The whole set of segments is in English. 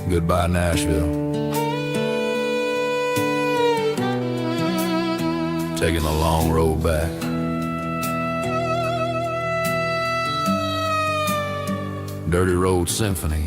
Goodbye, Nashville. Taking the long road back. Dirty Road Symphony.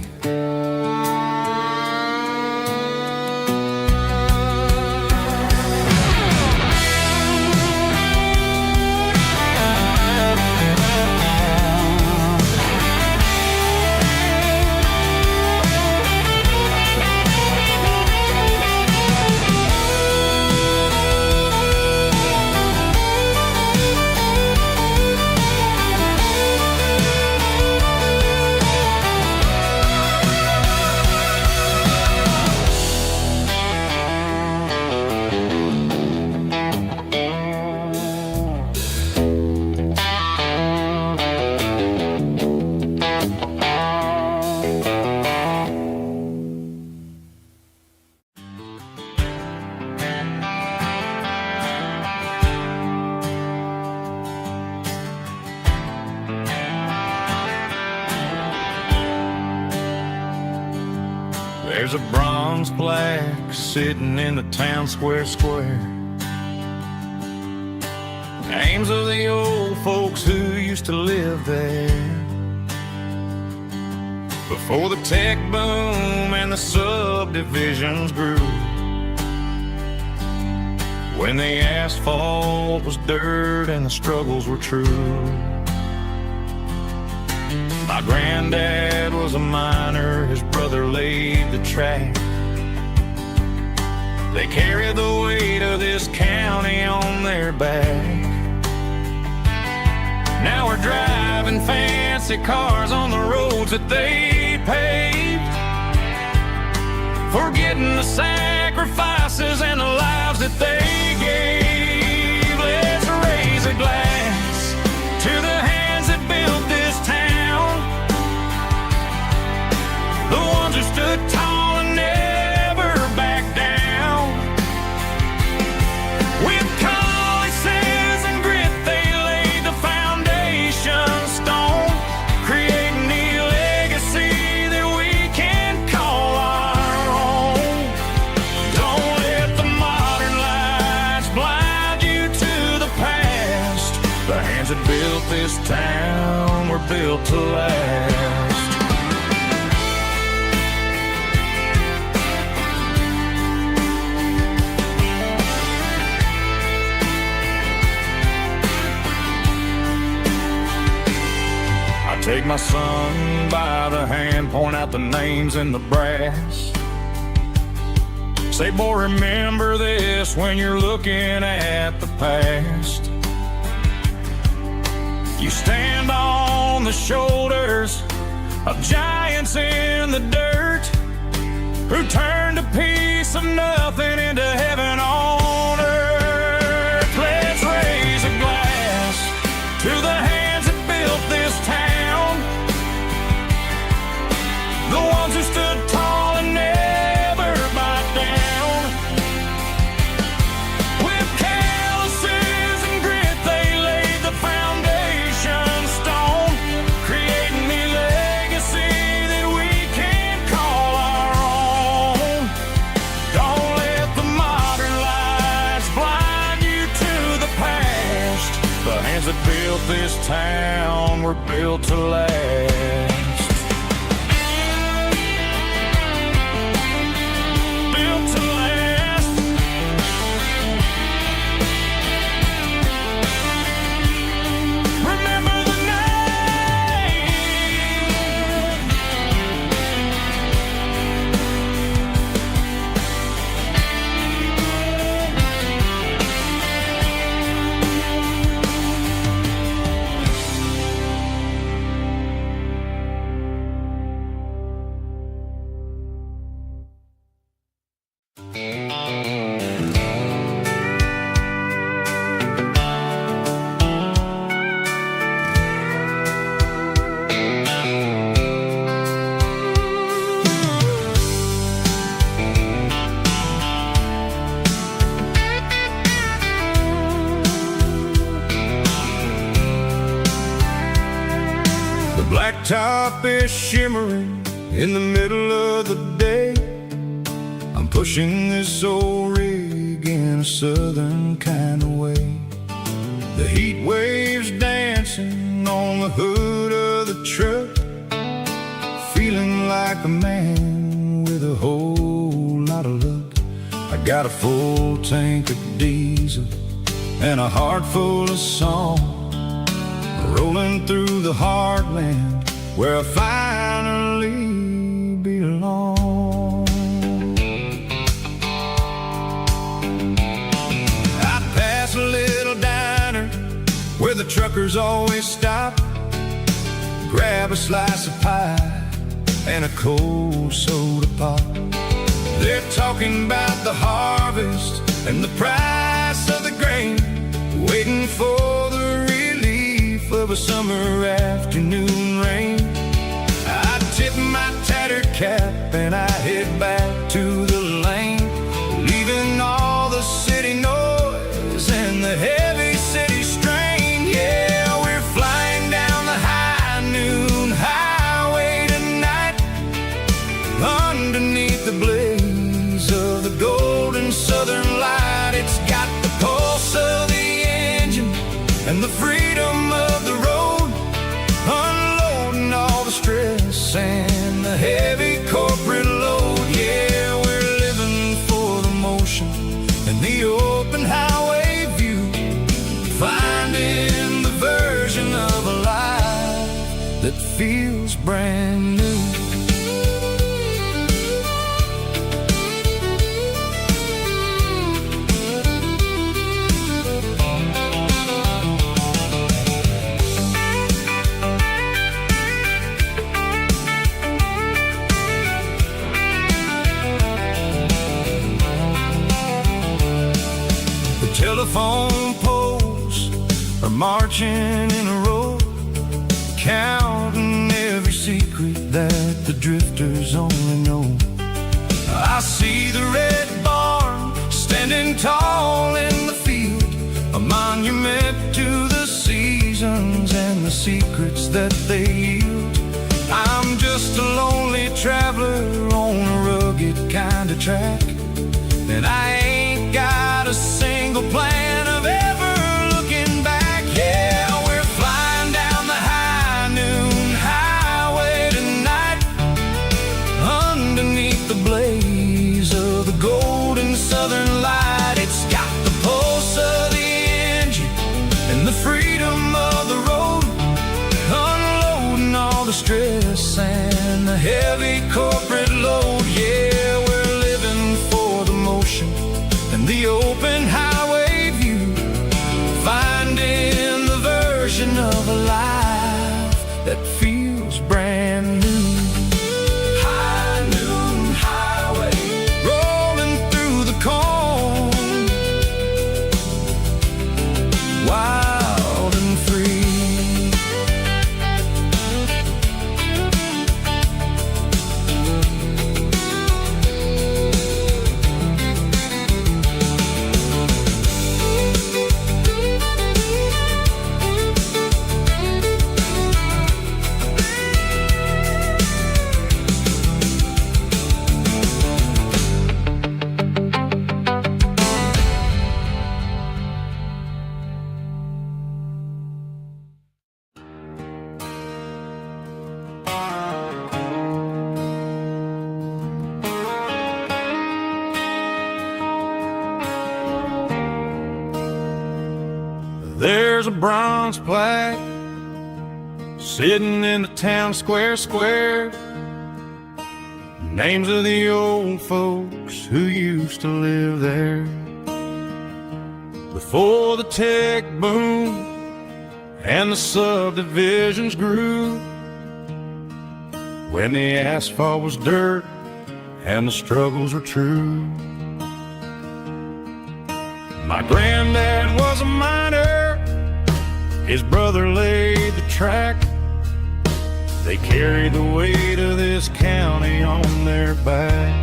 There's a bronze plaque sitting in the town square. Names of the old folks who used to live there before the tech boom and the subdivisions grew, when the asphalt was dirt and the struggles were true. My granddad was a miner, his brother laid the track. They carried the weight of this county on their back. Now we're driving fancy cars on the roads that they paved, forgetting the sacrifices and the lives that they gave. Let's raise a glass to the hands that built this town, the ones who stood tall and never backed down. With calluses and grit they laid the foundation stone, creating the legacy that we can call our own. Don't let the modern lights blind you to the past. The hands that built this town were built to last. Take my son by the hand, point out the names in the brass. Say, boy, remember this when you're looking at the past. You stand on the shoulders of giants in the dirt, who turned a piece of nothing into heaven on earth. Let's raise a glass to the hands that built this town, the ones who stood tall and never backed down. With calluses and grit they laid the foundation stone, creating the legacy that we can call our own. Don't let the modern lights blind you to the past. The hands that built this town were built to last. Blacktop is shimmering In the middle of the day, I'm pushing this old rig in a southern kind of way. The heat waves dancing on the hood of the truck, feeling like a man with a whole lot of luck. I got a full tank of diesel and a heart full of song, rolling through the heartland where I finally belong. I pass a little diner where the truckers always stop, grab a slice of pie and a cold soda pop. They're talking about the harvest and the price of the grain, waiting for the relief of a summer afternoon rain. I tip my tattered cap and I head back to the lane, leaving all the city noise and the heavy city strain. Yeah, we're flying down the high noon highway tonight, underneath the blaze of the golden southern light. It's got the pulse of the engine and the freedom of the road, unloading all the stress and the heavy corporate load. Yeah, we're living for the motion and the open highway view, finding the version of a life that feels brand new. Telephone poles are marching in a row, counting every secret that the drifters only know. I see the red barn standing tall in the field, a monument to the seasons and the secrets that they yield. I'm just a lonely traveler on a rugged kind of track, and I ain't got a single plan of ever looking back. Yeah, we're flying down the high noon highway tonight, underneath the blaze of the golden southern light. It's got the pulse of the engine and the freedom of the road, unloading all the stress and the heavy corporate load. Yeah, we're living for the motion and the open highway view, finding the version of a life that feels brand new. High noon highway, rolling through the corn, wild and free. There's a bronze plaque sitting in the town square, names of the old folks who used to live there. Before the tech boom and the subdivisions grew, when the asphalt was dirt and the struggles were true. My granddad was a miner, his brother laid the track. They carried the weight of this county on their back.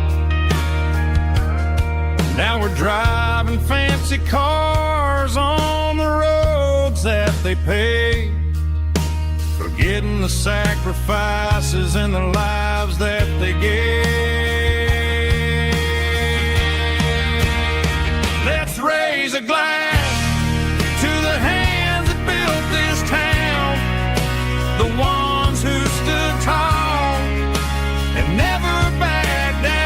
Now we're driving fancy cars on the roads that they paved, forgetting forgetting the sacrifices and the lives that they gave. Let's raise a glass to the hands that built this town, the ones who stood tall and never backed down.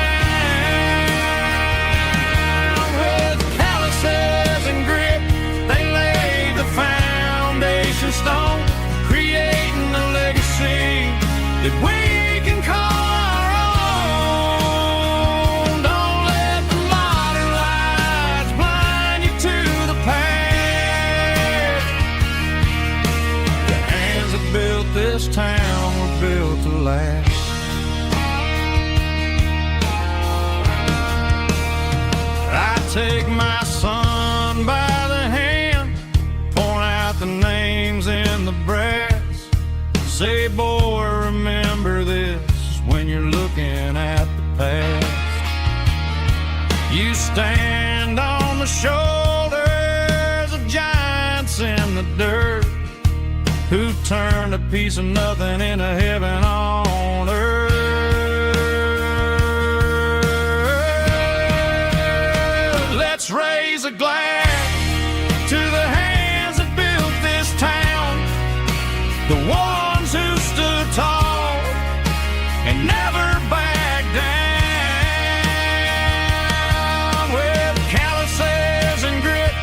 With calluses and grit, they laid the foundation stone, creating a legacy that we can call our own. Don't let the modern lights blind you to the past. The hands that built this town were built to last. I take my son by the hand, point out the names in the brass. Say, boy, remember this when you're looking at the past. You stand on the shoulders of giants in the dirt, who turned a piece of nothing into heaven on earth. Let's raise a glass to the hands that built this town, the ones who stood tall and never backed down. With calluses and grit,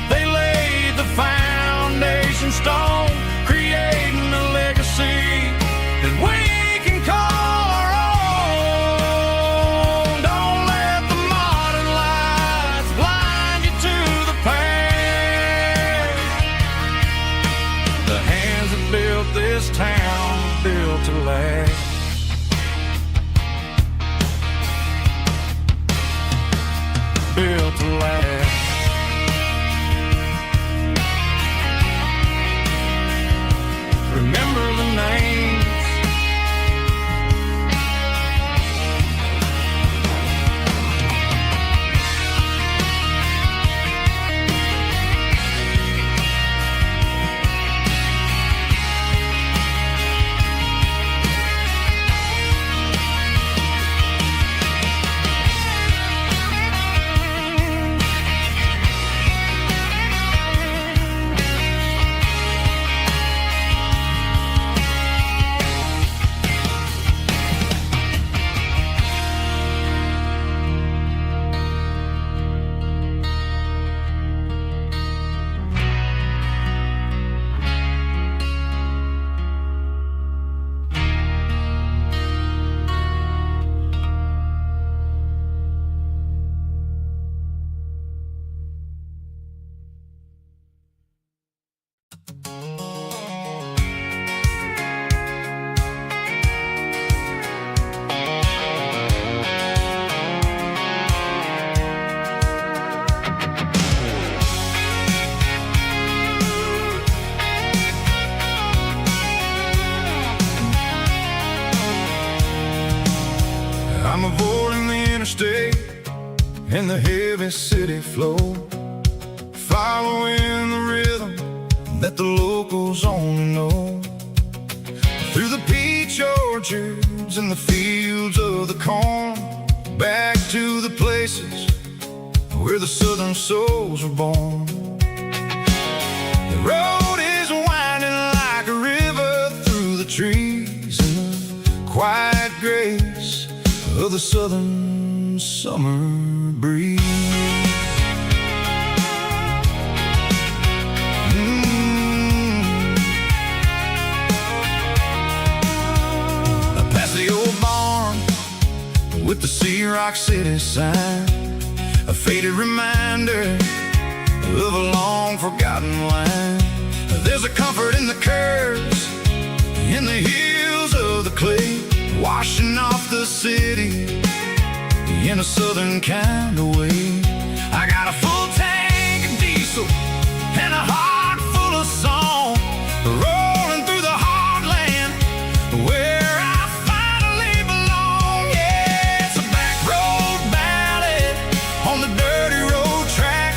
they laid the foundation stone, creating a legacy that we can call our own. Don't let the modern lights blind you to the past. The hands that built this town built to last. Built to last. Remember the names. I'm avoiding the interstate and the heavy city flow, following the rhythm that the locals only know. Through the peach orchards and the fields of the corn, back to the places where the southern souls were born. The road is winding like a river through the trees in the quiet grace of the southern summer breeze. Past the old barn with the Sea Rock City sign, a faded reminder of a long forgotten line. There's a comfort in the curves, in the hills of the clay, washing off the city in a southern kind of way. I got a full tank of diesel and a heart full of song, rolling through the heartland where I finally belong. Yeah, it's a back road ballad on the dirty road track,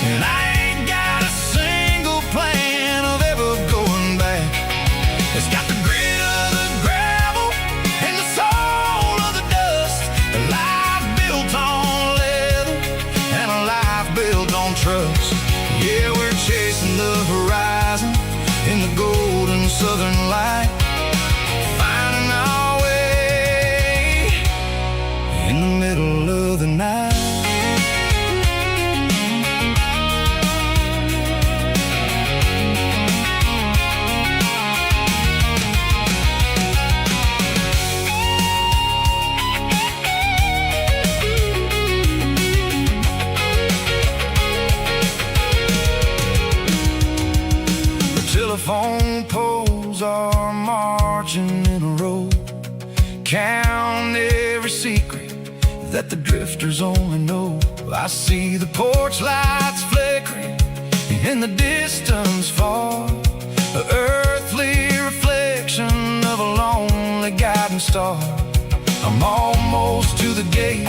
and I ain't got a single plan of ever going back. It's got the walking in a row, count every secret that the drifters only know. I see the porch lights flickering in the distance far, an earthly reflection of a lonely guiding star. I'm almost to the gate,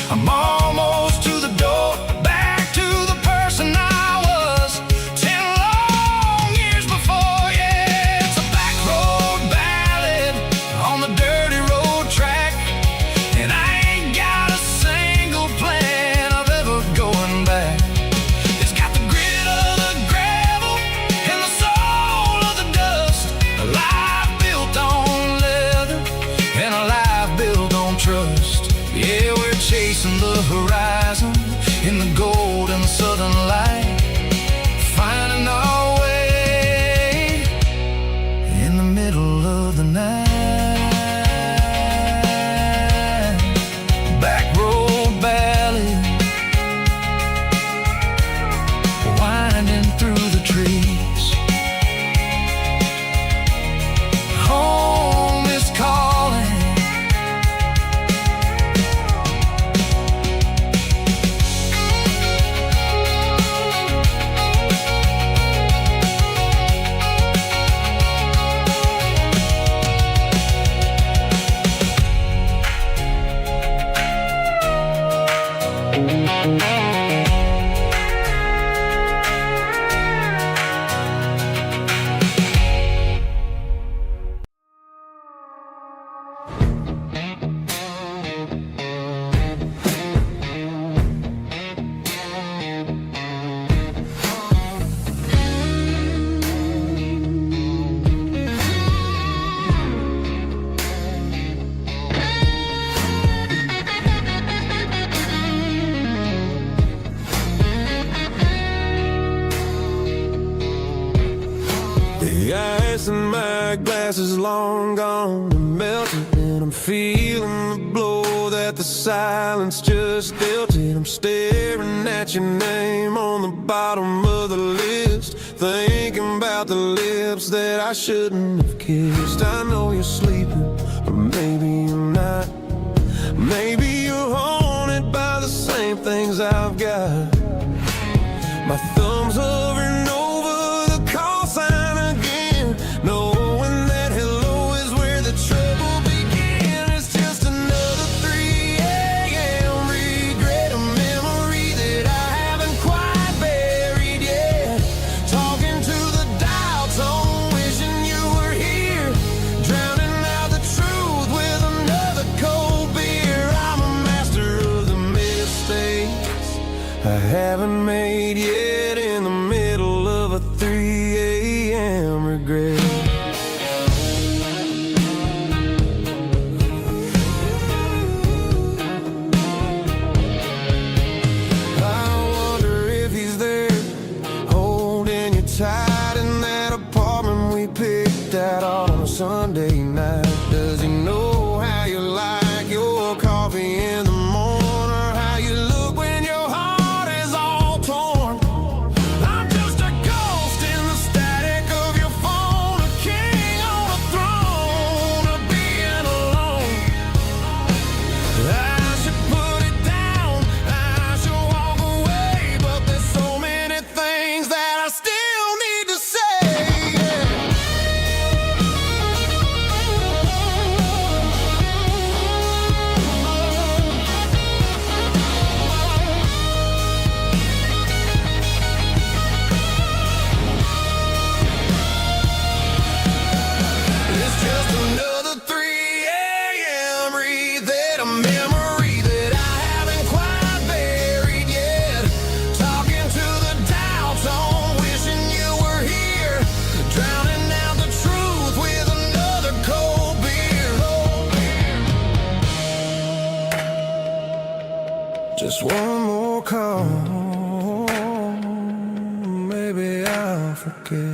I'm almost to the door, back to the person I was 10 long years before. Yeah, it's a back road ballad on the dirty road track, and I ain't got a single plan of ever going back. It's got the grit of the gravel and the soul of the dust, a life built on leather and a life built on trust. Yeah, we're chasing the horizon in the golden southern light, finding our way in the middle of the night. Back road ballad, winding through the trees. Home is calling. The ice in my glass is long gone and melted, and I'm feeling the blow that the silence just dealt it. I'm staring at your name on the bottom of the list, thinking about the lips that I shouldn't have kissed. I know you're sleeping, or maybe you're not. Maybe you're haunted by the same things I've got. My thumb's hovering over the call sign again, knowing that hello is where the trouble began. It's just another 3 a.m. regret, a memory that I haven't quite buried yet. Talking to the dial tone, wishing you were here, drowning out the truth with another cold beer. I'm a master of the mistakes I haven't made yet, in the middle of a 3 a.m. regret. I wonder if he's there, holding you tight in that apartment we picked out on a Sunday night. Does he know how you like your coffee in the morning, or how you look when your heart is all torn? I'm just a ghost in the static of your phone, a king on a throne of being alone. I should put it down, I should walk away, but there's so many things that I still need to say. It's just another 3 a.m. read, a memory that I haven't quite buried yet. Talking to the dial tone, wishing you were here, drowning out the truth with another cold beer. Just one more call, maybe I'll forget.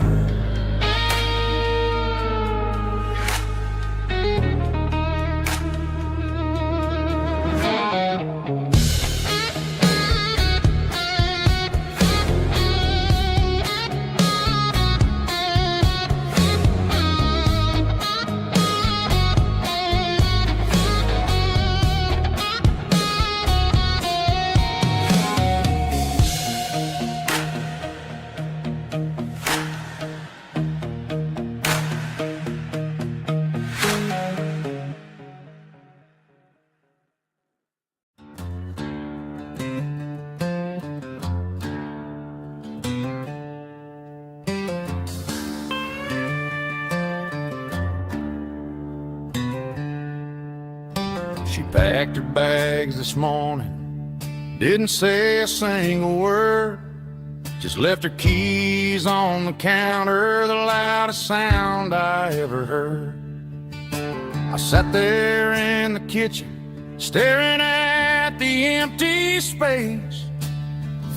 She packed her bags this morning, didn't say a single word, just left her keys on the counter, the loudest sound I ever heard. I sat there in the kitchen, staring at the empty space,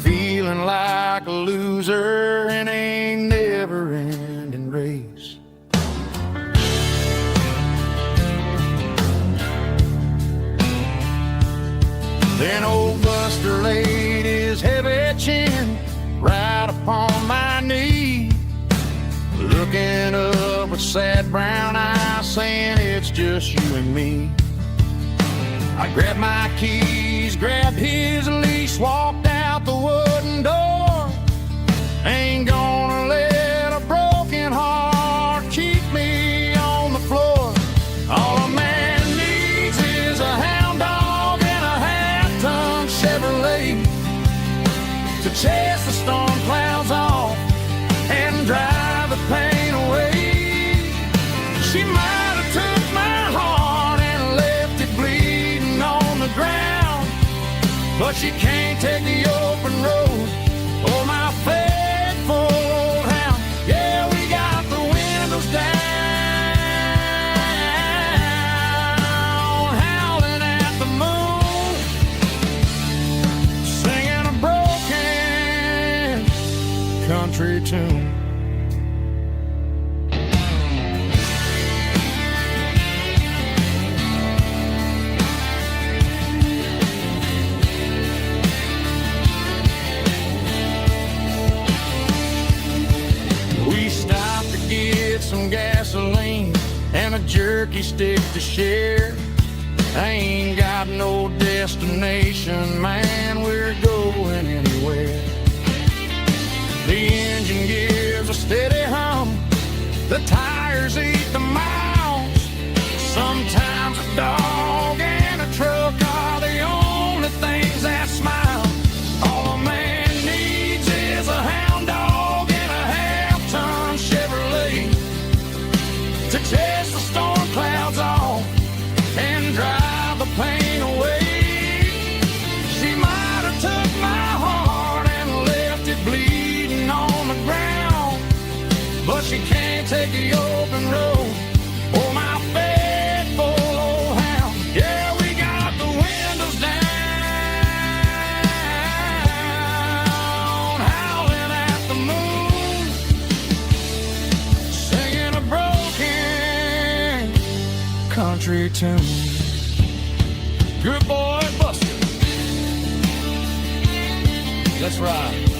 feeling like a loser in a never-ending race. Then old Buster laid his heavy chin right upon my knee, looking up with sad brown eyes, saying it's just you and me. I grabbed my keys, grabbed his leash, walked out the wooden door. Ain't gonna let a broken heart keep me on the floor. All a man needs is a hound dog and a half-ton Chevrolet to chase the storm clouds off and drive the pain away. She might have took my heart and left it bleeding on the ground, but she can't take the open road or my faithful old hound. Yeah, we got the windows down, howling at the moon, singing a broken country tune. We stopped to get some gasoline and a jerky stick to share. I ain't got no destination, man, we're going anywhere. The engine gives a steady hum, the tires eat the miles. Sometimes a dog and a truck are the only things that smile. All a man needs is a hound dog and a half-ton Chevrolet to chase the storm clouds off and drive the pain away. She might have took my heart and left it bleeding on the ground, but she can't take the open road or my faithful old hound. Yeah, we got the windows down, howling at the moon, singing a broken country tune. Good boy, Buster. Let's ride.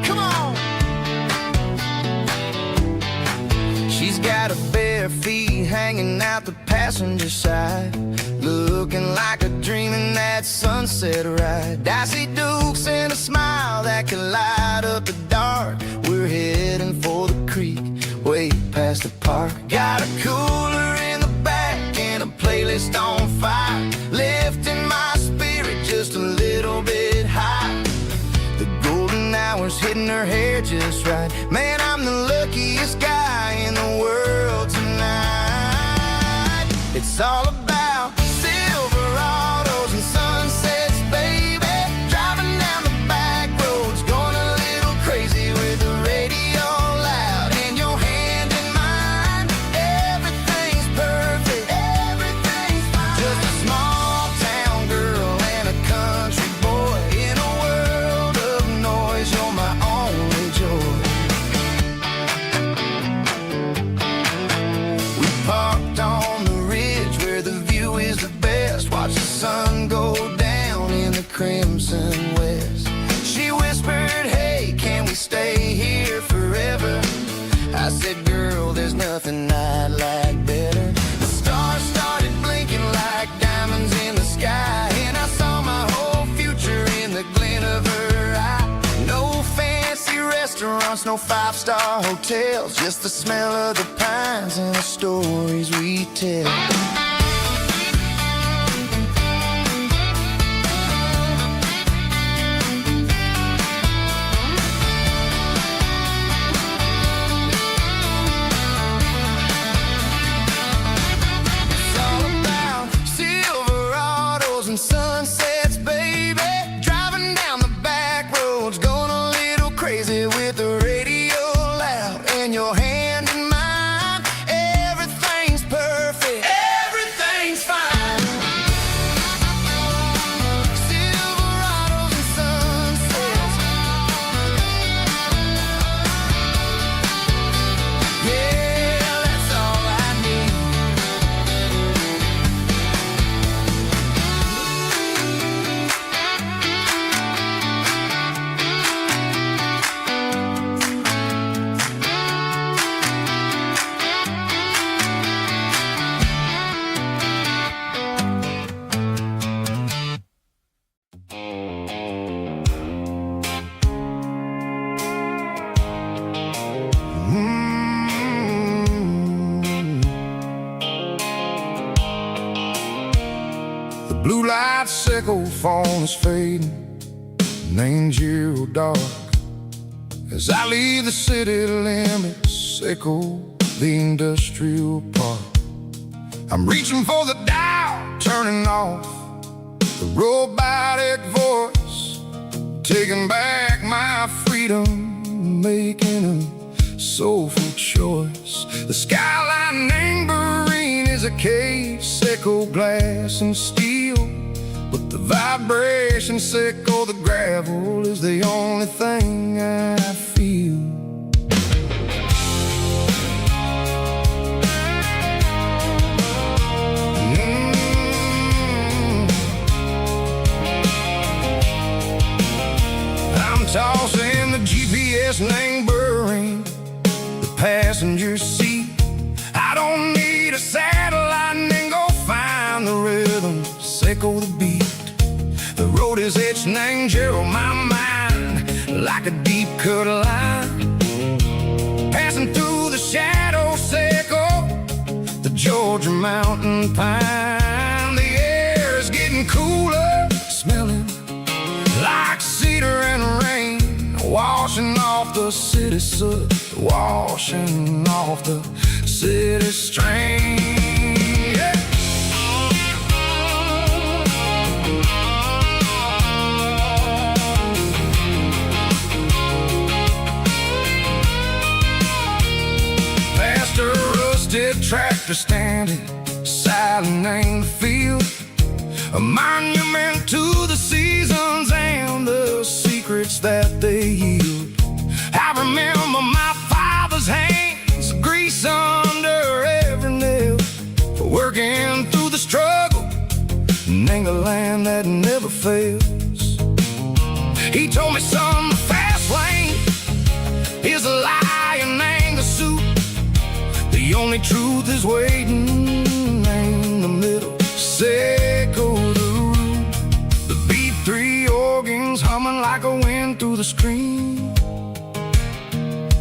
Come on. She's got her bare feet hanging out the passenger side, looking like a dream in that sunset ride. Dicey dukes and a smile that can light up the dark. We're heading for the creek, way past the park. Got a cooler in the back and a playlist on fire, lifting my spirit just a little bit high. The golden hours hitting her hair just right. Man, I'm the luckiest guy in the world tonight. It's all about Silverados and sunsets, baby. Driving down the back roads, going a little crazy with the radio loud and your hand in mine. Everything's perfect, everything's fine. Just a small town girl and a country boy in a world of noise. You're my only joy. We parked on the ridge where the restaurants, no five-star hotels, just the smell of the pines and the stories we tell. Sunsets, baby, driving down the back roads, going a little crazy with the radio loud and your hand in mine. Everything's perfect, everything's fine. Silverados and sunsets, yeah, that's all I need. The blue light sickle phone is fading, and angel dark. As I leave the city limits, echo the industrial park. I'm reaching for the dial, turning off the robotic voice, taking back my freedom, making a soulful choice. The skyline neighboring is a case, echo glass and steel, but the vibration sickle, the gravel is the only thing I feel. I'm tossing the GPS neighboring the passenger seat. I don't need a satellite and go find the rhythm, sickle the beat. The road is etched and angel on my mind like a deep cut line, passing through the shadow sickle, the Georgia mountain pine. The air is getting cooler, smelling like cedar and rain, washing off the city soot, washing off the city strain. Yeah. Past a rusted tractor standing silent in the field, a monument to the seasons and the secrets that they yield. I remember my father's hands, grease under every nail, for working through the struggle in the land that never fails. He told me, son, the fast lane is a lie and ain't a suit. The only truth is waiting in the middle, sickle the root. The B3 organs humming like a wind through the screen,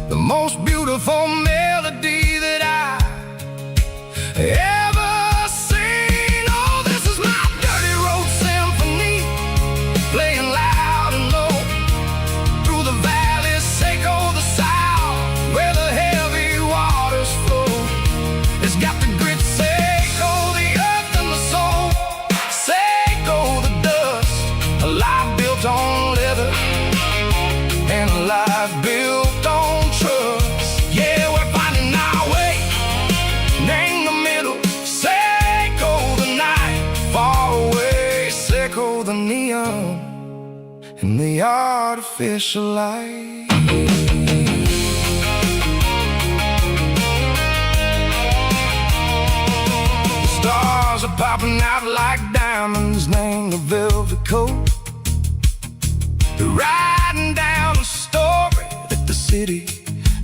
the most beautiful melody that I ever seen. Oh, this is my dirty road symphony, playing loud and low through the valleys, sickle the south, where the heavy waters flow. It's got the grit, sickle the earth and the soul, sickle the dust, a life built on leather and a life built on trust. Yeah, we're finding our way in the middle, sickle the night, far away, sickle the neon and the artificial light. The stars are popping out like diamonds, named the velvet coat. They're riding down the story that the city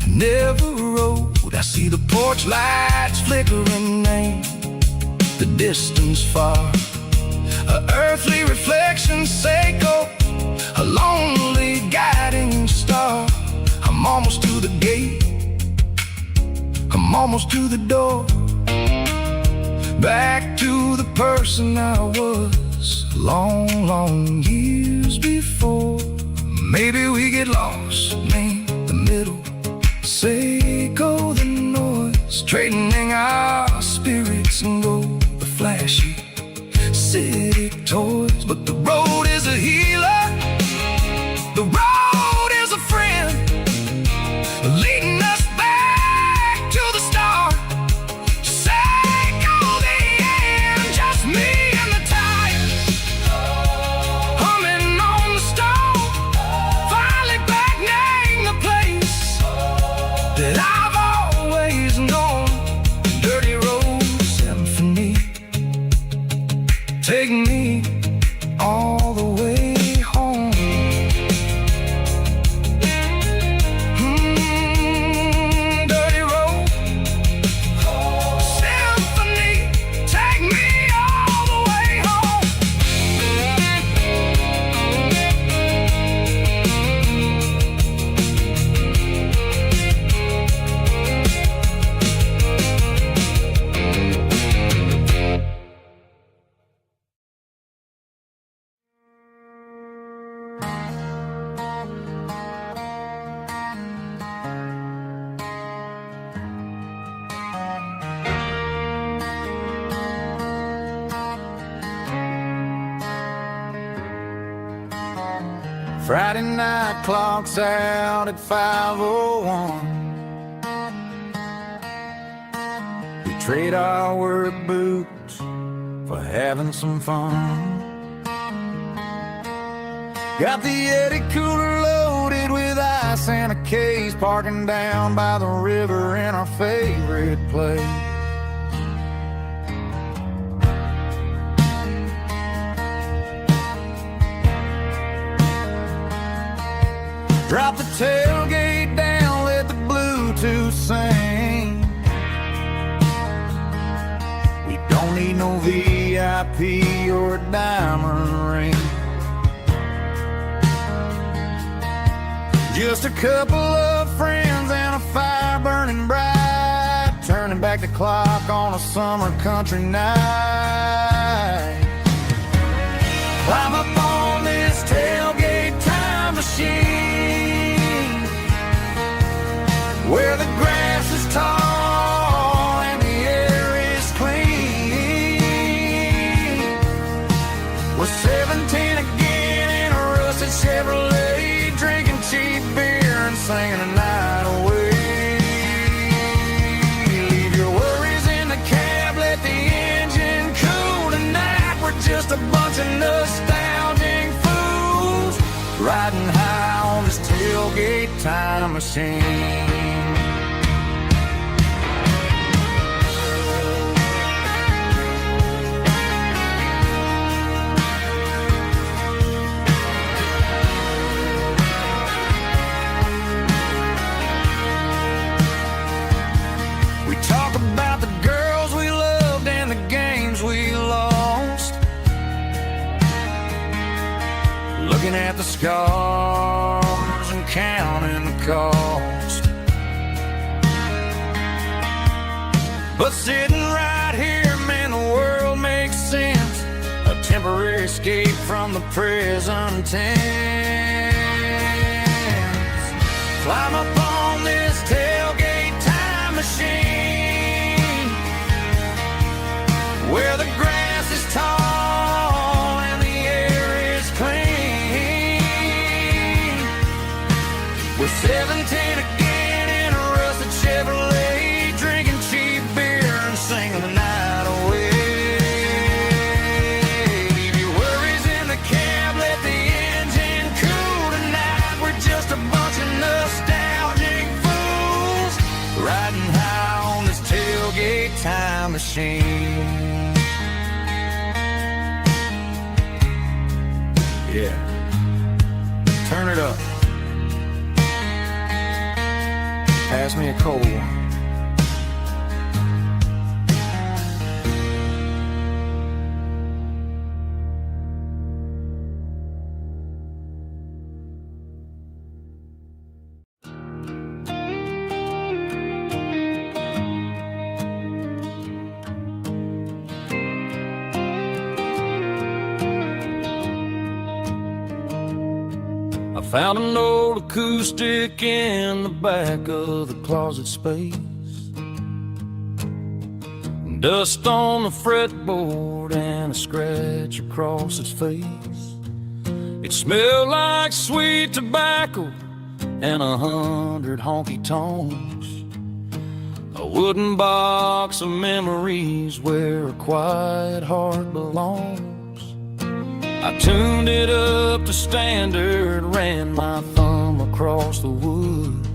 never wrote. I see the porch lights flickering in the distance far, a earthly reflection, sickle, a lonely guiding star. I'm almost to I'm almost to the door, back to the person I was long, long years before. Maybe we get lost, name the middle, say go the noise, trading our spirits and go the flashy city toys. But the road is a healer, the road is a friend, leading us back to the start. Say go the end, just me and the tires, humming on the stove, finally back name the place that I've always known. Dirty Road Symphony, take me all the way home. Dirty Road Symphony, take me all the way home. Friday night clock's out at 5:01. We trade our work boots for having some fun. Got the Yeti cooler loaded with ice and a case, parking down by the river in our favorite place. Drop the tailgate down, let the Bluetooth sing. We don't need no VIP or a diamond ring. Just a couple of friends and a fire burning bright, turning back the clock on a summer country night. Climb up on this tailgate time machine, where the grass is tall and the air is clean. We're 17 again in a rusted Chevrolet, drinking cheap beer and singing the night away. Leave your worries in the cab, let the engine cool tonight. We're just a bunch of nostalgic fools, riding high on this tailgate time machine. We talk about the girls we loved and the games we lost, looking at the scars and counting the cost. But sitting right here, man, the world makes sense, a temporary escape from the present tense. Climb up on this tailgate time machine, where the grass is tall and the air is clean. We're 17 again in a rusted Chevrolet, drinking cheap beer and singing the night away. Leave your worries in the cab, let the engine cool tonight. We're just a bunch of nostalgic fools, riding high on this tailgate time machine. Yeah, turn it up. Pass me a cold one. Found an old acoustic in the back of the closet space. Dust on the fretboard and a scratch across its face. It smelled like sweet tobacco and 100 honky-tonks. A wooden box of memories where a quiet heart belongs. I tuned it up to standard, ran my thumb across the wood.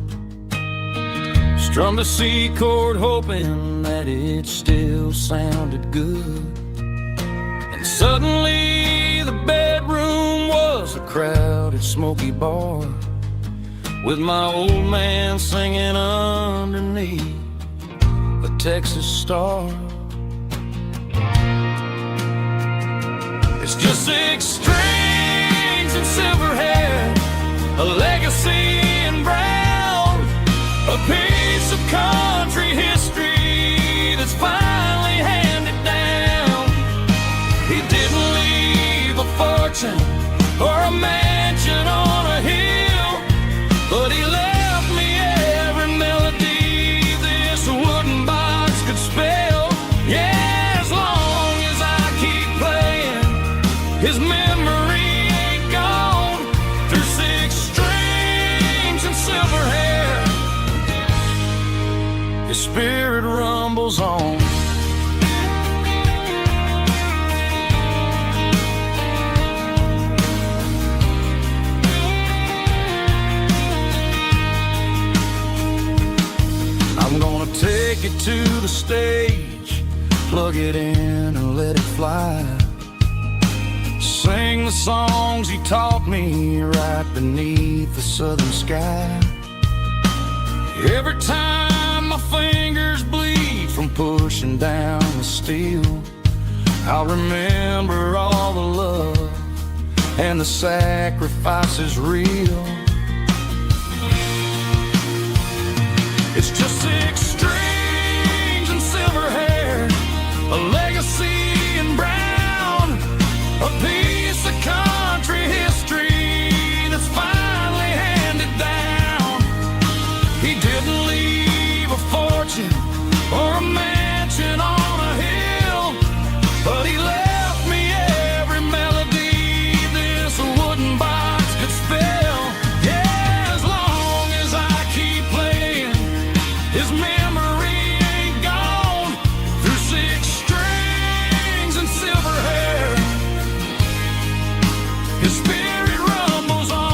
Strummed a C chord hoping that it still sounded good. And suddenly the bedroom was a crowded smoky bar, with my old man singing underneath the Texas star. It's just 6 strings and silver hair, a legacy in brown, a piece of country history that's finally handed down. He didn't leave a fortune or a mansion on a hill, but he left me every melody this wooden box could spell. Yeah, as long as I keep playing, his memory ain't gone. Through 6 strings and silver hair, his spirit rumbles on. I'm gonna take it to the stage, plug it in and let it fly. Sing the songs he taught me right beneath the southern sky. Every time my fingers bleed from pushing down the steel, I'll remember all the love and the sacrifices real. It's just 6 strings and silver hair, a legacy in brown, a piece of country history that's finally handed down. He didn't leave a fortune or a mansion on a hill, but he left me every melody this wooden box could spell. Yeah, as long as I keep playing, his memory ain't gone. Through 6 strings and silver hair, his spirit rumbles on.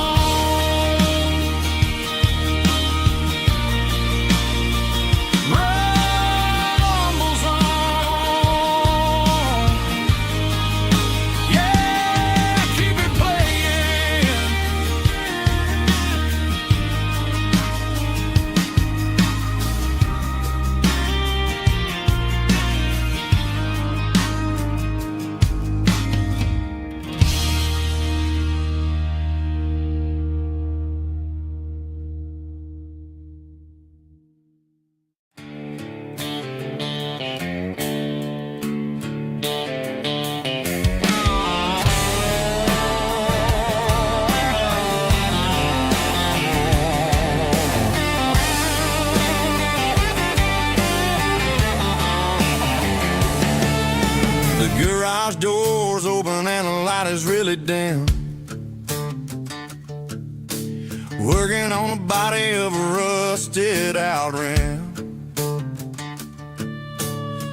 Rumbles on. Yeah, keep it playing. The garage door's open and the light is really dim. Working on the body of a rusted out rim.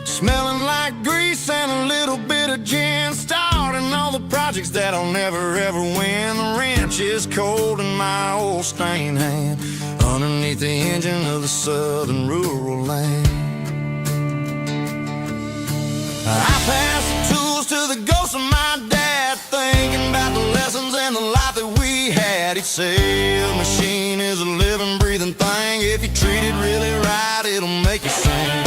Smelling like grease and a little bit of gin. Starting all the projects that I'll never ever win. The wrench is cold in my old stained hand, underneath the engine of the southern rural land. I pass the tools to the ghost of my dad, thinking about the lessons and the life that we had. He'd say a machine is a living, breathing thing. If you treat it really right, it'll make you sing.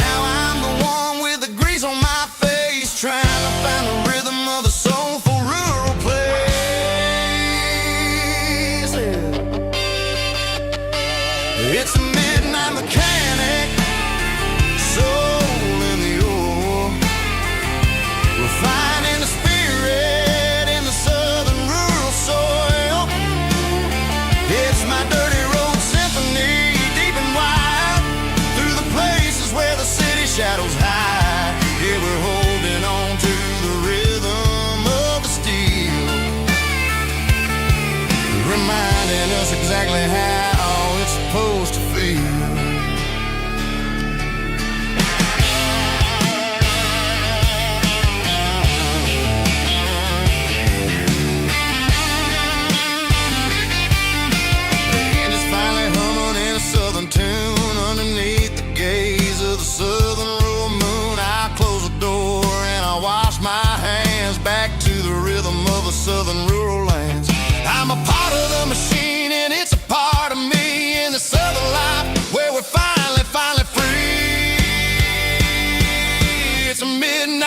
Now I'm the one with the grease on my face, trying to find the rhythm of the soulful rural place. It's a midnight mechanic, soul in the ore, refining the spirit in the southern rural soil.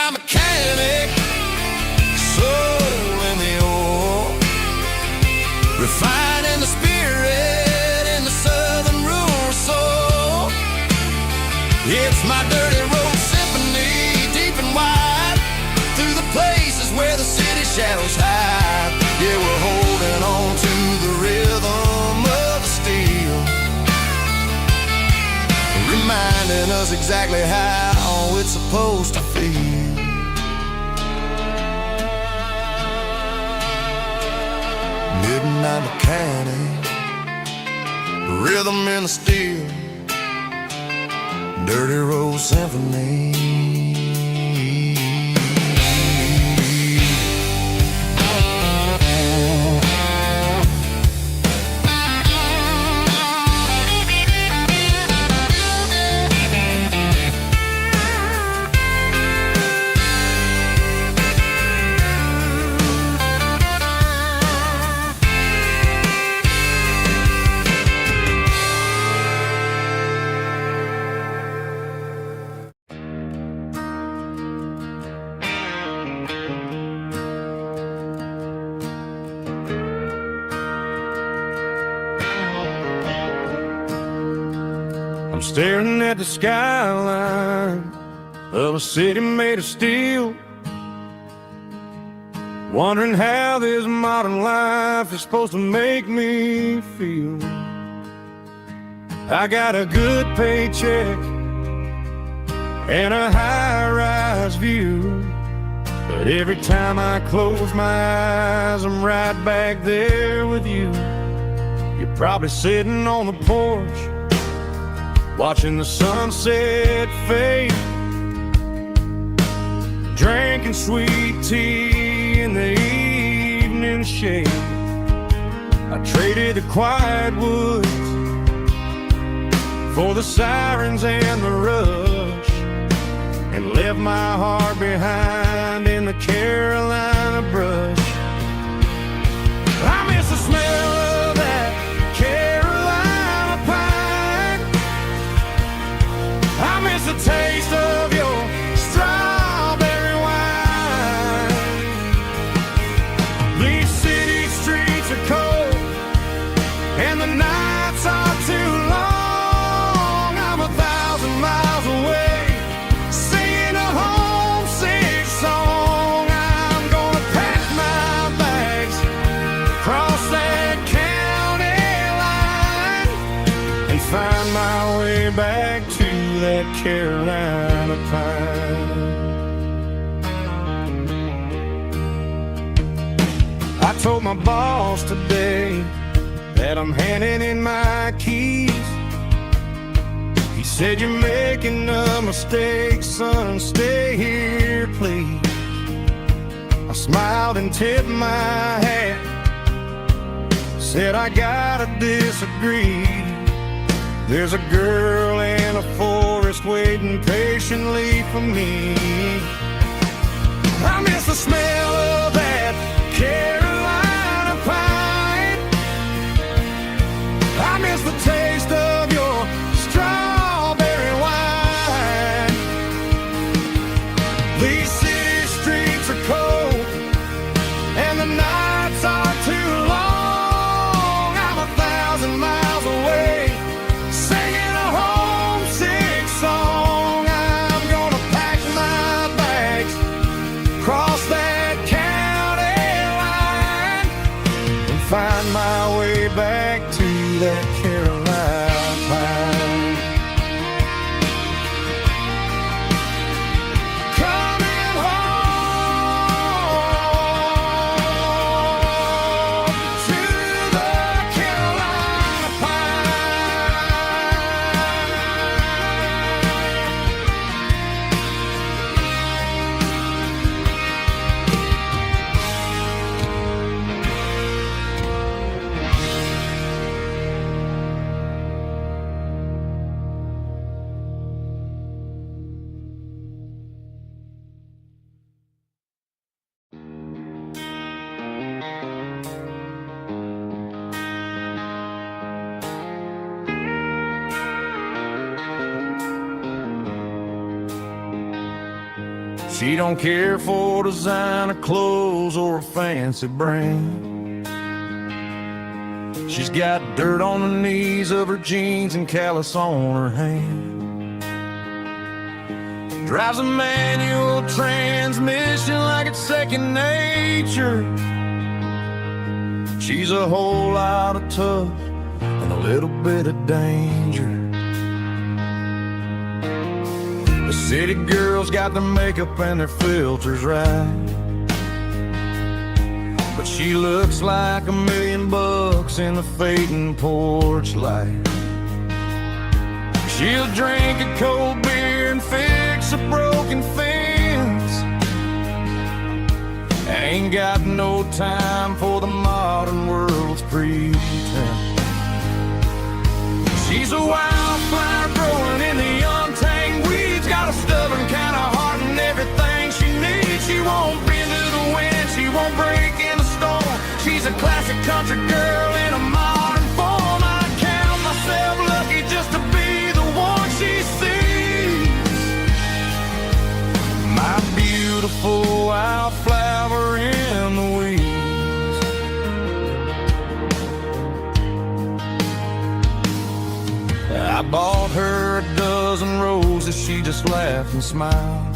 midnight mechanic, soul in the oil, refining the spirit in the southern rural soul. It's my dirty road symphony, deep and wide, through the places where the city shadows hide. Yeah, we're holding on to the rhythm of the steel, reminding us exactly how it's supposed to feel. Midnight mechanic, rhythm in the steel, dirty road symphony. I'm staring at the skyline of a city made of steel, wondering how this modern life is supposed to make me feel. I got a good paycheck and a high-rise view, but every time I close my eyes, I'm right back there with you. You're probably sitting on the porch, watching the sunset fade, drinking sweet tea in the evening shade. I traded the quiet woods for the sirens and the rush, and left my heart behind in the Carolina brush. I miss the smell of that Carolina pine. I miss the taste of your strawberry wine. These city streets are cold and the nights are too long. I'm 1,000 miles away, singing a homesick song. I'm gonna pack my bags, cross that county line, and find my way back to that Carolina pine. I told my boss today that I'm handing in my keys. He said, "You're making a mistake, son, stay here, please." I smiled and tipped my hat, said, "I gotta disagree. There's a girl in a forest waiting patiently for me." I miss the smell of that Carolina pine. I miss the taste of your strawberry wine. These city streets are cold and the nights are too long. I'm 1,000 miles away, singing a homesick song. I'm gonna pack my bags, cross that county line, and find my way back to that Carolina pine. Coming home to the Carolina pine. She don't care for designer clothes or a fancy brand. She's got dirt on the knees of her jeans and callus on her hand. Drives a manual transmission like it's second nature. She's a whole lot of tough and a little bit of danger. The city girls got their makeup and their filters right, but she looks like $1 million in the fading porch light. She'll drink a cold beer and fix a broken fence. Ain't got no time for the modern world's pretense. She's a wildflower growing in the untamed weeds. Got a stubborn kind of heart and everything she needs. She won't bend to the wind, she won't break in the storm. She's a classic country girl in a modern form. I count myself lucky just to be the one she sees. My beautiful wildflower in the weeds. I bought her a dozen roses, she just laughed and smiled.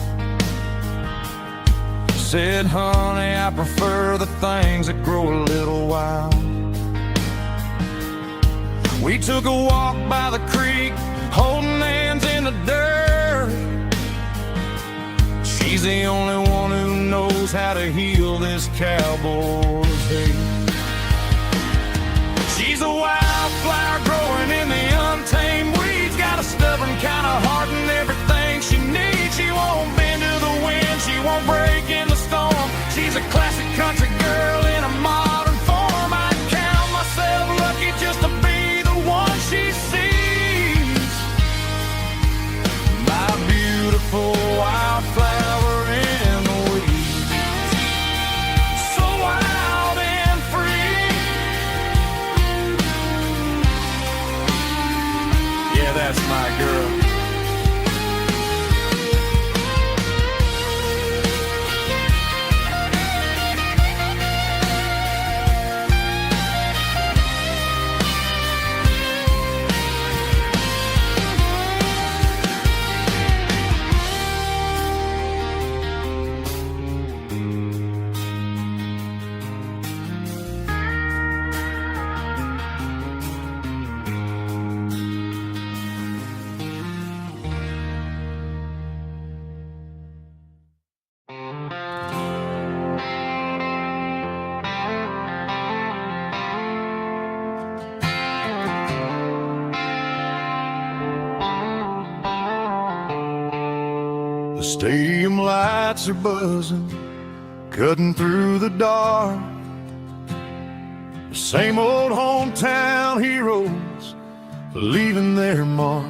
Said, honey, I prefer the things that grow a little wild. We took a walk by the creek, holding hands in the dirt. She's the only one who knows how to heal this cowboy's hate. She's a wildflower growing in the untamed weeds. Got a stubborn kind of heart and everything she needs. She won't bend to the wind, she won't break in the storm. She's a classic country girl in a modern form. I count myself lucky just to be the one she sees. My beautiful wildflower in the weeds. So wild and free. Yeah, that's my girl. The stadium lights are buzzing, cutting through the dark. The same old hometown heroes leaving their mark.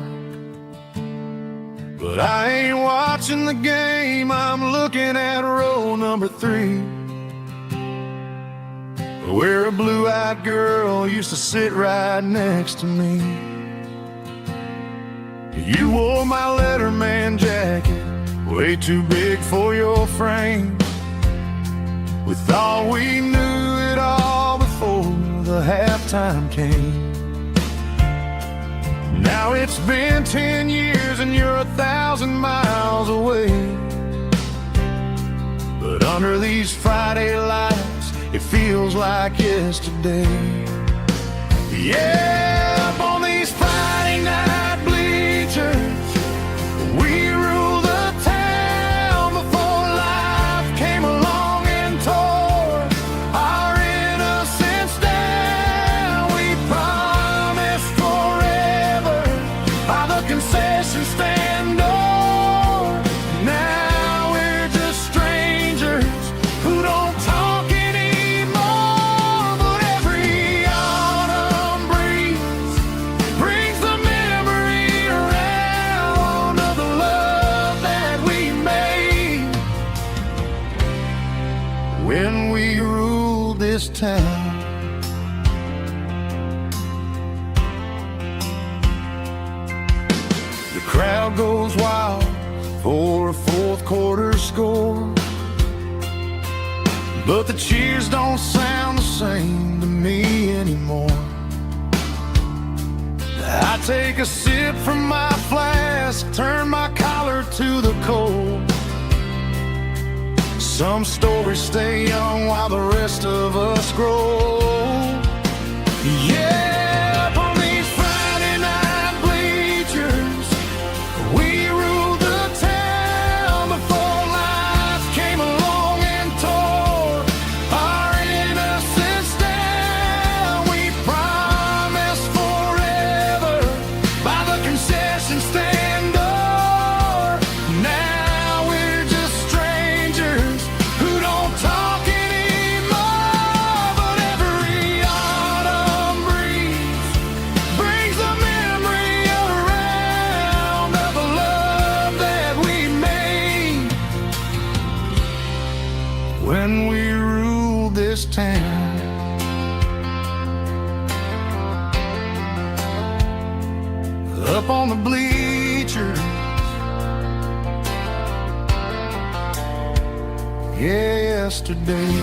But I ain't watching the game, I'm looking at row number 3, where a blue-eyed girl used to sit right next to me. You wore my Letterman jacket, way too big for your frame. We thought we knew it all before the halftime came. Now it's been 10 years and you're 1,000 miles away. But under these Friday lights, it feels like yesterday. Yeah, up on these Friday night bleachers, we rule the town before life came along and tore our innocence down. We promised forever by the concession stand door. Now we're just strangers who don't talk anymore. But every autumn breeze brings the memory around of the love that we made when we ruled this town. The crowd goes wild for a fourth quarter score. But the cheers don't sound the same to me anymore. I take a sip from my flask, turn my collar to the cold. Some stories stay young while the rest of us grow. Yeah, up on these Friday night bleachers, we ruled the town before life came along and tore our innocence down. We promised forever by the concession stand door. Now we're just strangers who don't talk anymore. But every autumn breeze brings the memory around of the love that we made when we ruled this town. Up on the bleachers, yesterday.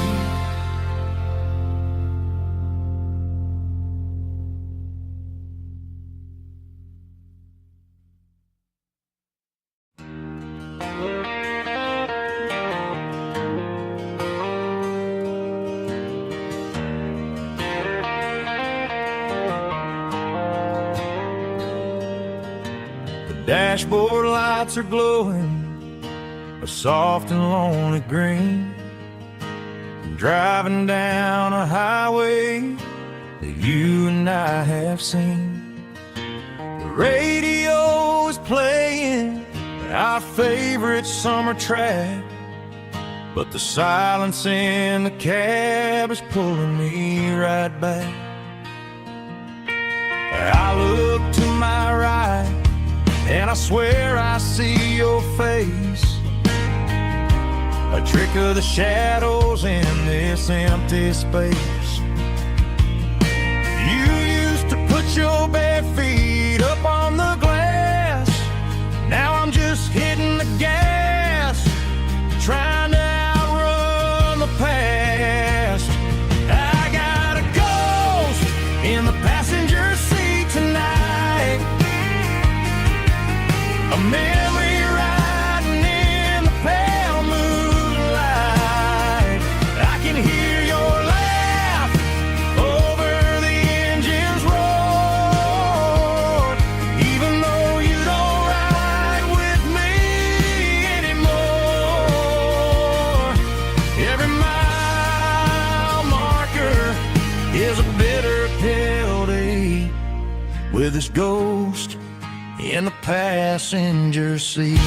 The dashboard lights are glowing a soft and lonely green. Driving down a highway that you and I have seen. The radio is playing our favorite summer track, but the silence in the cab is pulling me right back. I look to my right and I swear I see your face, a trick of the shadows in this empty space. You used to put your bare feet up on the glass. Now I'm just hitting the gas, trying to outrun the past. I got a ghost in the passenger seat tonight, a memory riding in the pale moonlight. I can hear your laugh over the engine's roar, even though you don't ride with me anymore. Every mile marker is a bitter pill to eat, with this ghost in the passenger seat.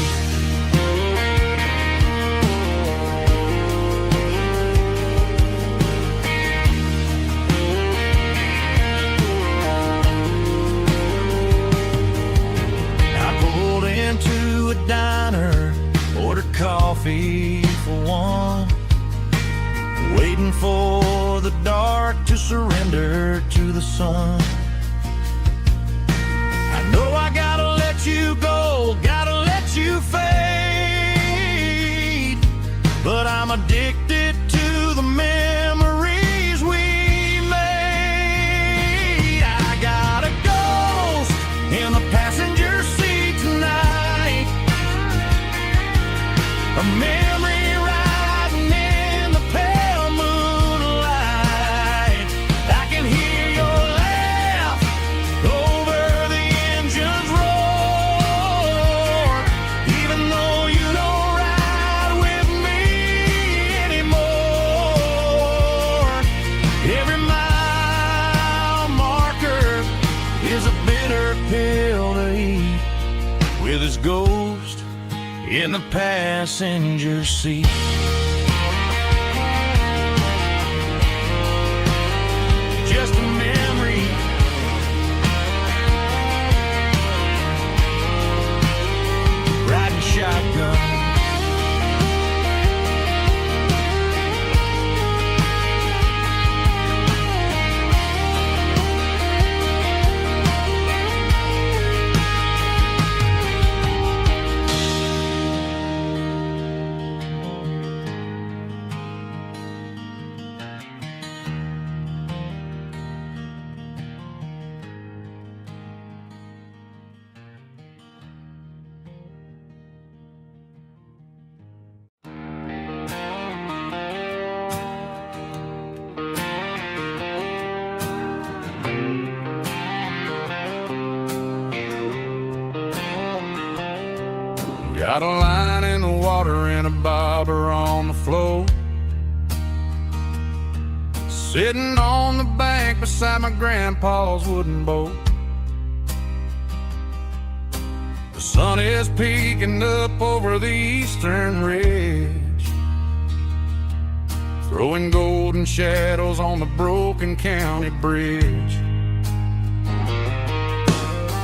I pulled into a diner, ordered coffee for one, waiting for the dark to surrender to the sun. I know I gotta let you go, gotta let you fade, but I'm addicted to the memories we made. I got a ghost in the passenger seat tonight, a memory riding in the pale moonlight. I can hear your laugh over the engine's roar, even though you don't ride with me anymore. Every mile marker is a bitter pill to eat, with his ghost in the passenger seat. Just a memory, riding shotgun. river on the floor. Sitting on the bank beside my grandpa's wooden boat. The sun is peeking up over the eastern ridge, throwing golden shadows on the broken county bridge.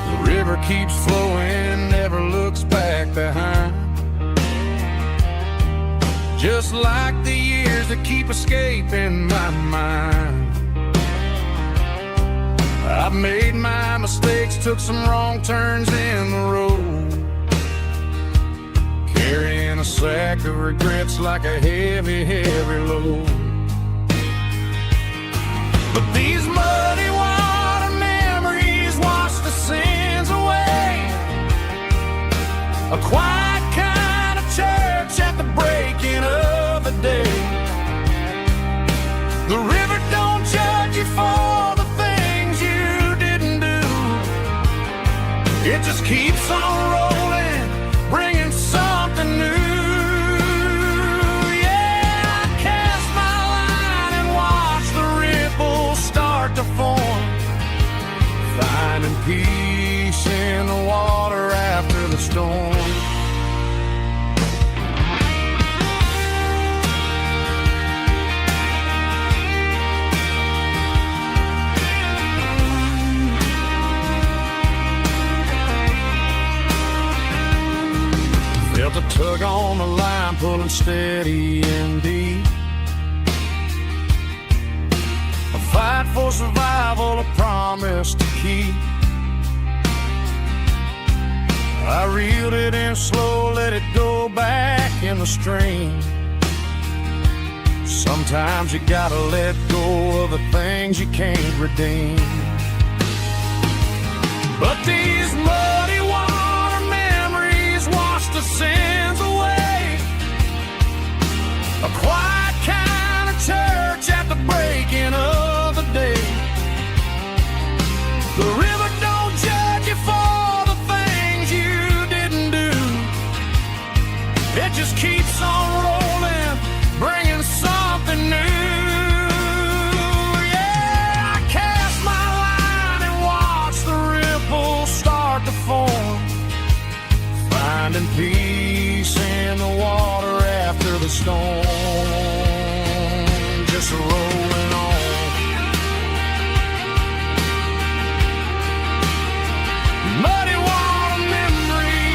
The river keeps flowing, never looks back behind, just like the years that keep escaping my mind. I've made my mistakes, took some wrong turns in the road, carrying a sack of regrets like a heavy, heavy load. But these muddy water memories wash the sins away. A quiet kind of church at the breaking of the day. The river don't judge you for the things you didn't do. It just keeps on rolling, bringing something new. Yeah, I cast my line and watch the ripples start to form, finding peace in the water after the storm. Felt a tug on the line, pulling steady and deep. A fight for survival, a promise to keep. I reeled it in slow, let it go back in the stream. Sometimes you gotta let go of the things you can't redeem. But these muddy water memories wash the sins away. A quiet kind of church at the breaking of the day. The river don't judge you for the things you didn't do. It just keeps on rolling, bringing something new. Yeah, I cast my line and watch the ripples start to form, finding peace in the water after the storm. Just rolling on. Muddy water memory.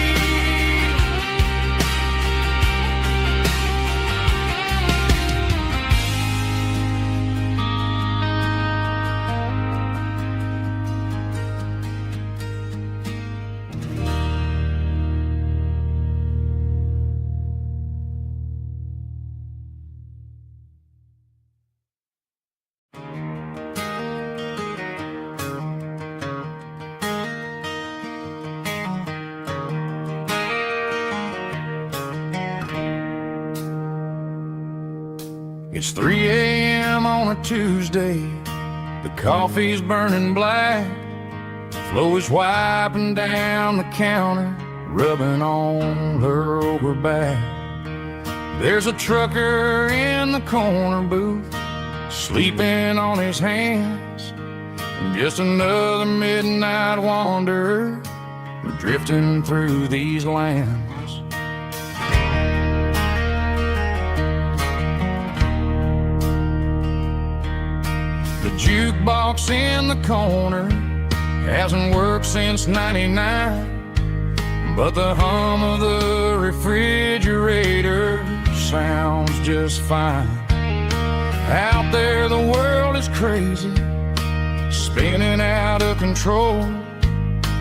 It's 3 a.m. on a Tuesday. The coffee's burning black. Flo is wiping down the counter, rubbing on her over back. There's a trucker in the corner booth, sleeping on his hands. And just another midnight wanderer, drifting through these lands. The jukebox in the corner hasn't worked since '99, but the hum of the refrigerator sounds just fine. Out there the world is crazy, spinning out of control,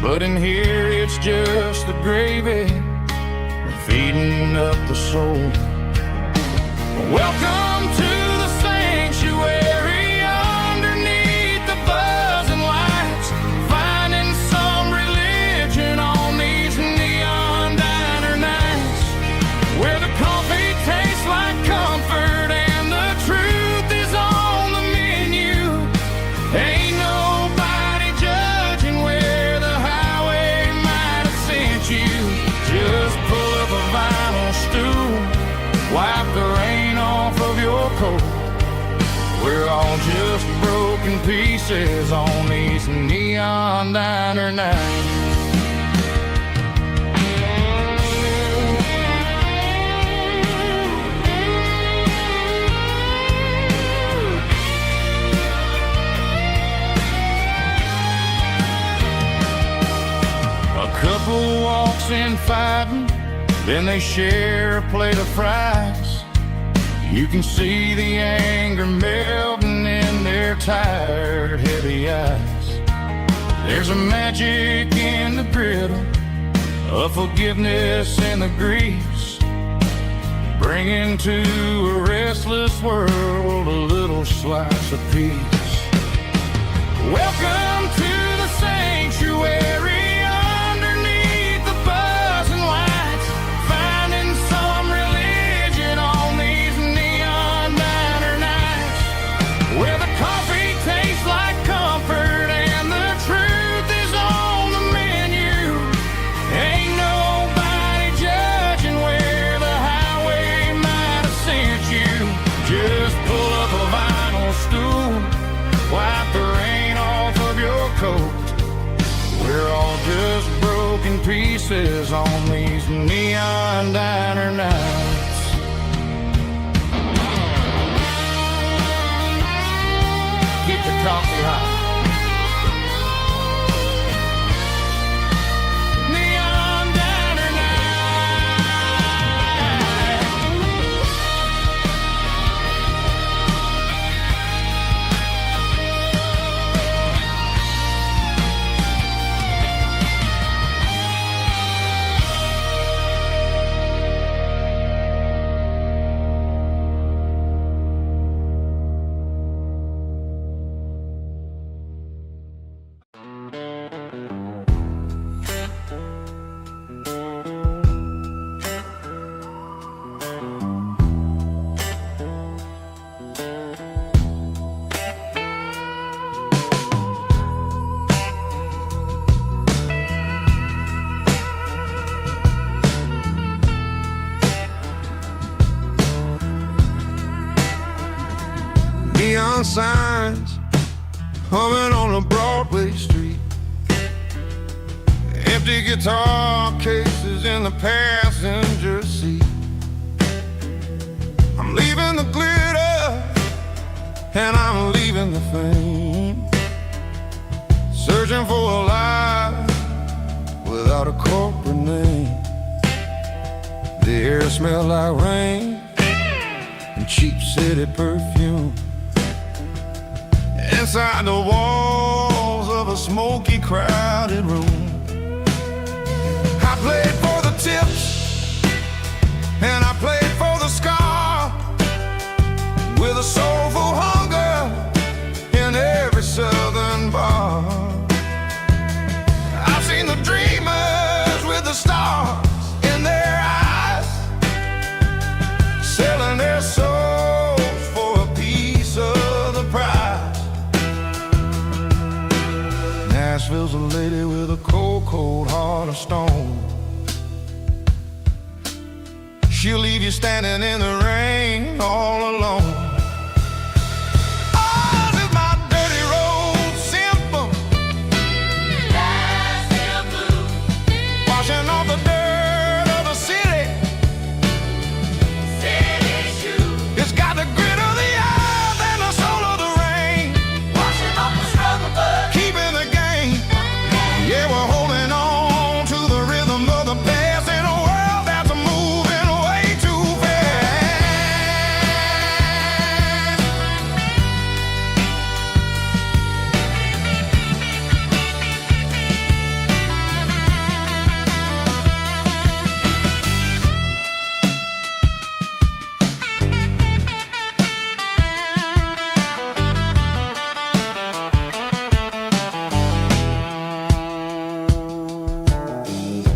but in here it's just the gravy feeding up the soul. Welcome to the sanctuary, underneath the buzzing lights, finding some religion on these neon diner nights, where the coffee tastes like comfort and the truth is on the menu. Ain't nobody judging where the highway might have sent you. Just pull up a vinyl stool, wipe coat. We're all just broken pieces on these neon diner nights. Couple walks in fighting, then they share a plate of fries. You can see the anger melting in their tired, heavy eyes. There's a magic in the griddle, a forgiveness in the grease, bringing to a restless world a little slice of peace. Welcome to the sanctuary. Pieces on these neon diner nights. Keep the coffee hot. Neon diner Neon signs humming on a Broadway street, empty guitar cases in the passenger seat. I'm leaving the glitter and I'm leaving the fame, searching for a life without a corporate name. The air smells like rain and cheap city perfume. Inside the walls of a smoky, crowded room, I played for the tips and I played for the scar, with a soulful hunger in every southern bar. I've seen the dreamers with the stars in their eyes, selling their souls for a piece of the prize. Nashville's a lady with a cold, cold heart of stone. She'll leave you standing in the rain all alone. Ours is my dirty road symphony, Nashville blues, washing off the dirt of the city, city shoes. It's got the grit of the earth and the soul of the rain, washing off the struggle but keeping the game. Yeah, we're holding on to the rhythm of the past in a world that's moving way too fast.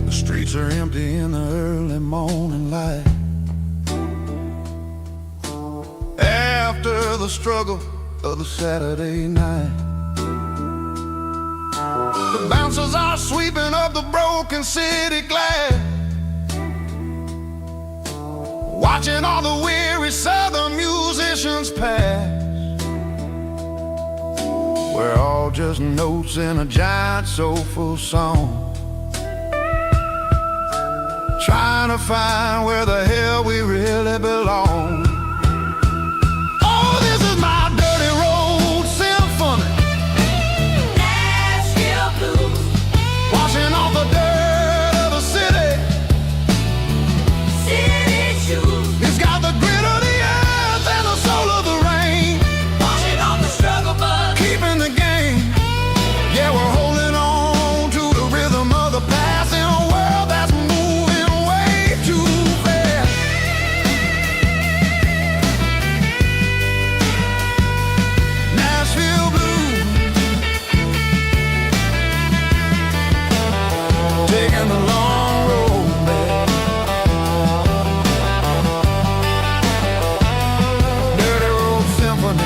The streets are empty in the early morning light, after the struggle of the Saturday night. The bouncers are sweeping up the broken city glass, watching all the weary southern musicians just notes in a giant soulful song. Trying to find where the hell we really belong. Oh, this is my dirty road symphony. Nashville blues. Washing off the dirt of the city. City shoes. It's got the grit of the earth and the soul of the rain. Washing off the struggle bug. Keeping the game. Yeah, we're holding on to the rhythm of the past in a world that's moving way too fast. Nashville blues. Taking the long road back. Dirty road symphony.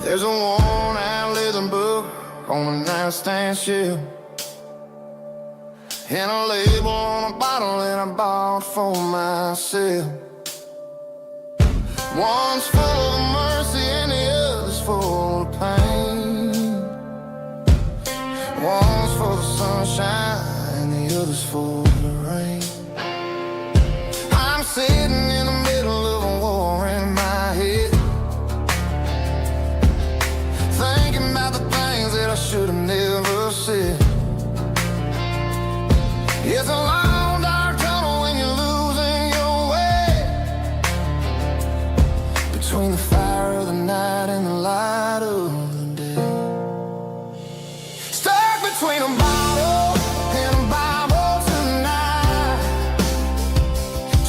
There's a worn-out leather book on a nightstand shelf, and a label on a bottle that I bought for myself. One's full of mercy and the other's full of pain. One's full of sunshine and the other's full of rain. I'm sitting in the middle of a war in my head, thinking about the things that I should have never said. It's a long dark tunnel when you're losing your way, between the fire of the night and the light of the day. Stuck between a bottle and a Bible tonight,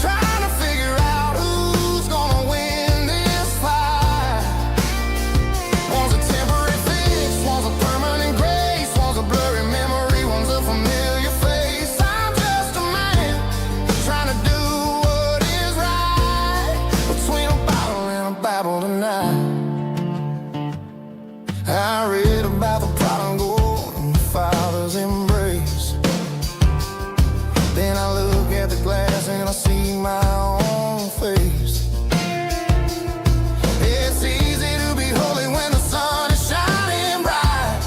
trying to figure out who's gonna win this fight. One's a temporary fix, one's a permanent grace, one's a blurry memory, one's a familiar face. I'm just a man trying to do what is right, between a bottle and a Bible tonight. I read about the prodigal and the father's embrace. Then I look at the glass and I see my own face. It's easy to be holy when the sun is shining bright,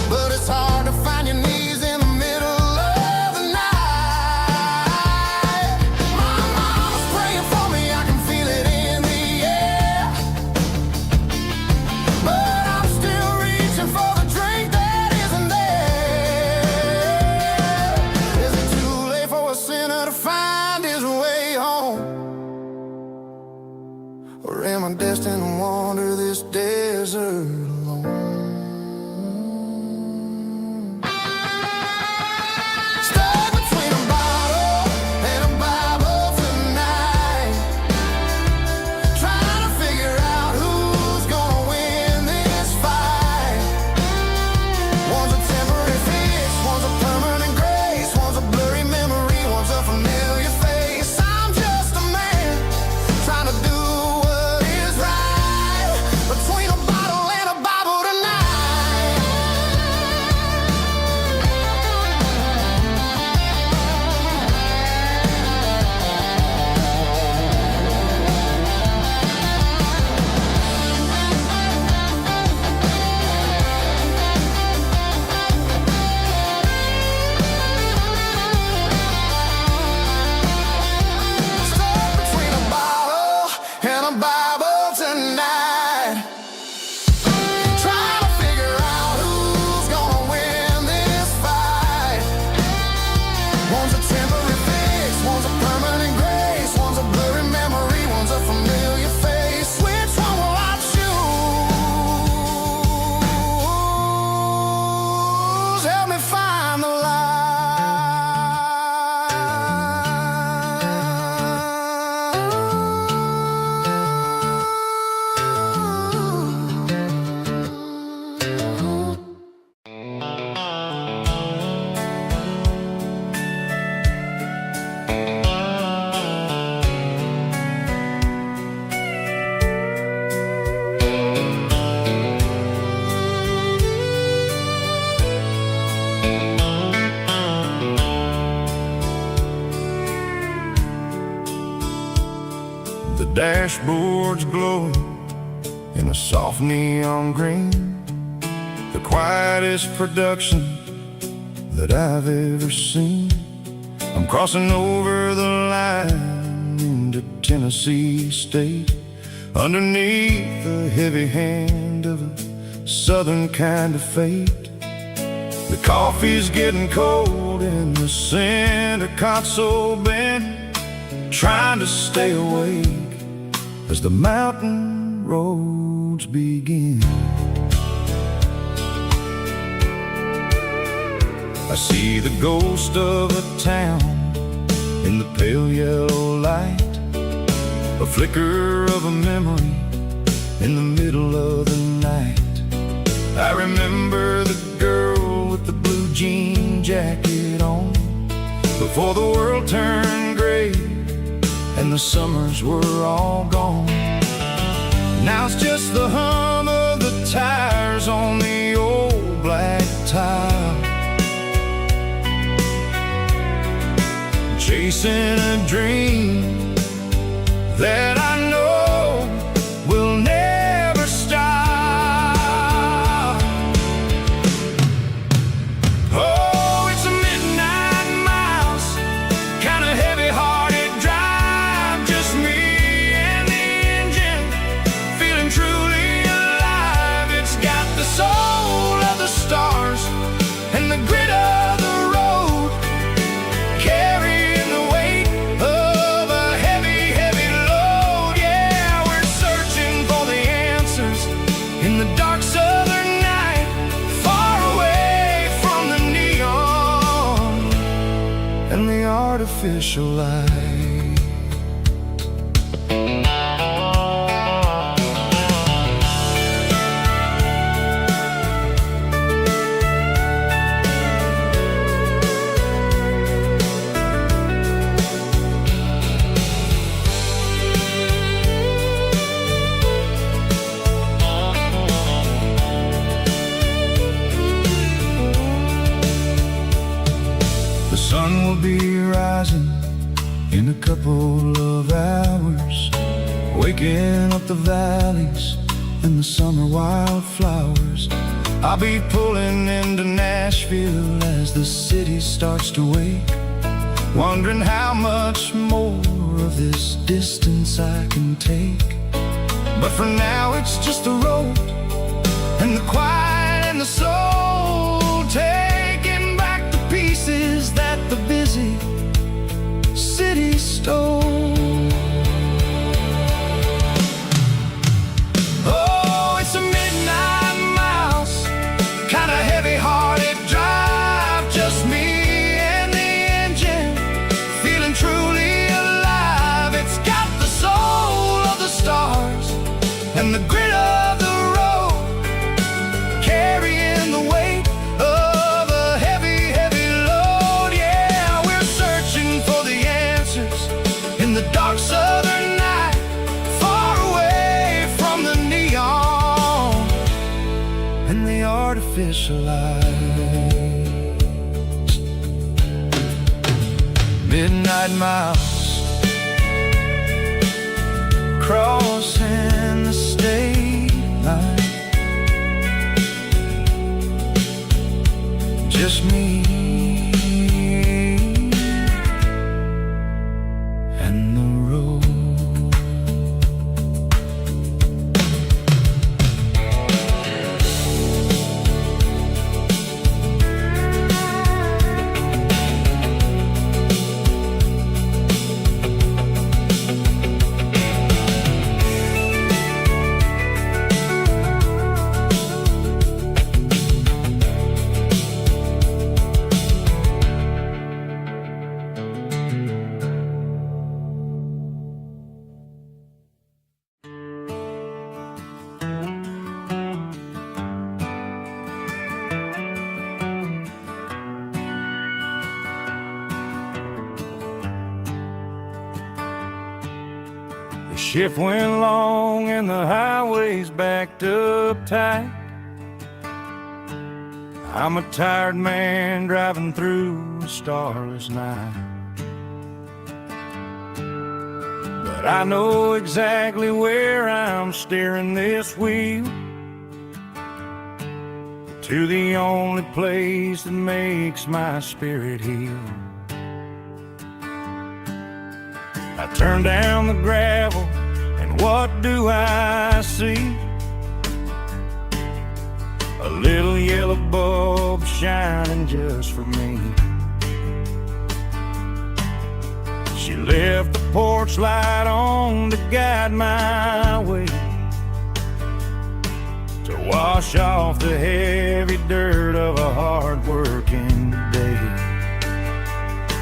but it's hard to find your knees in the middle of the night. My mama's praying for me, I can feel it in the air, but I'm still reaching for the drink that isn't there. Is it too late for a sinner to find his way home? dashboard's glowing in a soft neon green, the quietest production that I've ever seen. I'm crossing over the line into Tennessee State, underneath the heavy hand of a southern kind of fate. The coffee's getting cold in the center console bin, trying to stay awake as the mountain roads begin. I see the ghost of a town in the pale yellow light, a flicker of a memory in the middle of the night. I remember the girl with the blue jean jacket on, before the world turned gray and the summers were all gone. Now it's just the hum of the tires on the old black tile, chasing a dream that I know will never stop. Oh, it's a midnight miles, kind of heavy-hearted drive, just me and the engine, feeling truly alive. It's got the soul of the stars and the grit of the road, carrying the weight of a heavy, heavy load. Yeah, we're searching for the answers in the dark southern night, far away from the neon and the artificial light. The sun will be rising in a couple of hours, waking up the valleys and the summer wildflowers. I'll be pulling into Nashville as the city starts to wake, wondering how much more of this distance I can take. But for now it's just the road and the quiet and the soul, taking back the pieces that the busy city stole. Oh, it's a midnight miles, kind of heavy-hearted drive, just me and the engine, feeling truly alive. It's got the soul of the stars and the grit of the road, carrying the weight of a heavy, heavy load. Yeah, we're searching for the answers in the dark southern night, far away from the neon and the artificial lights. Midnight miles, crossing the state line, just me and the road. The shift went long and the highway's backed up tight. I'm a tired man driving through a starless night, but but I know exactly where I'm steering this wheel, to the only place that makes my spirit heal. I turn down the gravel, and what do I see? A little yellow bulb shining just for me. She left the porch light on to guide my way, to wash off the heavy dirt of a hard-working day.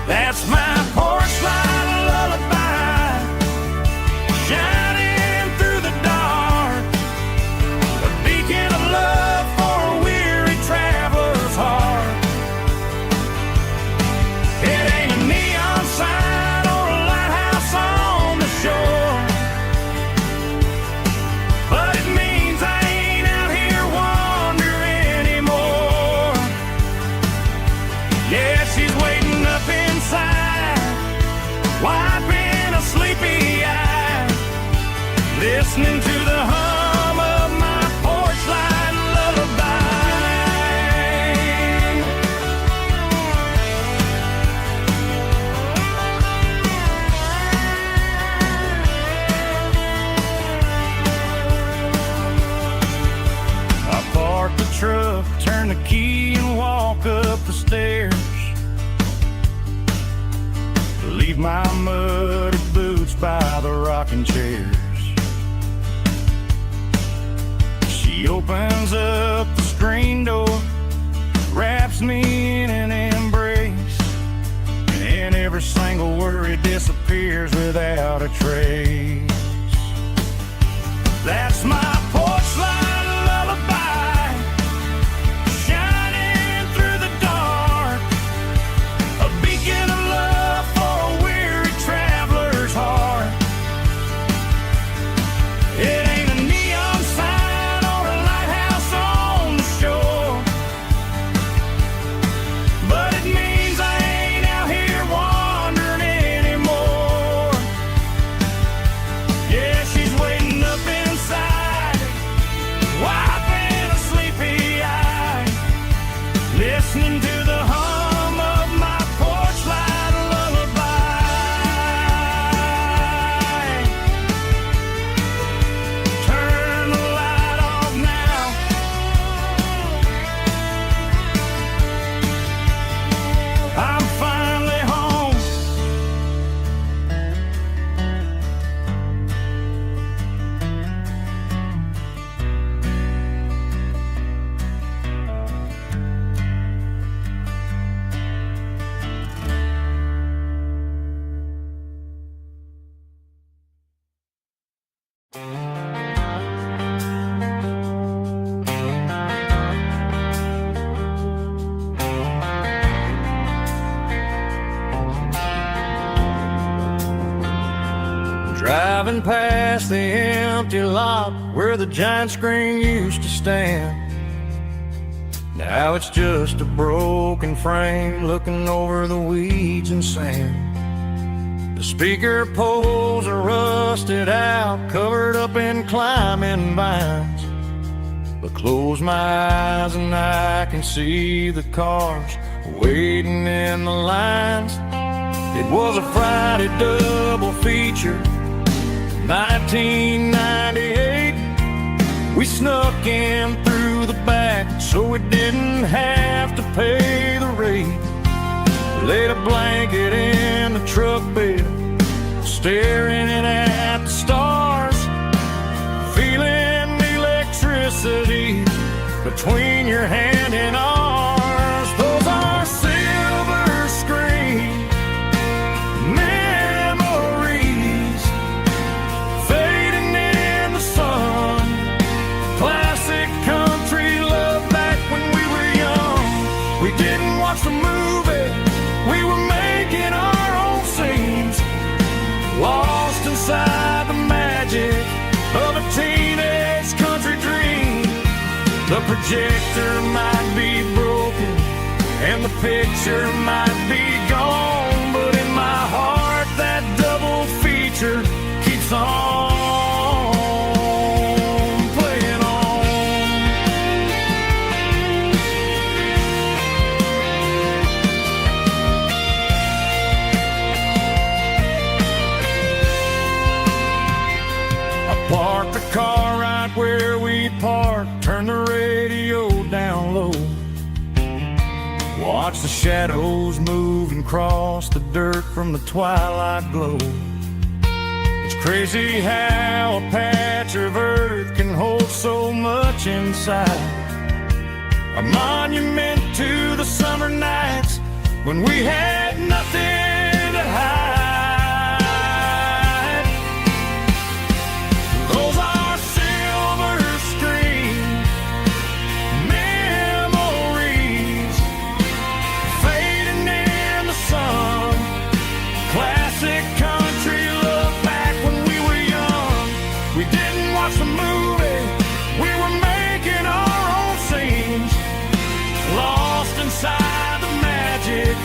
That's my porch light lullaby, shining through the dark, a beacon of love for a weary traveler's heart. It ain't a neon sign or a lighthouse on the shore, but it means I ain't out here wandering anymore. Yeah, she's waiting up inside, wiping a sleepy eye, listening to the hum of my porch light lullaby. I park the truck, turn the key, and walk up the stairs. Leave my muddy boots by the rocking chairs. She opens up the screen door, wraps me in an embrace, and every single worry disappears without a trace. That's my porch light lullaby, shining through the dark, a beacon of love for a weary traveler's heart. It ain't a neon sign or a lighthouse on the shore, but it means I ain't out here wandering anymore. Yeah, she's waiting up inside, wiping a sleepy eye, listening to the hum of my porch light lullaby. Turn the light off now, I'm finally home. Driving past the empty lot where the giant screen used to stand. Now it's just a broken frame looking over the weeds and sand. The speaker poles are rusted out, covered up in climbing vines. But close my eyes and I can see the cars waiting in the lines. It was a Friday double feature, 1998. We snuck in through the back so we didn't have to pay the rate. Laid a blanket in the truck bed, staring at the stars, feeling the electricity between your hand and ours. Those are silver screen memories fading in the sun. Classic country love back when we were young. We didn't watch the movie, we were making our own scenes, lost inside the magic of a teenage country dream. The projector might be broken and the picture might be gone, but in my heart that double feature keeps watch the shadows move and cross the dirt from the twilight glow. It's crazy how a patch of earth can hold so much inside. A monument to the summer nights when we had nothing to hide. Those are silver screen memories fading in the sun. Classic country look back when we were young. We didn't watch the movie, we were making our own scenes, lost inside the magic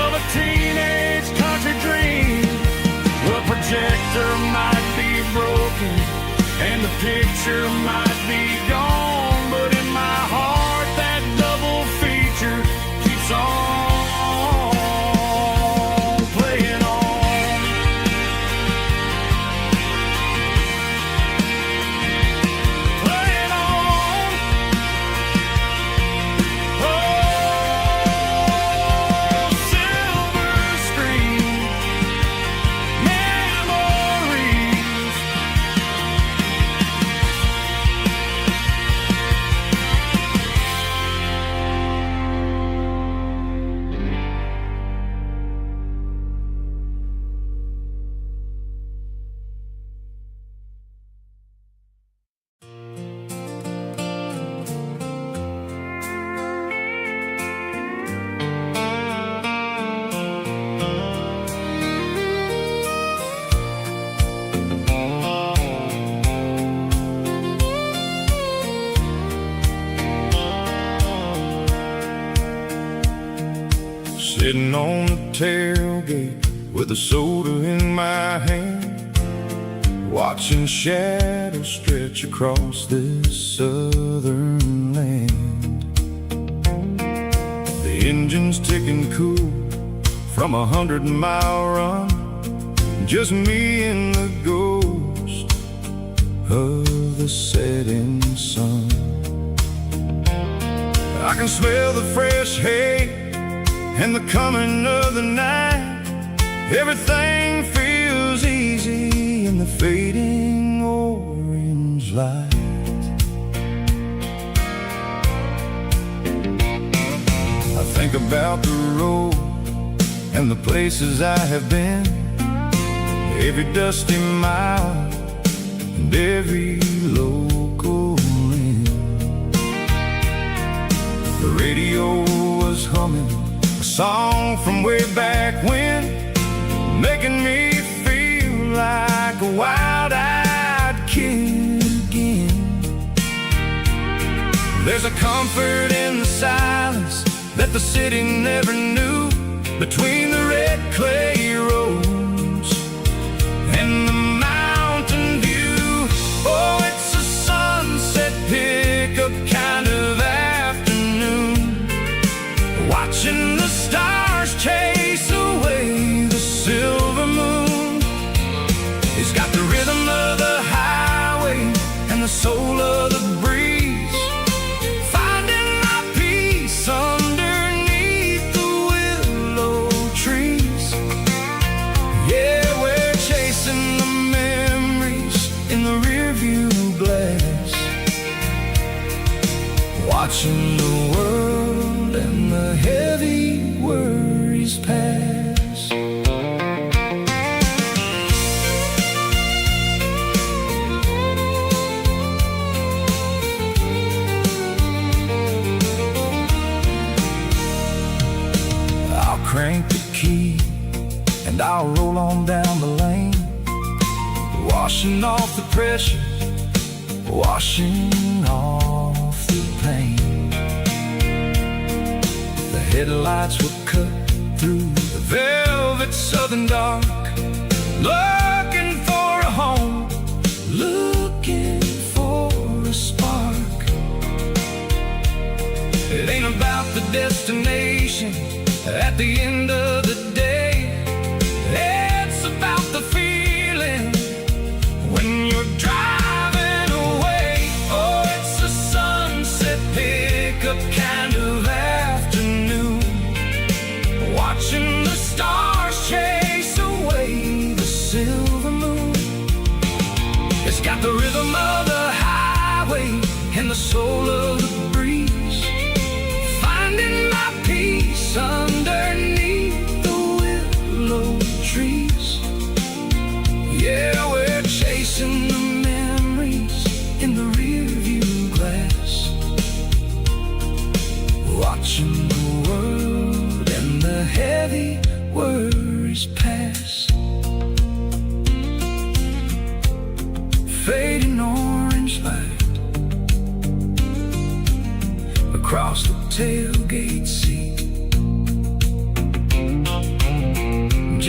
of a teenage country dream. The projector might be broken and the picture might be gone, but in my heart that double feature keeps on playing on. Playing on. Oh, silver screen memories. Sitting on the tailgate with a soda in my hand, watching shadows stretch across this southern land. The engine's ticking cool from 100-mile run, just me and the ghost of the setting sun. I can smell the fresh hay and the coming of the night. Everything feels easy in the fading orange light. I think about the road and the places I have been, every dusty mile and every local inn. The radio was humming a song from way back when, making me feel like a wild-eyed kid again. There's a comfort in the silence that the city never knew, between the red clay roads and the mountain view. Oh, it's a sunset pickup kind of afternoon, watching the stars chase away the silver moon. It's got the rhythm of the highway and the soul of the breeze, finding my peace underneath the willow trees. Yeah, we're chasing the memories in the rearview glass, watching the world and the heavy worries pass. I'll crank the key and I'll roll on down the lane, washing off the pressure, washing off the pain. The headlights will cut through the velvet southern dark, looking for a home, looking for a spark. It ain't about the destination at the end of the day, it's about the feeling when you're driving away. Oh, it's a sunset pickup kind of afternoon,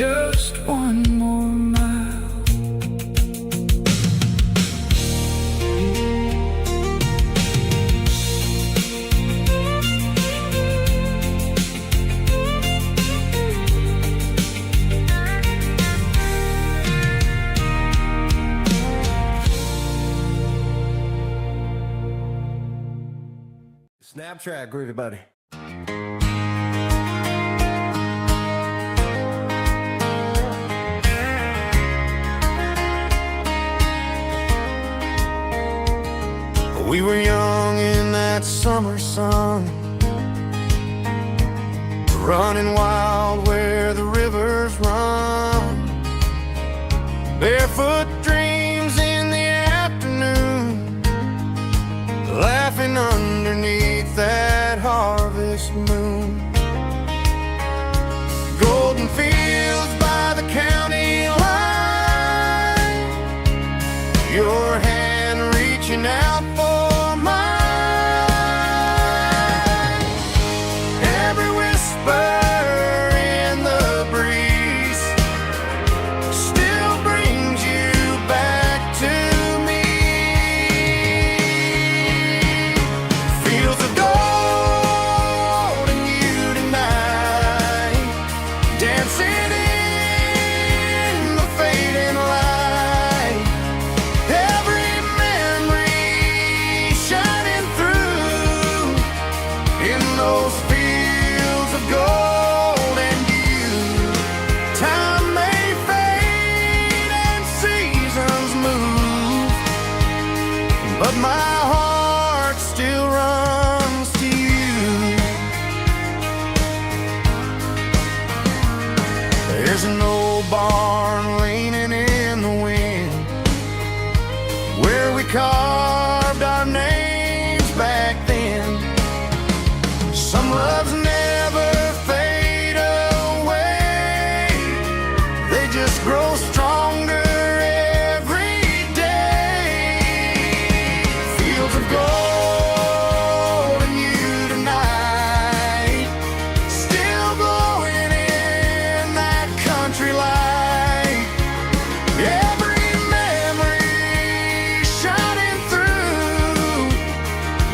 just one more mile. Snap track, groovy buddy. We were young in that summer sun, running wild where the rivers run, barefoot dreams in the afternoon, laughing underneath that harvest moon. Golden fields by the county line, your hand reaching out for mine. Every whisper in the breeze still brings you back to me. Fields of gold and you tonight, dancing in the fading light. Every memory shining through in those fields of gold and you. Time may fade and seasons move, but my heart still runs to you. There's an old barn leaning in the wind where we carved our names back then. Some loves never fade away, they just grow stronger every day. Fields of gold and you tonight, still glowing in that country light. Every memory shining through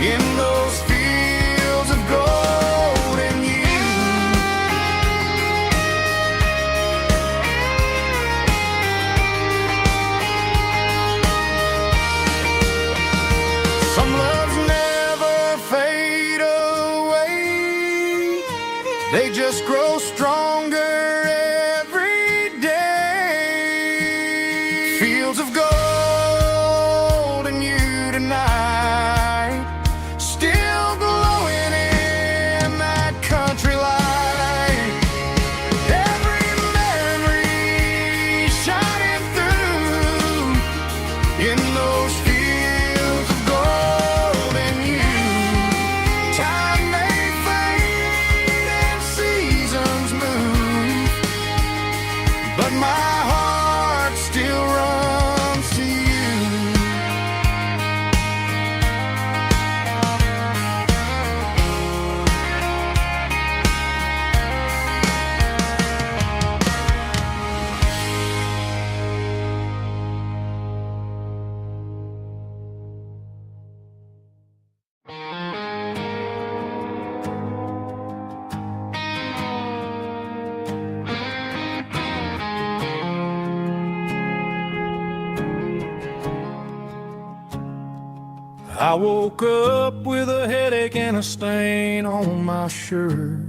in those fields of gold and you. Some loves never fade away, they just grow stronger every day. Fields of gold and you tonight, still glowing in that country light. Every memory shining through in those fields of gold and you. Time may fade and seasons move, but my heart still runs to you. I woke up with a headache and a stain on my shirt.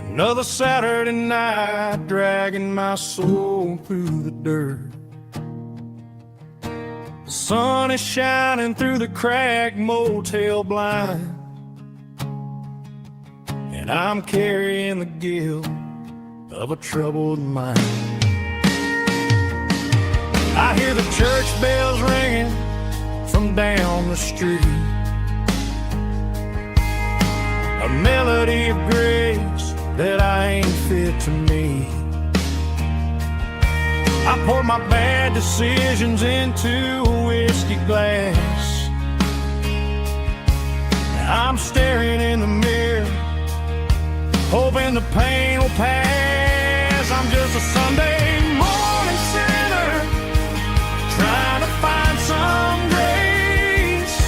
Another Saturday night dragging my soul through the dirt. The sun is shining through the cracked motel blind, and I'm carrying the guilt of a troubled mind. I hear the church bells ringing from down the street, a melody of grace that I ain't fit to meet. I pour my bad decisions into a whiskey glass. I'm staring in the mirror, hoping the pain will pass. I'm just a Sunday morning sinner, trying to find some grace,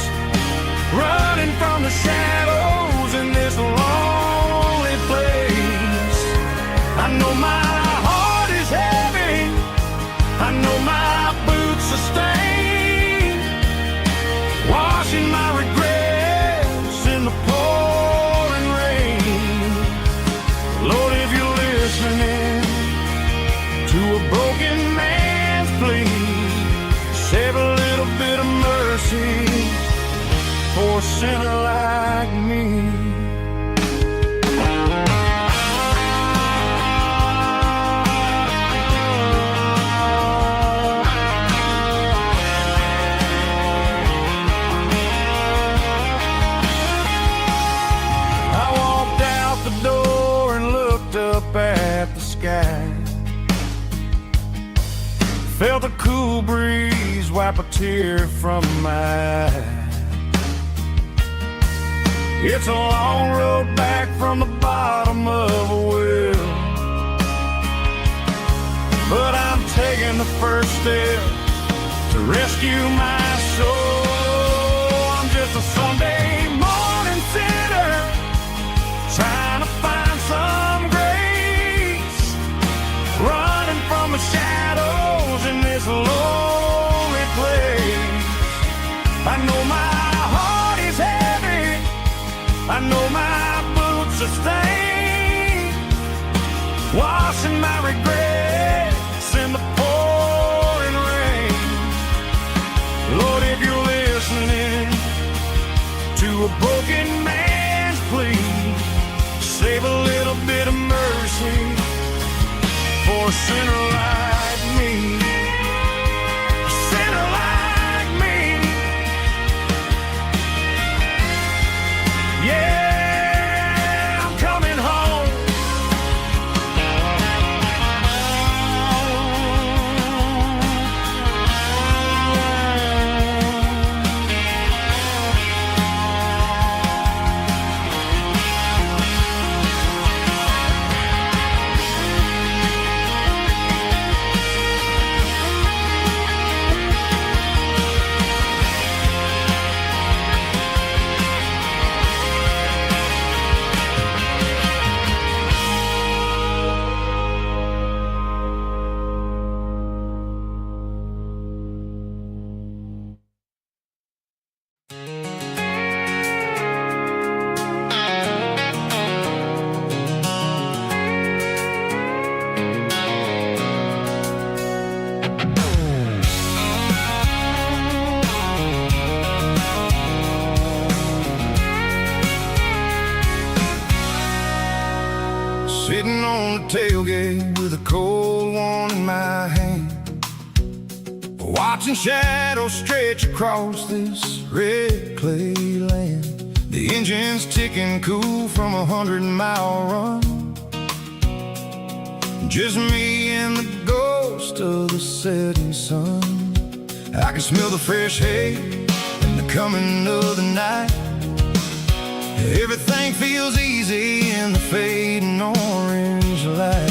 running from the shadows in this lonely place. I know my heart is heavy, I know my boots are stained, washing my regrets in the pouring rain. Lord, if you're listening to a broken man's plea, save a little bit of mercy for a sinner like me. At the sky, felt the cool breeze wipe a tear from my eye. It's a long road back from the bottom of a well, but I'm taking the first step to rescue my soul. I'm just a Sunday morning sinner, trying to find some grace, running from the shadows in this lonely place. I know my heart is heavy, I know my boots are stained, washing my regrets in the pouring rain. Lord, if you're listening to a broken man's plea, save a little bit of mercy for a sinner like me. A sinner like me. Yeah, I'm coming home. Sitting on the tailgate with a cold one in my hand, watching shadows stretch across this red clay land. The engine's ticking cool from 100-mile run, just me and the ghost of the setting sun. I can smell the fresh hay and the coming of the night. Everything feels easy in the fading orange light.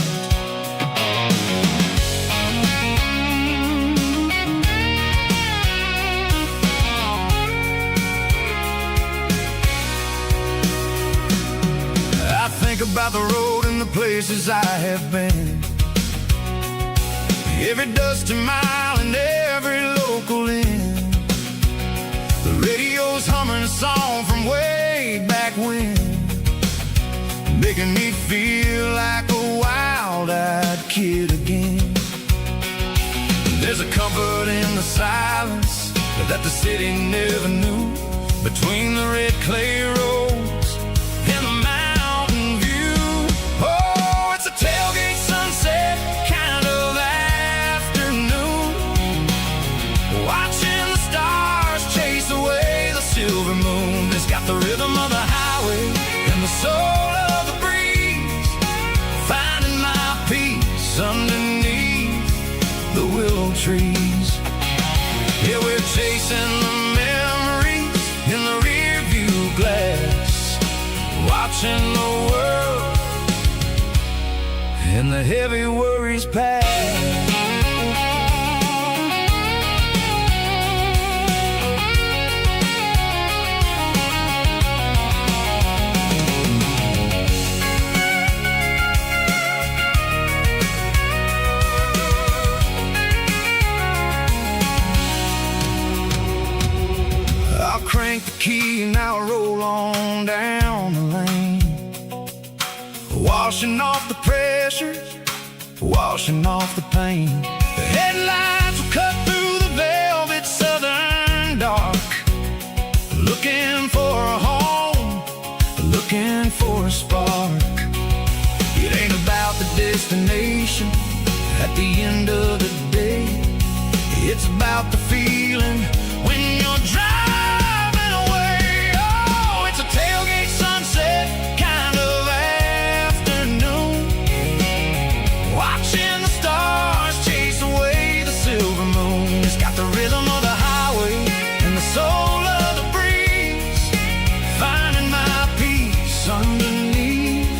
I think about the road and the places I have been, every dusty mile and every local inn. The radio's humming a song from way back when, making me feel like a wild-eyed kid again. There's a comfort in the silence that the city never knew, between the red clay roads and the mountain view. Oh, it's a tailgate sunset kind of afternoon, watching the stars chase away the silver moon. It's got the rhythm of the highway and the soul of the breeze, finding my peace underneath the willow trees. Yeah, we're chasing the memories in the rear view glass, and the heavy worries pass. I'll crank the key and I'll roll on down the lane, washing off the pressure, washing off the pain. The headlights will cut through the velvet southern dark, looking for a home, looking for a spark. It ain't about the destination at the end of the day, it's about the feeling when you're driving away. Oh, it's a tailgate sunset kind of afternoon, watching the stars chase away the silver moon. It's got the rhythm of the highway and the soul of the breeze, finding my peace underneath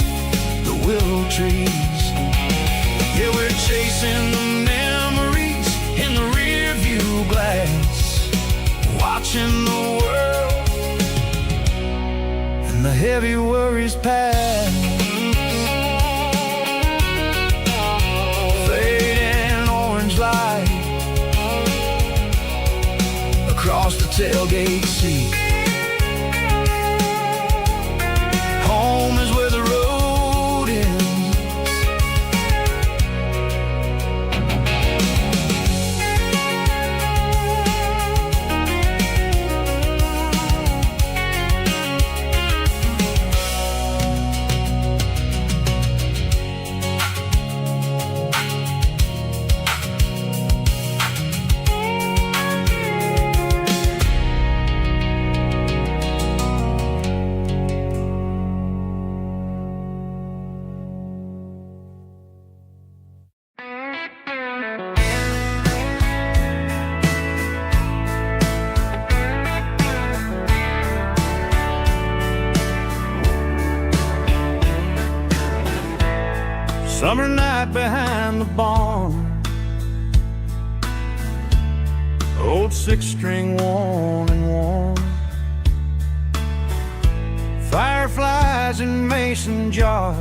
the willow trees. Yeah, we're chasing the memories in the rear view glass, watching the world and the heavy worries pass. Fading orange light across the tailgate seat. Home is where the road ends. Summer night behind the barn, old six-string worn and worn, fireflies in mason jars,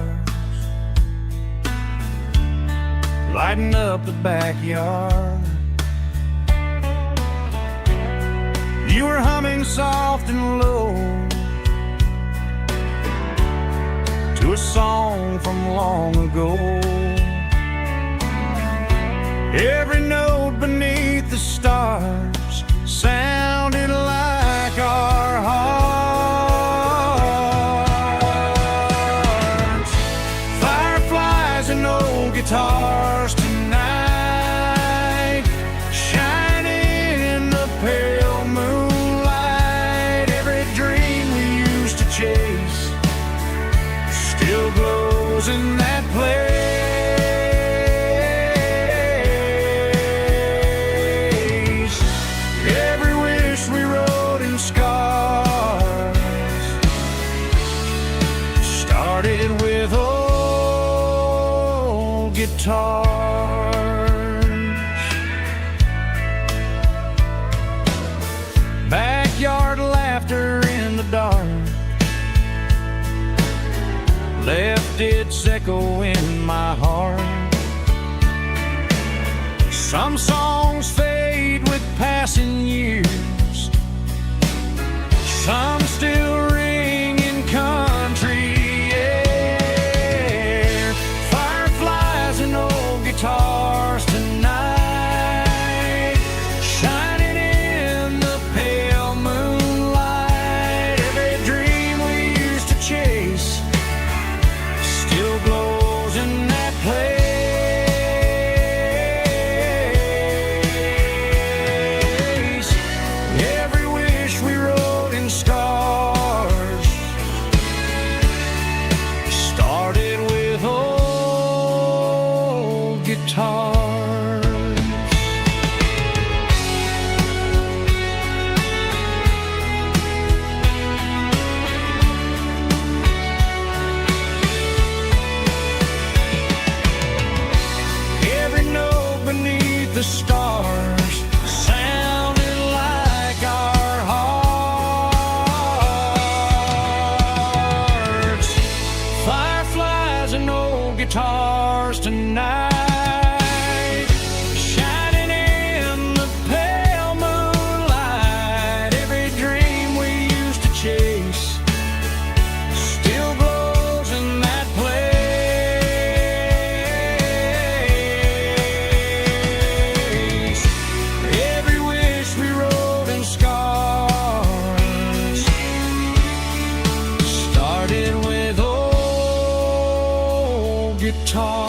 lighting up the backyard. You were humming soft and low to a song from long ago. Every note beneath the stars sounded like our hearts. Fireflies and old guitars tonight, shining in the pale moonlight. Every dream we used to chase still glows in that place. Every wish we wrote in scars started with old guitars. Backyard laughter in the dark left its echo in my heart. Some songs fade with passing years, some still ring in country air. Fireflies and old guitars tonight, shining in the pale moonlight. Every dream we used to chase still glows in that place. Every wish we wrote in stars started with old guitars. stars tonight, shining in the pale moonlight. Every dream we used to chase still glows in that place. Every wish we wrote in scars started with old guitars.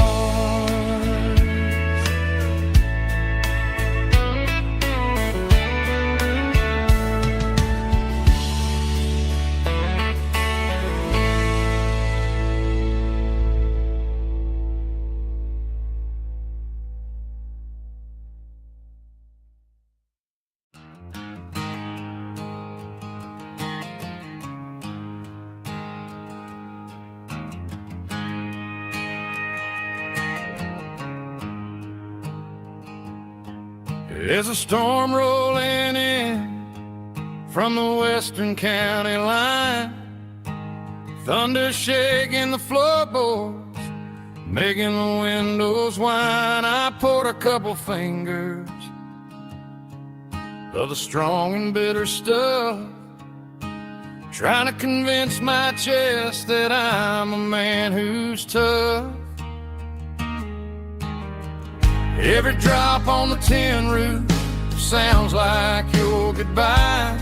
There's a storm rolling in from the western county line, thunder shaking the floorboards, making the windows whine. I poured a couple fingers of the strong and bitter stuff, trying to convince my chest that I'm a man who's tough. Every drop on the tin roof sounds like your goodbye,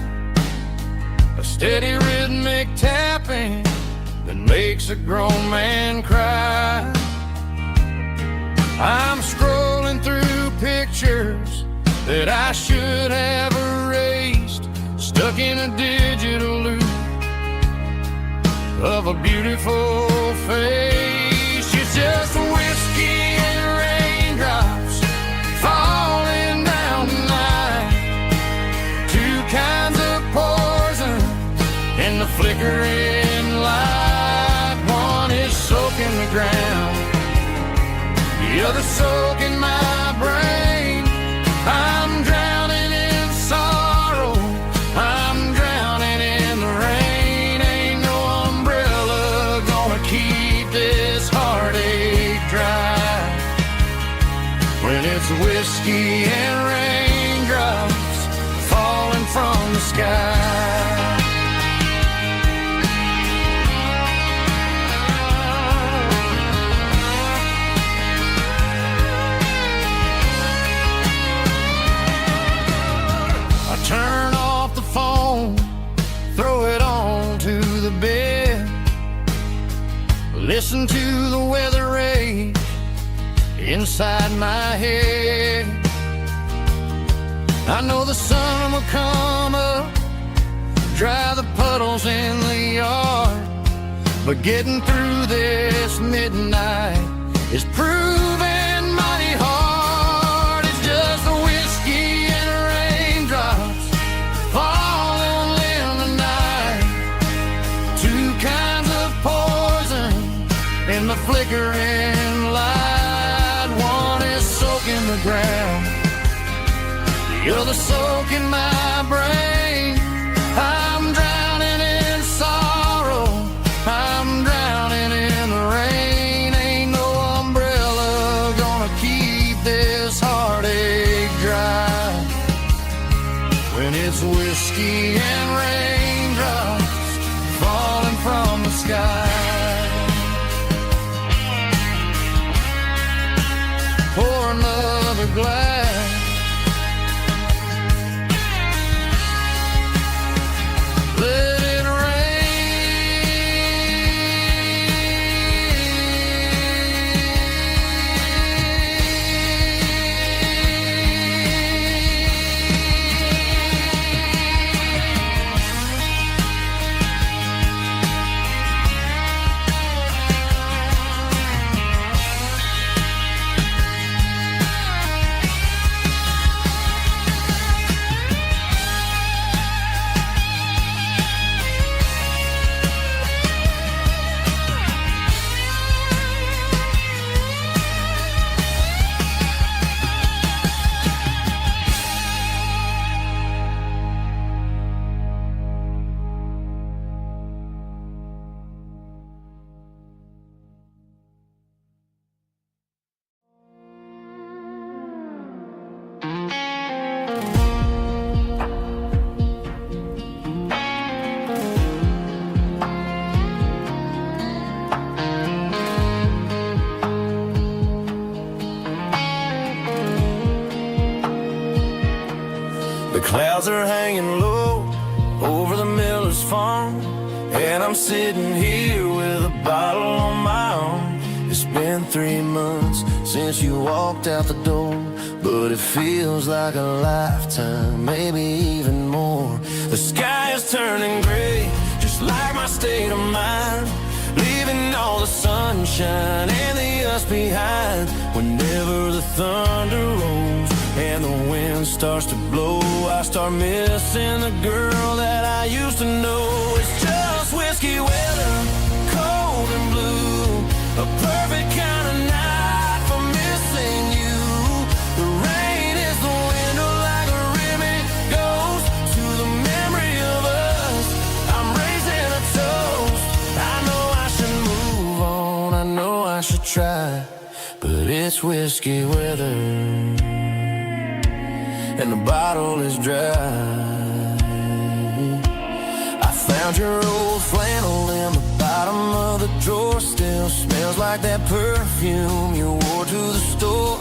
a steady rhythmic tapping that makes a grown man cry. I'm scrolling through pictures that I should have erased, stuck in a digital loop of a beautiful face. It's just whiskey and raindrops falling down tonight, two kinds of poison in the flickering light. One is soaking the ground, the other soaking my brain. I'm drowning in sorrow, I'm drowning in the rain. Ain't no umbrella gonna keep this heartache dry when it's whiskey and raindrops falling from the sky. Turn off the phone, throw it on to the bed, listen to the weather rage inside my head. I know the sun will come up, dry the puddles in the yard, but getting through this midnight is proving mighty hard. It's just the whiskey and raindrops falling in the night, two kinds of poison in the flickering light. One is soaking the ground, the other soaking my brain. I'm drowning in sorrow, I'm drowning in the rain. Ain't no umbrella gonna keep this heartache dry when it's whiskey and raindrops falling from the sky. Pour another glass, let it rain. The clouds are hanging low over the miller's farm, and I'm sitting here with a bottle on my arm. It's been 3 months since you walked out the door, but it feels like a lifetime, maybe even more. The sky is turning gray, just like my state of mind, leaving all the sunshine and the us behind. Whenever the thunder rolls and the wind starts to blow, I start missing the girl that I used to know. It's just whiskey weather, cold and blue, a perfect kind of night for missing you. The rain is the window like a ribbon goes to the memory of us. I'm raising a toast. I know I should move on, I know I should try, but it's whiskey weather and the bottle is dry. I found your old flannel in the bottom of the drawer, still smells like that perfume you wore to the store.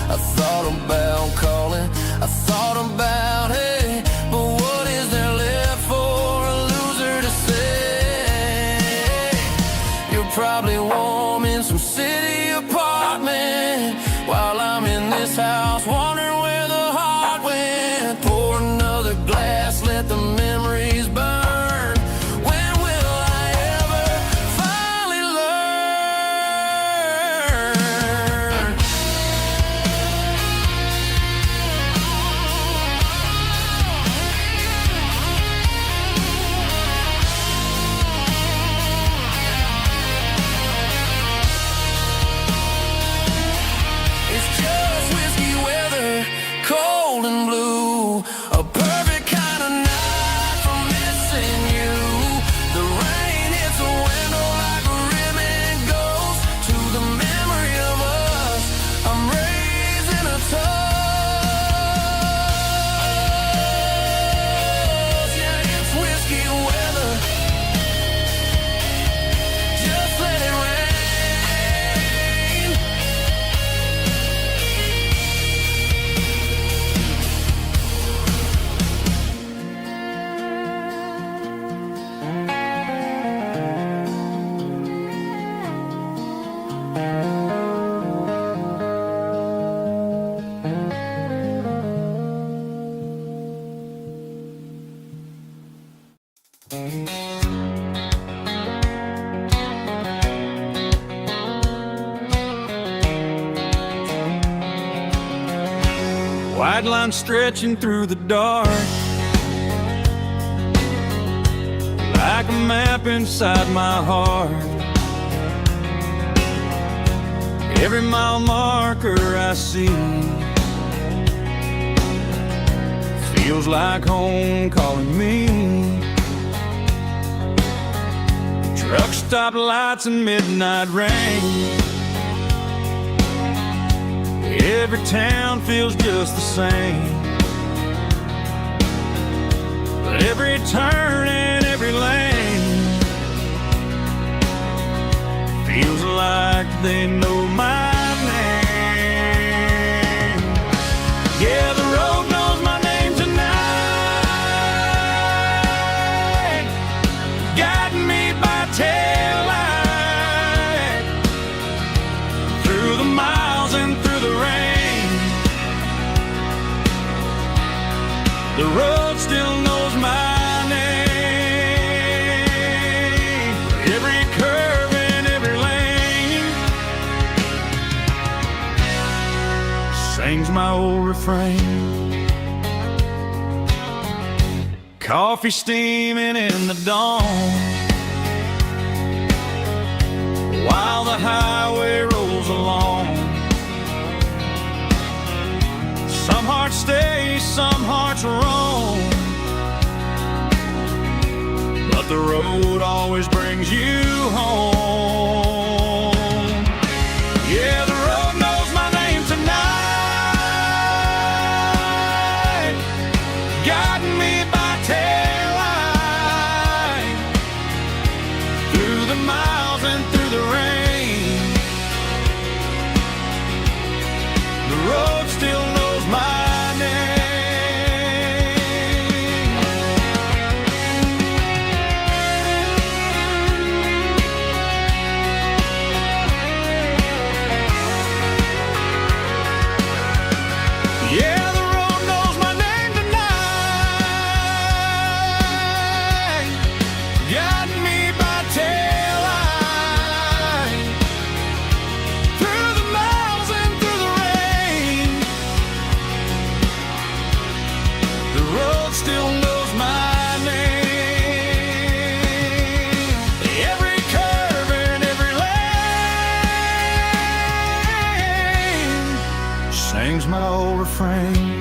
I thought about calling, I thought about, hey, but what is there left for a loser to say? You're probably warm in some city apartment while I'm in this house wondering where the heart went. Pour another glass, let the memories burn. When will I ever finally learn? It's just whiskey weather, cold and blue, a perfect kind of night for missing you. The rain hits the window like a ribbon goes to the memory of us. I'm raising a toast. Yeah, it's whiskey weather. Just let it rain. White line stretching through the dark, like a map inside my heart. Every mile marker I see feels like home calling me. Truck stop lights and midnight rain, every town feels just the same. But every turn and every lane feels like they know my name. Yeah, the road knows my name tonight, guiding me by taillight through the miles and through the rain. The road still knows my name. Every curve and every lane sings my old refrain. Coffee steaming in the dawn, while the highway rolls along. Some hearts stay, some hearts roam, but the road always brings you home. Yeah, the road knows my name tonight, guiding me by taillight through the miles and through the rain. The road still knows my name. sings my old refrain.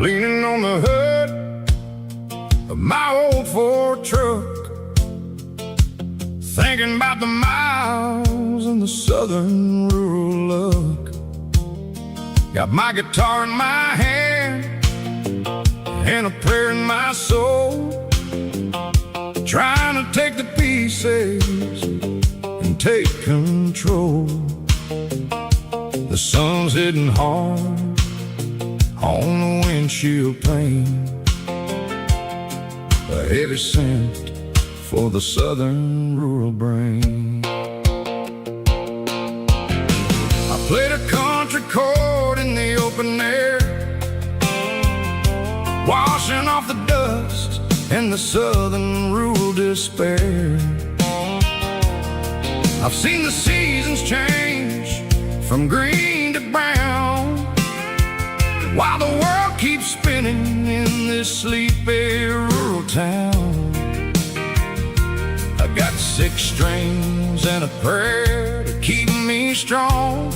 Leaning on the hood of my old Ford truck, thinking about the miles and the southern rural look. Got my guitar in my hand and a prayer in my soul, trying to take the pieces and take control. The sun's hitting hard on the windshield pane, a heavy scent for the southern rural brain. I played a country chord in the open air, washing off the dust and the southern rural despair. I've seen the seasons change from green to brown, while the world keeps spinning in this sleepy rural town. I got 6 strings and a prayer to keep me strong,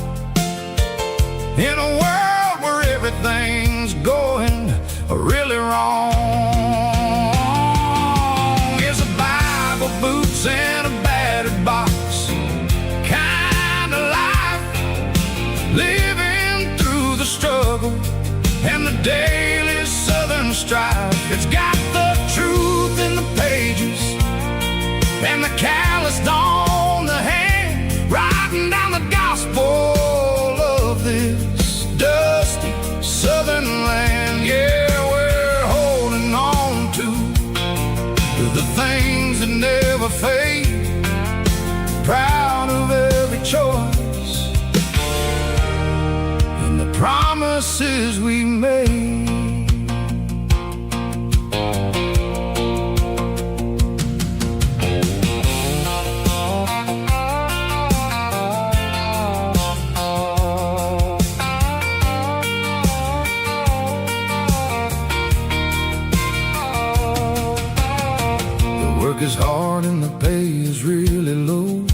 in a world where everything's going really wrong. Is a Bible, boots, and a battered box kind of life, living through the struggle and the daily southern strife. It's got the truth in the pages and the calloused on the hand, writing down the gospel of this dusty southern land. Yeah, we're holding on to the things that never fade, proud of every choice and the promises we made. Is hard and the pay is really low,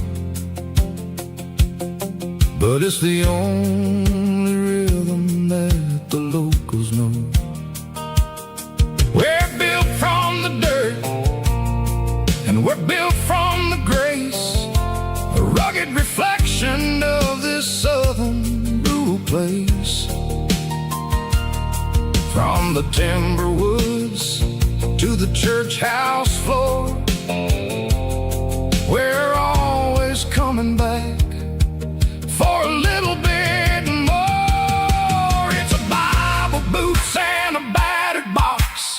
but it's the only rhythm that the locals know. We're built from the dirt and we're built from the grace, a rugged reflection of this southern rural place. From the timber woods to the church house floor, we're always coming back for a little bit more. It's a Bible, boots, and a battered box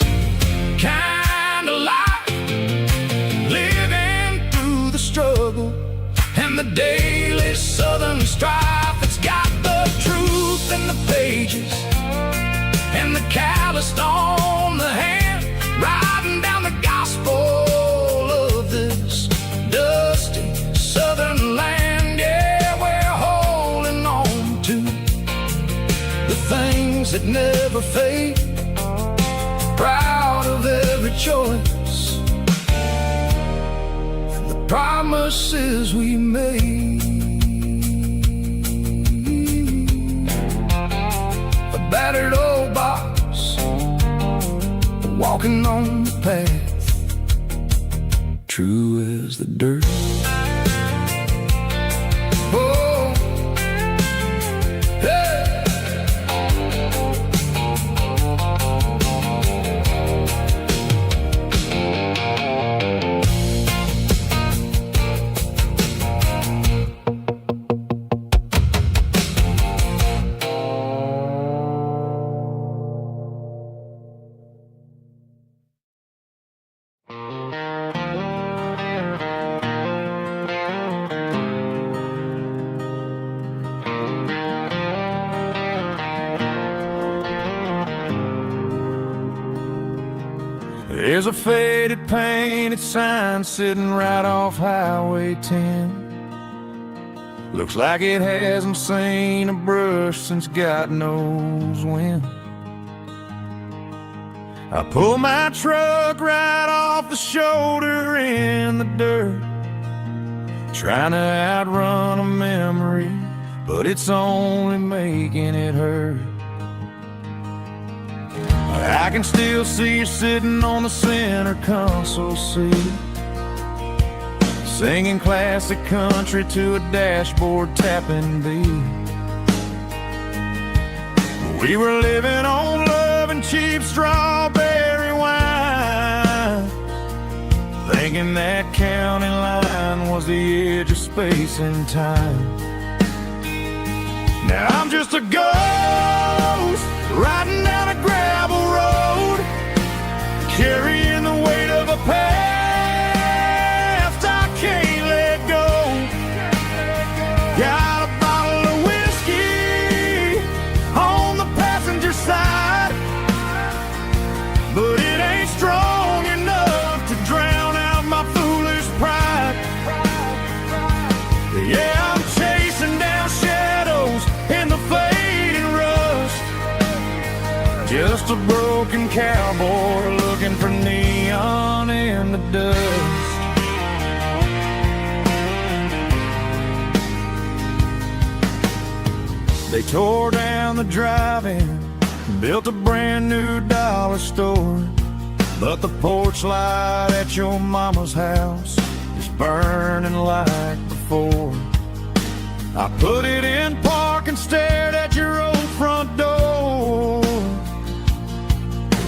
kind of life, living through the struggle and the daily southern strife. It's got the truth in the pages and the calloused on the hand, writing down the gospel of this dusty southern land. Yeah, we're holding on to the things that never fade, proud of every choice and the promises we made. A battered old box, walking on the path true as the dirt. Oh, hey. There's a faded painted sign sitting right off Highway 10. Looks like it hasn't seen a brush since God knows when. I pull my truck right off the shoulder in the dirt, trying to outrun a memory, but it's only making it hurt. I can still see you sitting on the center console seat, singing classic country to a dashboard tapping beat. We were living on love and cheap strawberry wine, thinking that county line was the edge of space and time. Now I'm just a ghost riding down a gravel road, carrying the weight of a past I can't let go. Got a bottle of whiskey on the passenger side, but it ain't strong enough to drown out my foolish pride. Yeah, I'm chasing down shadows in the fading rust, just a broken cowboy looking for neon in the dust. They tore down the drive-in, built a brand new dollar store, but the porch light at your mama's house is burning like before. I put it in park and stared at your old front door,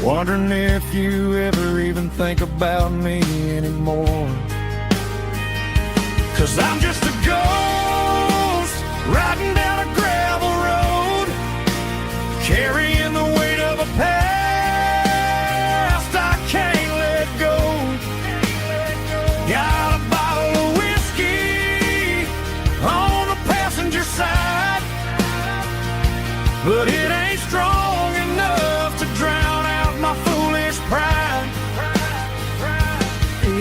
wondering if you ever even think about me anymore. 'Cause I'm just a ghost riding down a gravel road, carrying the weight of a past I can't let go. Got a bottle of whiskey on the passenger side, but it ain't strong enough to drown out my foolish pride.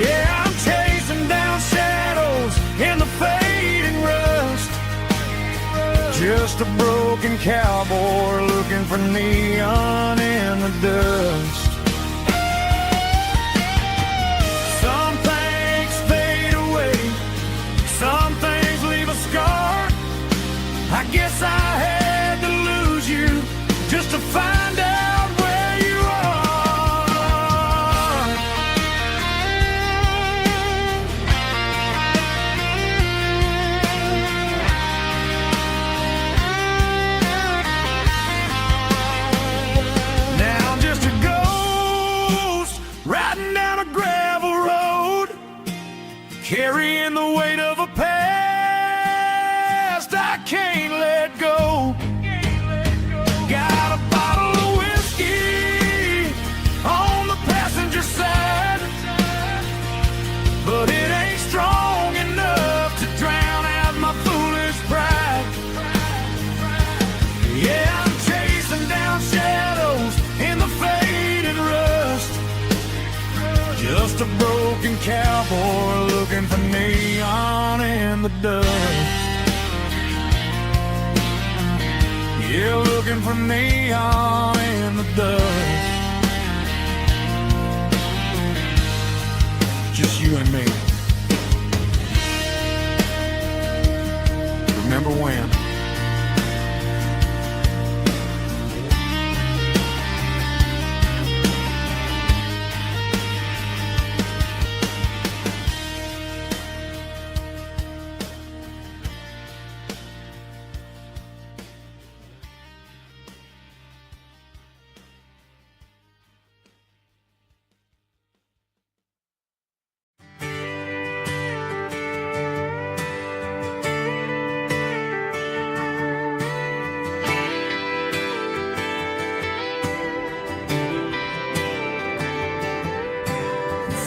Yeah, I'm chasing down shadows in the fading rust, just a broken cowboy looking for neon in the dust. Some things fade away, some things leave a scar. I guess I had to lose you just to find out where you are. Now I'm just a ghost riding down a gravel road, carrying the weight of a past I can't let go. Got a bottle of whiskey on the passenger side, but it ain't strong enough to drown out my foolish pride. Yeah, I'm chasing down shadows in the faded rust, just a broken cowboy looking for neon in the dust. Yeah, looking for neon in the dust. Just you and me. Remember when?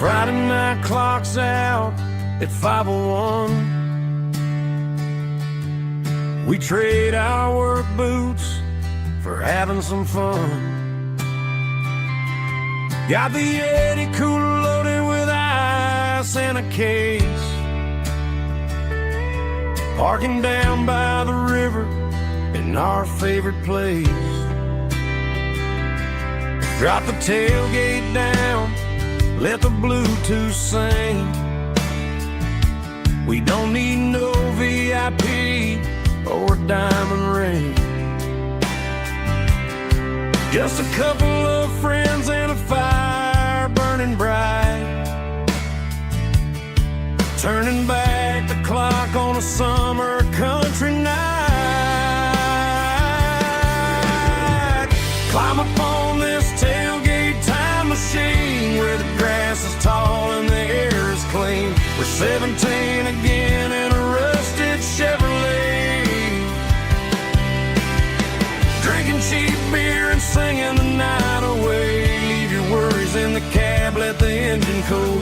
Friday night clock's out at 5:01. We trade our work boots for having some fun. Got the Yeti cooler loaded with ice and a case. Parking down by the river in our favorite place. Drop the tailgate down, let the Bluetooth sing. We don't need no VIP or diamond ring. Just a couple of friends and a fire burning bright, turning back the clock on a summer country night. Climb up on this tailgate time machine where the grass is tall and the air is clean. We're 17 again in a rusted Chevrolet, drinking cheap beer and singing the night away. Leave your worries in the cab, let the engine cool.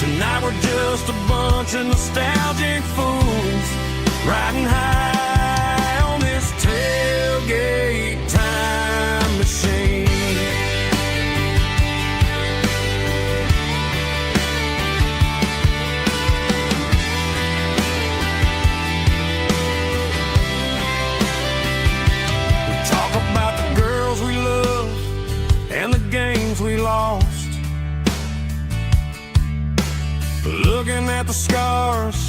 Tonight we're just a bunch of nostalgic fools riding high on this tailgate time machine. We talk about the girls we love and the games we lost, looking at the scars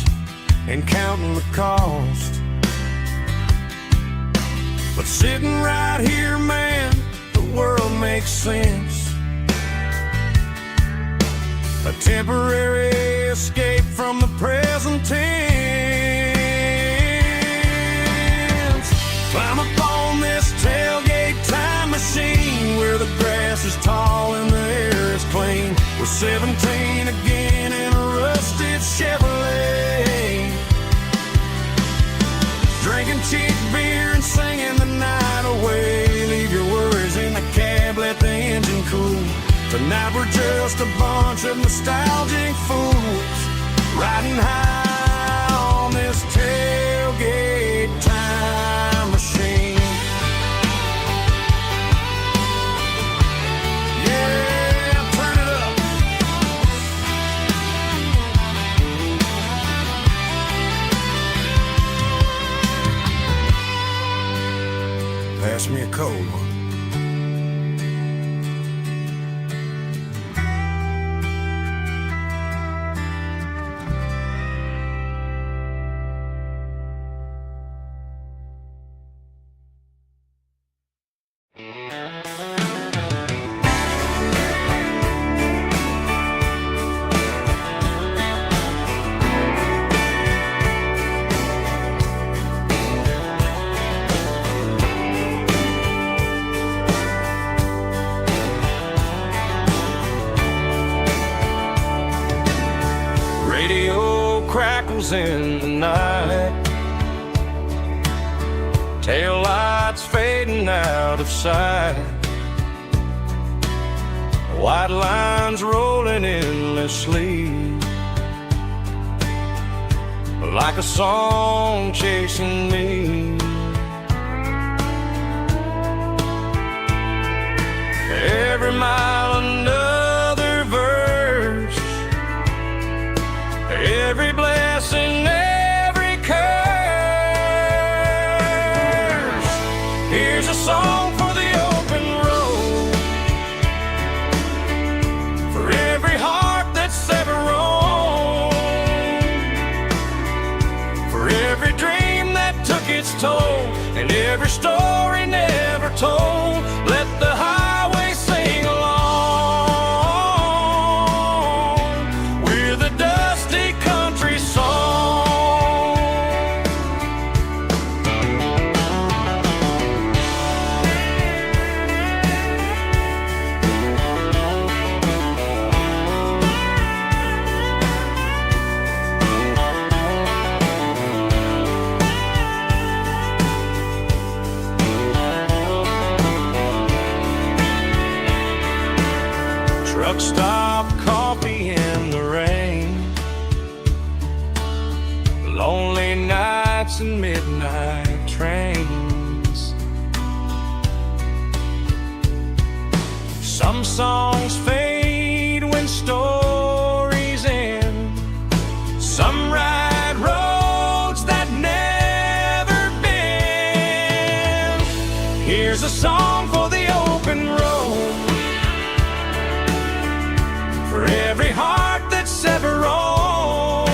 and counting the cost. But sitting right here, man, the world makes sense. A temporary escape from the present tense. Climb up on this tailgate time machine where the grass is tall and the air is clean. We're 17 again in a rusted Chevrolet, drinking cheap beer and singing the night away. Leave your worries in the cab, let the engine cool. Tonight we're just a bunch of nostalgic fools riding high on this tailgate time machine. Pass me a cold one. In the night, tail lights fading out of sight, white lines rolling endlessly, like a song chasing me. Every mile another verse, every blessing, every curse. Here's a song for the open road, for every heart that's ever roamed, for every dream that took its toll, and every story never told. Let the highway sing along with a dusty country song. stories end. Some ride roads that never bend. Here's a song for the open road, for every heart that's ever roamed,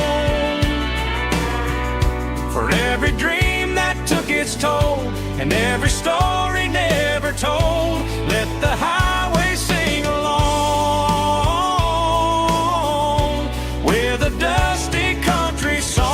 for every dream that took its toll, and every story never told. Let the highway sing along with a dusty country song.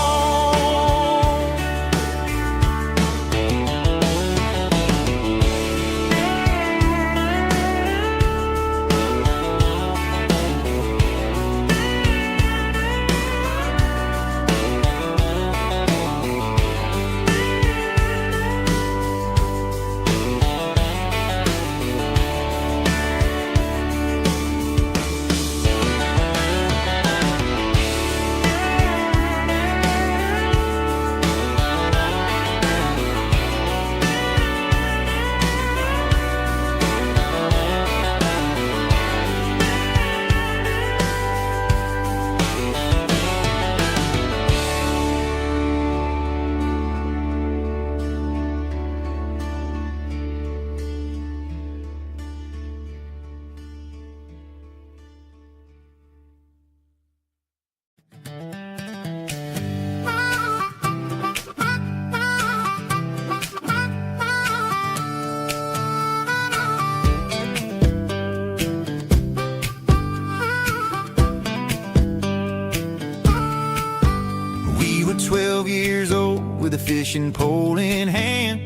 We were 12 years old with a fishing pole in hand,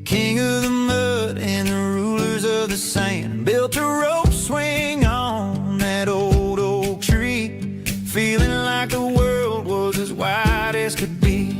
king of the mud and the rulers of the sand. Built a rope swing on that old oak tree, feeling like the world was as wide as could be.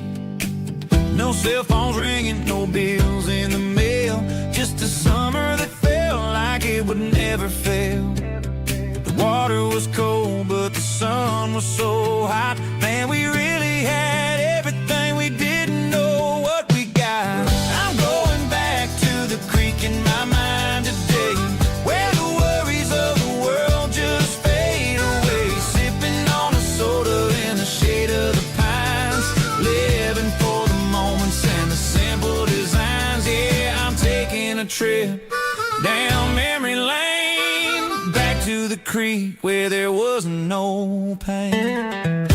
No cell phones ringing, no bills in the mail, just a summer that felt like it would never fail. The water was cold, but the sun was so hot. Man, we really had everything, we didn't know what we got. I'm going back to the creek in my mind today, where the worries of the world just fade away. Sipping on a soda in the shade of the pines, living for the moments and the simple designs. Yeah, I'm taking a trip down memory lane, back to the creek where there was no pain.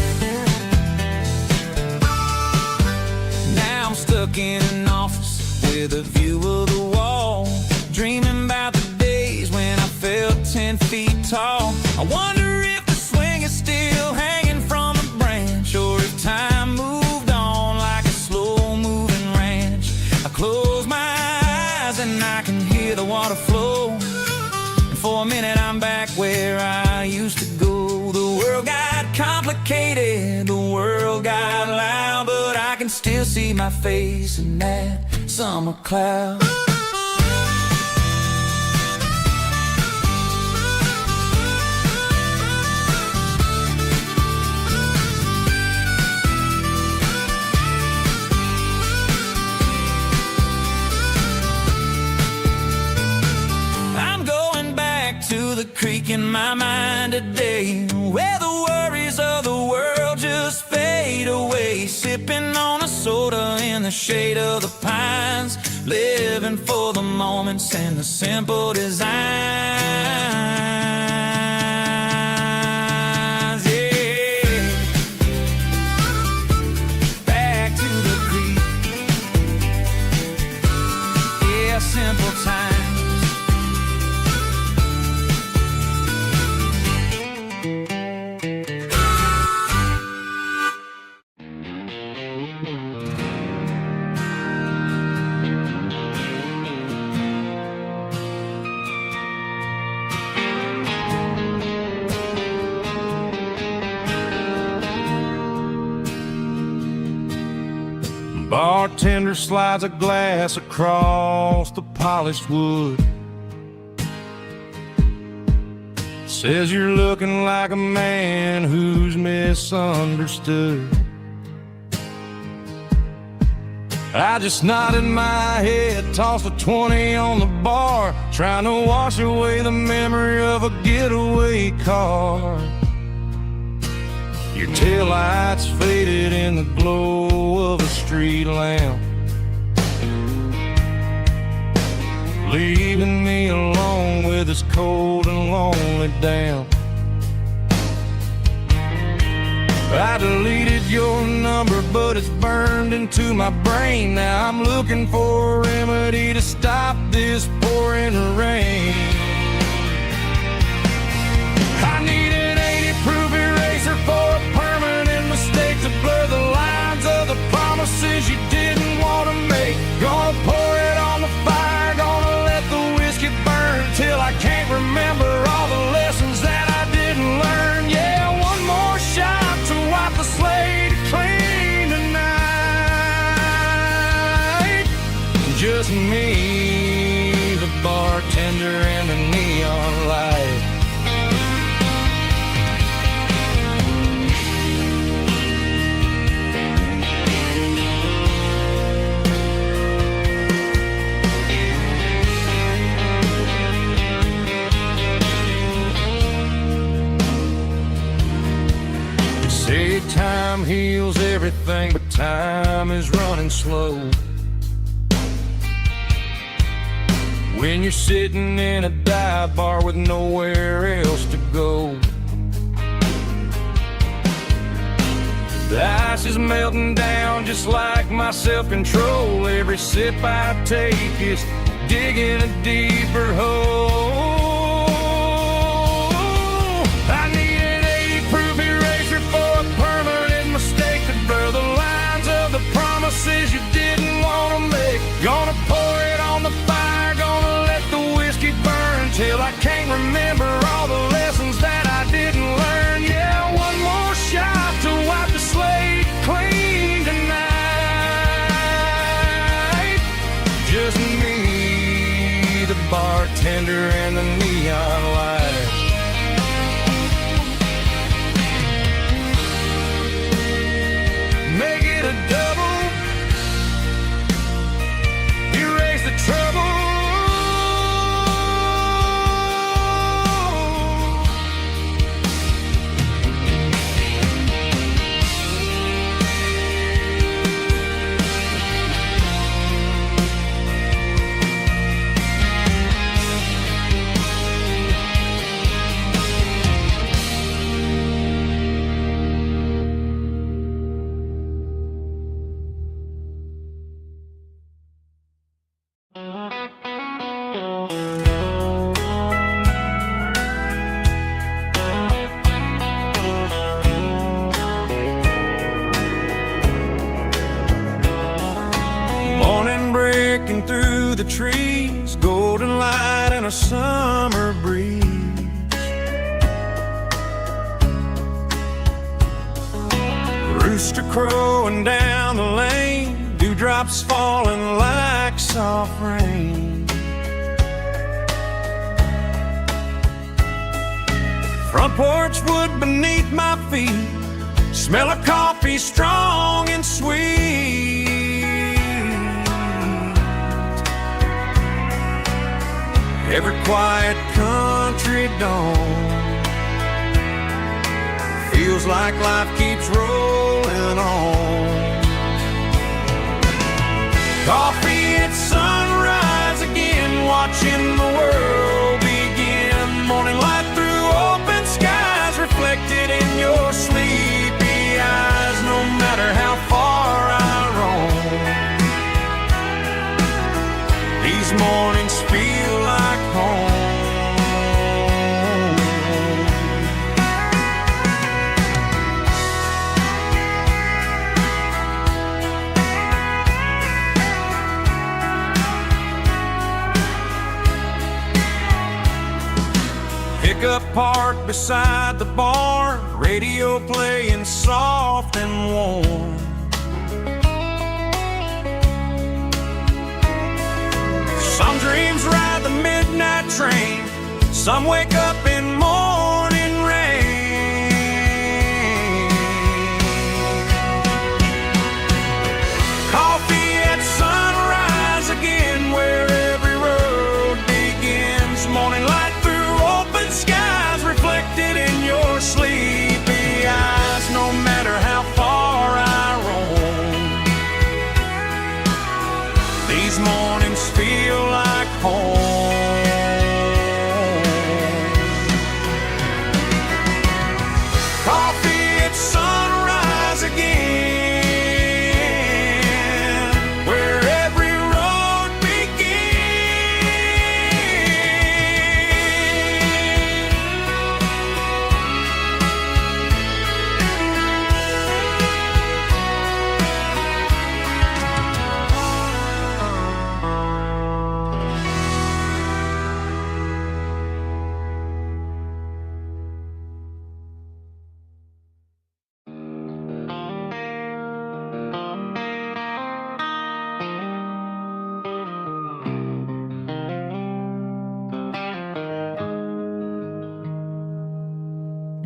Now I'm stuck in an office with a view of the wall, dreaming about the days when I felt 10 feet tall. I wonder if the swing is still hanging from a branch, or if time moved on like a slow-moving ranch. I close my eyes and I can hear the water flow, and for a minute I'm back where I used to go. The world got complicated, the world got loud, but I can still see my face in that summer cloud. I'm going back to the creek in my mind today, where the worries of the world just fade away. Sipping on a soda in the shade of the pines, living for the moments and the simple designs. Yeah, back to the creek. Yeah, simple times. Bartender slides a glass across the polished wood, says you're looking like a man who's misunderstood. I just nodded my head, tossed a 20 on the bar, trying to wash away the memory of a getaway car. Your taillights faded in the glow of a street lamp, leaving me alone with this cold and lonely damp. I deleted your number, but it's burned into my brain. Now I'm looking for a remedy to stop this pouring rain. I need an 80-proof eraser for a permanent mistake to blur the lines of the promises you didn't want to make. Gonna pour it on the fire, gonna let the whiskey burn till I can't remember all the lessons that I didn't learn. Yeah, one more shot to wipe the slate clean tonight. Just me, the bartender, and the neon light. Say time heals everything, but time is running slow. When you're sitting in a dive bar with nowhere else to go, the ice is melting down just like my self-control. Every sip I take is digging a deeper hole. I need an 80-proof eraser for a permanent mistake to blur the lines of the promises you didn't want to make. Gonna pour it on the fire, gonna let the whiskey burn till I can't remember all the lessons that I didn't learn. Yeah, one more shot to wipe the slate clean tonight. Just me, the bartender, and the neon light. Make it a double, erase the trouble. Morning breaking through the trees, golden light and a summer breeze. Rooster crowing down the lane, dewdrops falling like soft rain. Front porch wood beneath my feet, smell of coffee strong and sweet. Every quiet country dawn feels like life keeps rolling on. Coffee at sunrise again, watching the world begin. Morning light through open skies, reflected in your sleepy eyes. No matter how far I roam, these mornings feel like home. Pickup parked beside the bar, radio playing soft and warm. Some dreams ride the midnight train, some wake up in morning rain. Coffee at coffee at sunrise again, where every road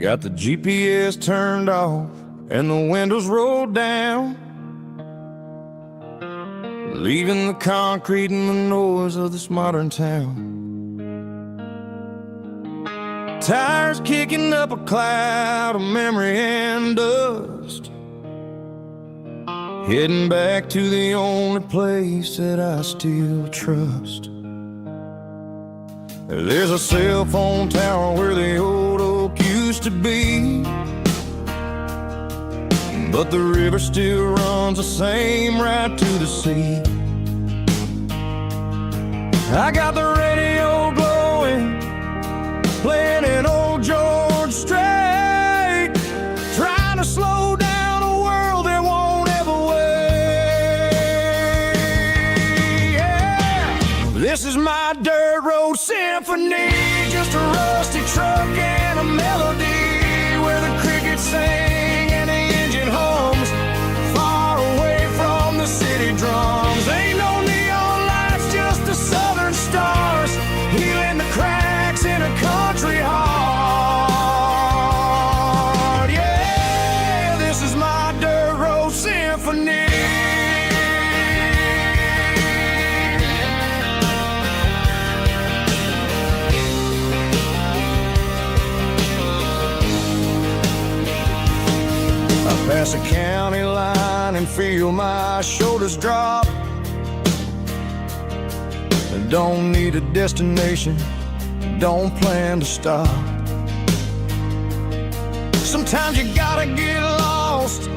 Got the GPS turned off and the windows rolled down, leaving the concrete and the noise of this modern town. Tires kicking up a cloud of memory and dust, heading back to the only place that I still trust. There's a cell phone tower where the old oak used to be, but the river still runs the same right to the sea. I got the radio glowing, playing an old George Strait, trying to slow down a world that won't ever wait. Yeah. This is my dirt road symphony, just a rusty truck and a melody, where the crickets sing and the engine hums, far away from the city drums. Ain't no neon lights, just the southern stars, healing the cracks in a country heart. Yeah, this is my dirt road symphony. Pass a county line and feel my shoulders drop. I don't need a destination, don't plan to stop. Sometimes you gotta get lost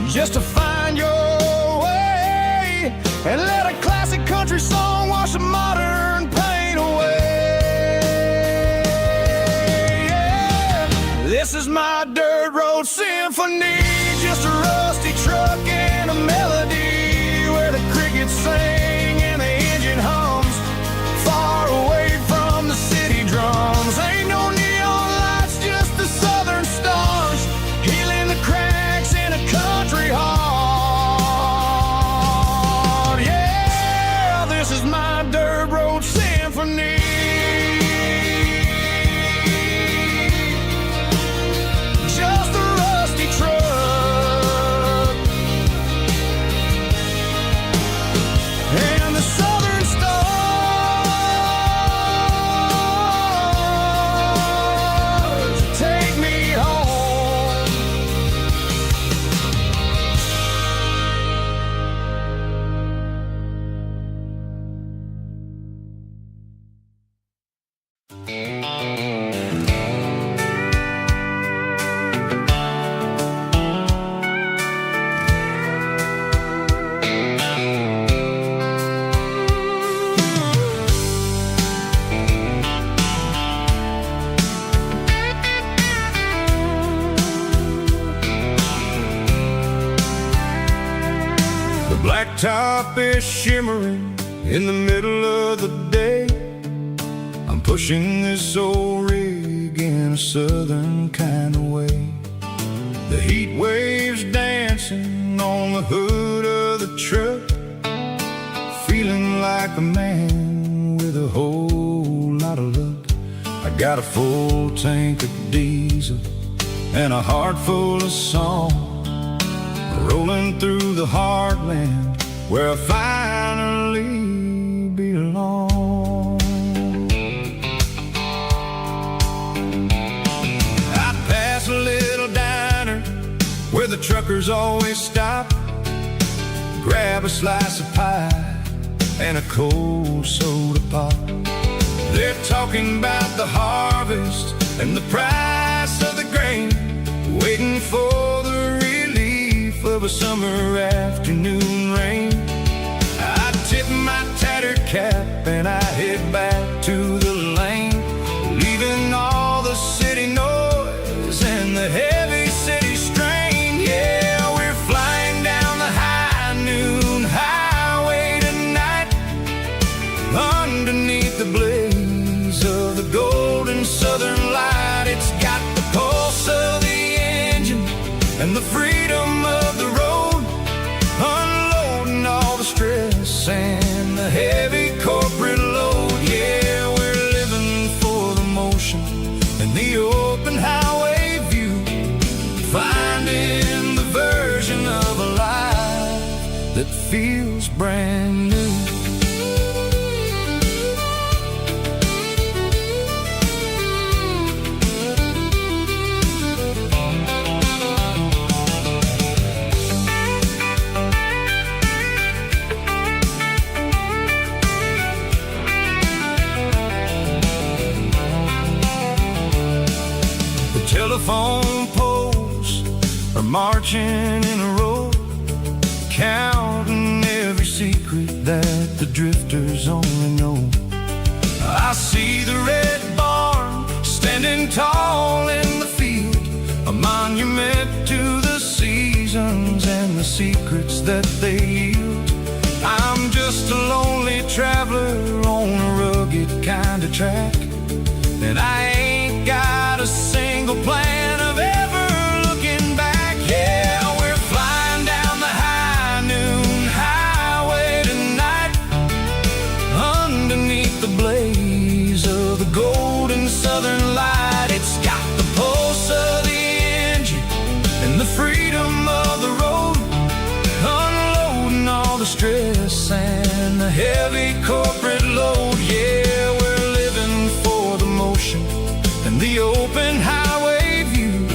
just to find your way, and let a classic country song wash the modern pain away. Yeah. This is my dirt road symphony, just a rusty truck and a melody, where the crickets sing and the engine hums, far away from the city drums. Ain't no neon lights, just the southern stars, healing the cracks in a country heart. Yeah, this is my dirt road symphony. Just a rusty truck and the southern stars take me home. The blacktop is shimmering in the middle of the day. I'm pushing this old rig in a southern kind of way. The heat waves dancing on the hood of the truck, feeling like a man with a whole lot of luck. I got a full tank of diesel and a heart full of song, rolling through the heartland where I finally belong. I pass a little diner where the truckers always stop, grab a slice of pie and a cold soda pop. They're talking about the harvest and the price of the grain, summer afternoon rain. I tip my tattered cap and I head back to the lane, leaving all the city noise and the heavy city strain. Yeah, we're flying down the high noon highway tonight, underneath the blaze of the golden southern light. It's got the pulse of the engine and the freedom of the road, unloading all the stress and the heavy corporate load. Yeah, we're living for the motion and the open highway view, finding the version of a life that feels brand new. Telephone poles are marching in a row, counting every secret that the drifters only know. I see the red barn standing tall in the field, a monument to the seasons and the secrets that they yield. I'm just a lonely traveler on a rugged kind of track, and I ain't got a single plan of ever looking back. Yeah, we're flying down the high noon highway tonight, underneath the blaze of the golden southern light. It's got the pulse of the engine and the freedom of the road, unloading all the stress and the heavy corporate load. Yeah, we're living for the motion and the open highway view,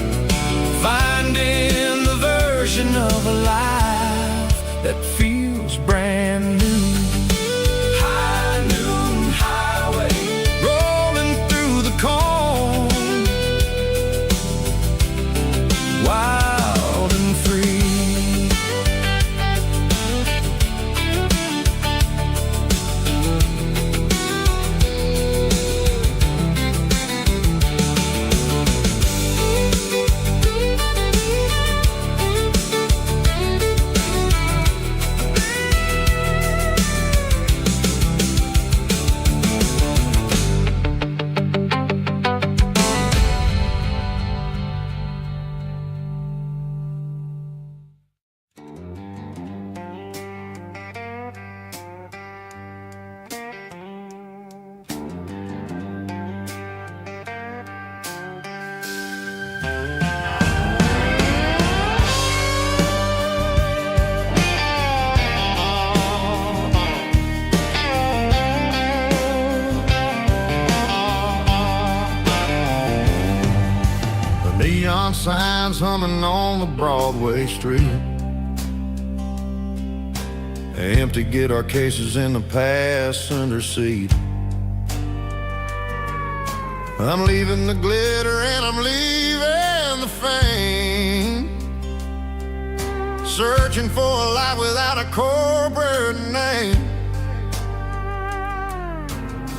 finding the version of a life that feels brand new. High noon highway, rolling through the corn, wild and free. Neon signs humming on the Broadway street, empty guitar cases in the passenger seat. I'm leaving the glitter and I'm leaving the fame, searching for a life without a corporate name.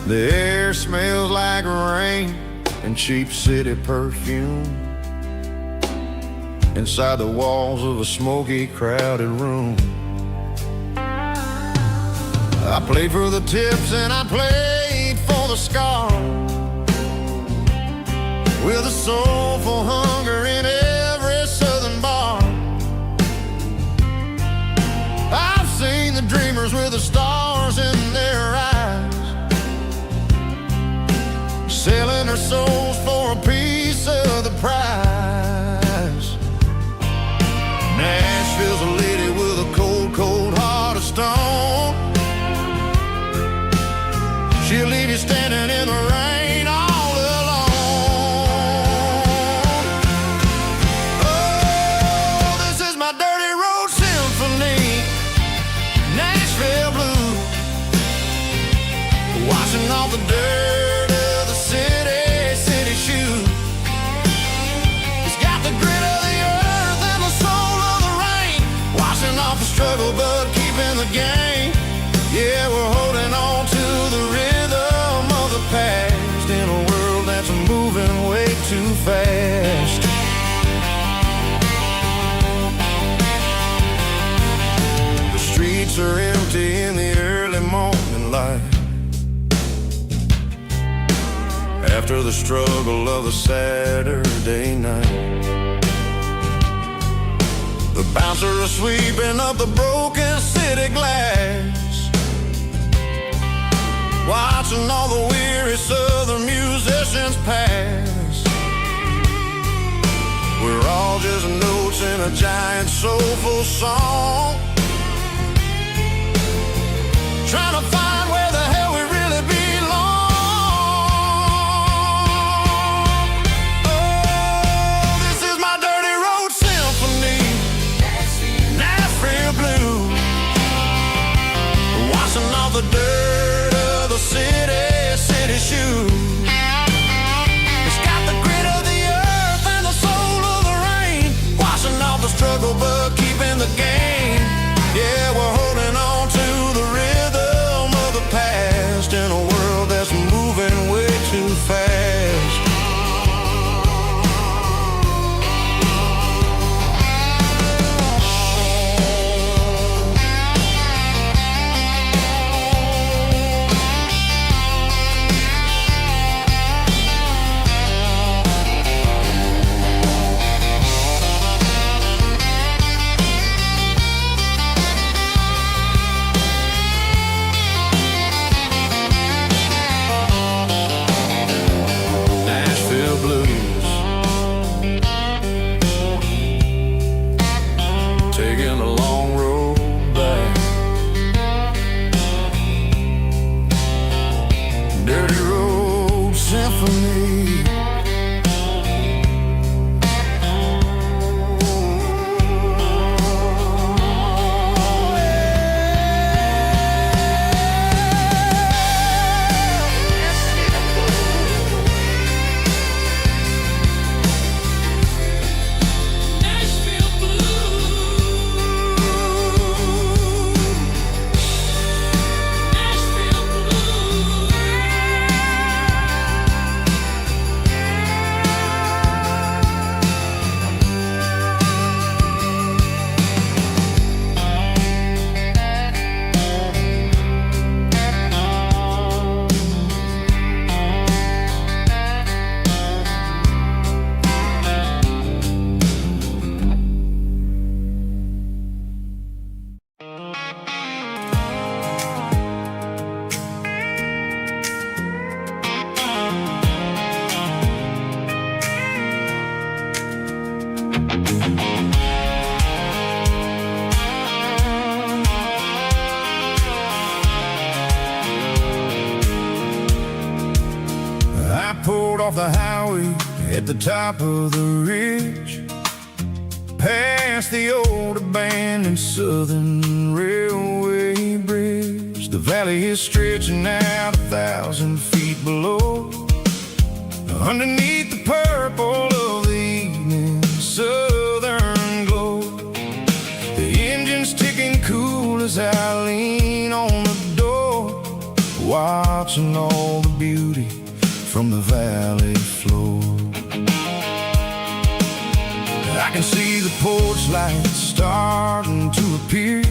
The air smells like rain and cheap city perfume inside the walls of a smoky, crowded room. I played for the tips and I played for the scars, with a soulful hunger in every southern bar. I've seen the dreamers with the stars in their eyes, selling their souls for a piece of the prize. Nashville's a lady with a cold, cold heart of stone. She'll leave you standing in the rain all alone. after the struggle of a Saturday night. The bouncer is sweeping up the broken city glass, watching all the weary southern musicians pass. We're all just notes in a giant soulful song, trying to find where the hell we really belong. Oh, this is my dirty road symphony, Nashville blues, washing off the dirt of the city shoes. It's got the grit of the earth and the soul of the rain, washing off the struggle but keeping the game. Yeah, we're holding on to the rhythm of the past in a world that's moving way too fast. Off the highway at the top of the ridge, past the old abandoned Southern Railway bridge. The valley is stretching out 1,000 feet below, underneath the purple of the evening southern glow. The engine's ticking cool as I lean on the door, watching all the beauty from the valley floor. I can see the porch lights starting to appear,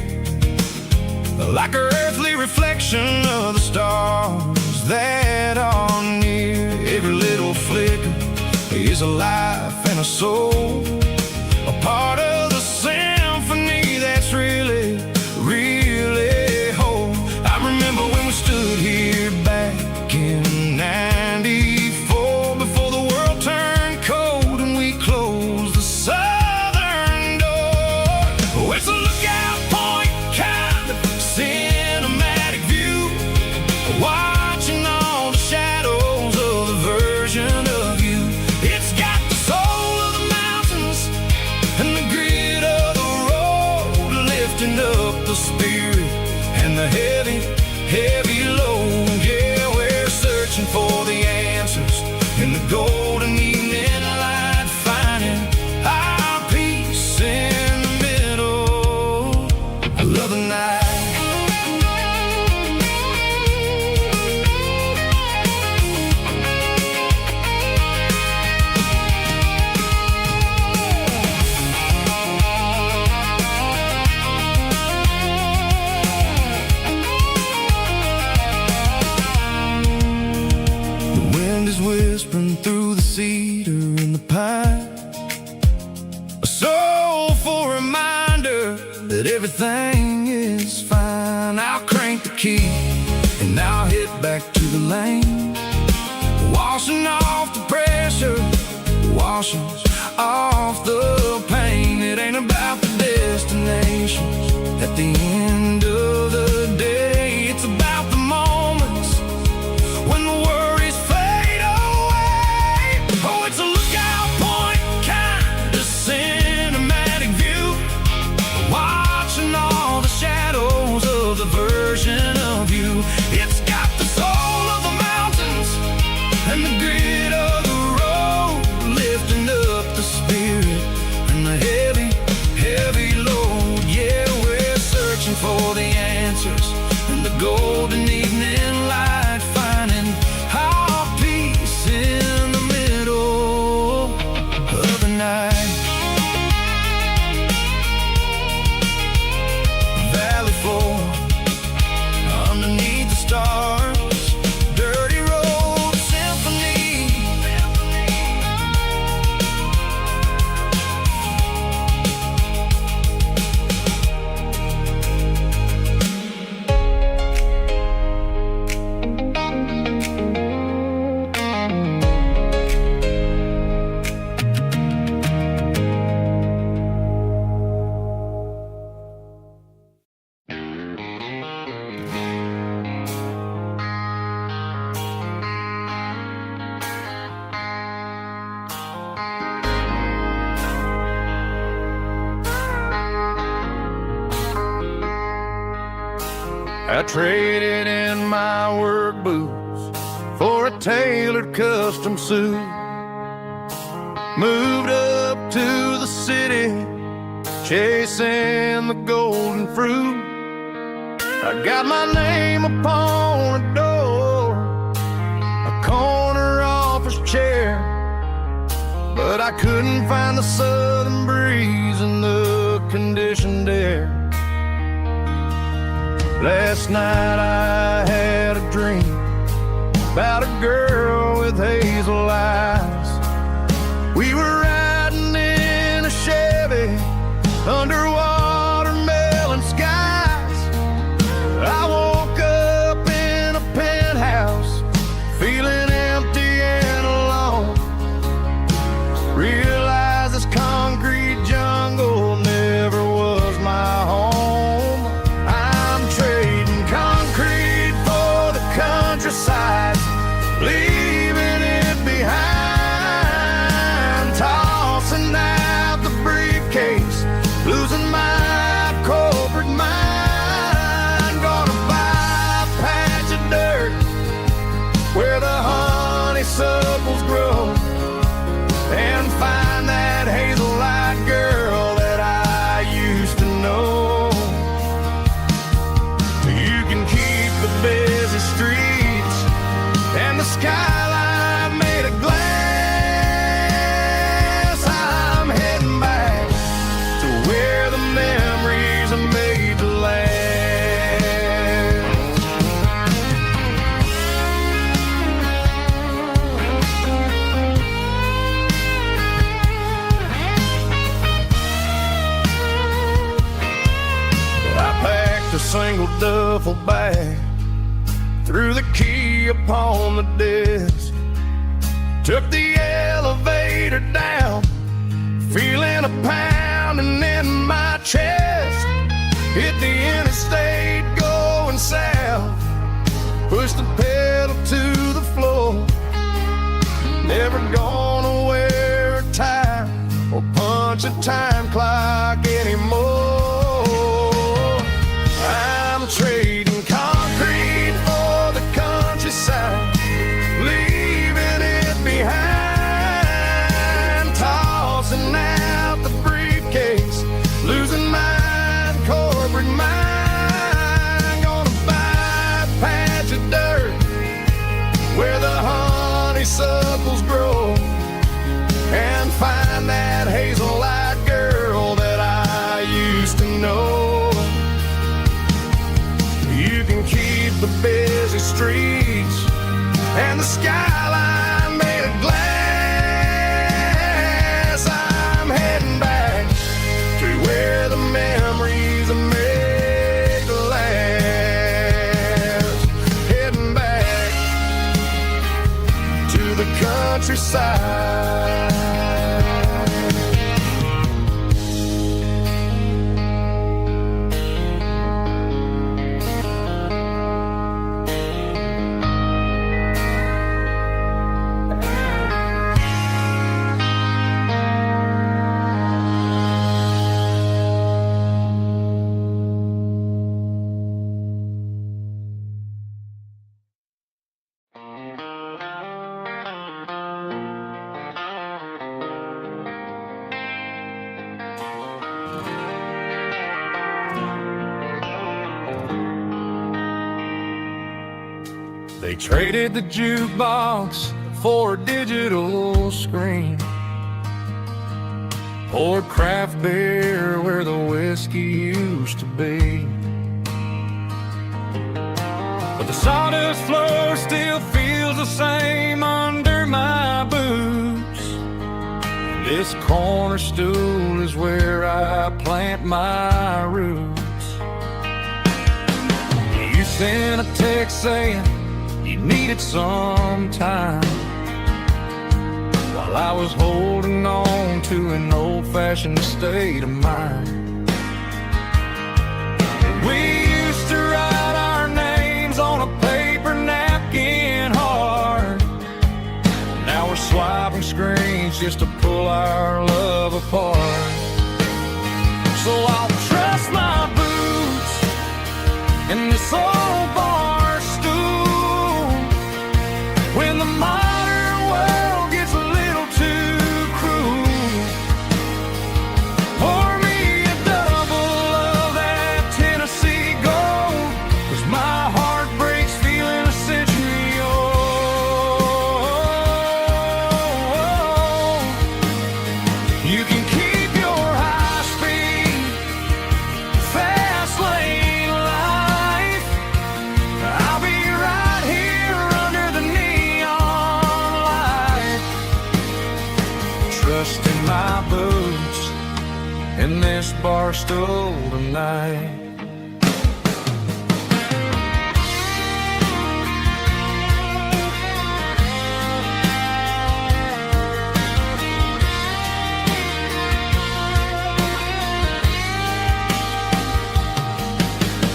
like an earthly reflection of the stars that are near. Every little flicker is a life and a soul, a part of the symphony that's really, really whole. I remember when we stood here back in '94, before the world turned cold and we closed the southern door. Oh, it's a lookout point, kind of cinematic view, watching all the shadows of the version of you. It's got the soul of the mountains and the grit of the road, lifting up the spirit and the heavy, heavy load. Yeah, we're searching for the answers in the golden evening light, finding our peace in the middle of the night. that everything is fine. I'll crank the key and I'll hit back to the lane, washing off the pressure, washing off the pain. It ain't about the destinations at the end of the day. It's about the moments when the worries fade away. Oh, it's a lookout point kind of cinematic view, watching all the shadows of the version of you. It's got the soul of the mountains and the grit of the road, lifting up the spirit and the heavy, heavy load. Yeah, we're searching for the answers in the golden evening light, finding our peace in the middle of the night. Valley floor underneath the stars, dirty road symphony. I traded in my work boots for a tailored custom suit, moved up to the city, chasing the golden fruit. I got my name upon a door, a corner office chair, but I couldn't find the southern breeze in the conditioned air. Last night I had a dream about a girl with hazel eyes. We were riding in a Chevy under watermelon skies. I woke up in a penthouse feeling empty and alone. Realized this concrete jungle never was my home. Countryside, leaving it behind, tossing out the briefcase, losing my corporate mind. Gonna buy a patch of dirt where the honeysuckles grow, and find that hazel-eyed girl that I used to know. You can keep the busy streets and the skyline made of glass. I'm heading back to where the memories are made to last. I packed a single duffel bag, threw the key upon the desk, took the elevator down, feeling a pounding in my chest. Hit the interstate going south, pushed the pedal to the floor. Never gonna wear a tie or punch a time clock anymore. I'm trading concrete for the countryside, leaving it behind, tossing out the briefcase, losing my corporate mind. Gonna buy a patch of dirt where the honeysuckles grow, and find that hazel-eyed girl that I used countryside. They traded the jukebox for a digital screen, poured craft beer where the whiskey used to be. But the sawdust floor still feels the same under my boots. This corner stool is where I plant my roots. You sent a text saying you needed some time, while I was holding on to an old-fashioned state of mind. We used to write our names on a paper napkin hard. Now we're swiping screens just to pull our love apart. So I'll trust my boots in this old bar stool when the modern world gets a little too cruel. Pour me a double of that Tennessee Gold, 'cause my heart breaks feeling a century old. You can keep your high-speed, fast lane life. I'll be right here under the neon light, trusting my boots in this bar stool tonight.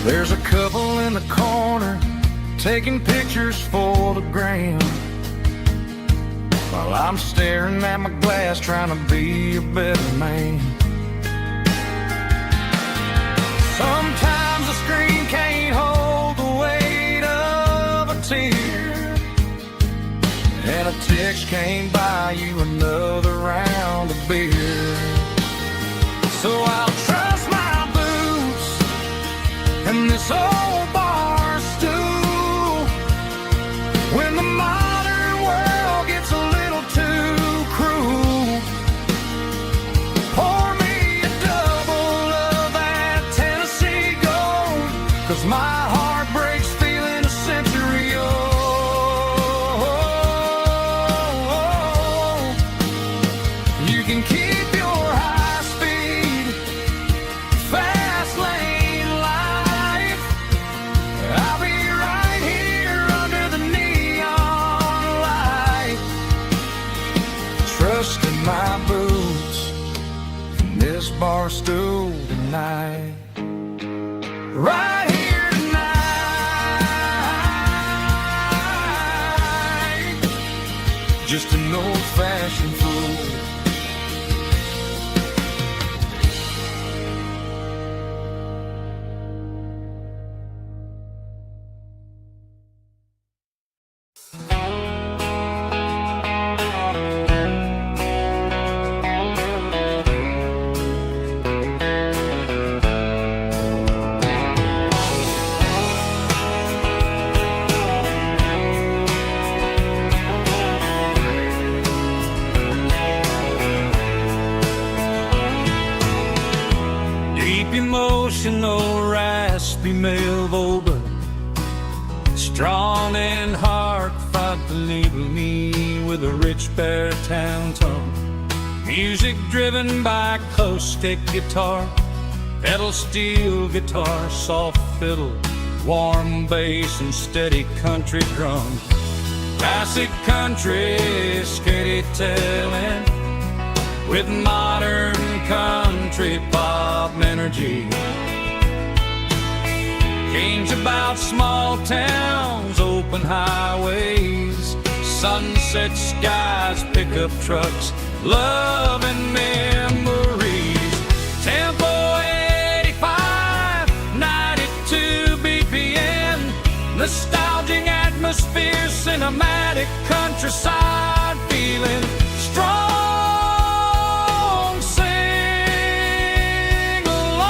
There's a couple in the corner taking pictures for the gram, while I'm staring at my glass trying to be a better man. Sometimes the screen can't hold the weight of a tear, and a text can't buy you another round of beer. So I'll trust my boots and this old bar stool when the modern world gets a little too cruel. Pour me a double of that Tennessee Gold, 'cause my heart breaks feeling a century old. You can keep your high speed, fast lane life. I'll be right here under the neon light, trusting my boots in this bar stool tonight. Right here tonight, just an old-fashioned fool. Emotional, raspy male vocal, strong and heartfelt, believe me, with a rich baritone tone. Music driven by acoustic guitar, pedal steel guitar, soft fiddle, warm bass, and steady country drums. Classic country skitty telling with modern country pop energy. Games about small towns, open highways, sunset skies, pickup trucks, love and memories. Tempo 85, 92 BPM, nostalgic atmosphere, cinematic countryside feeling strong. Sing along.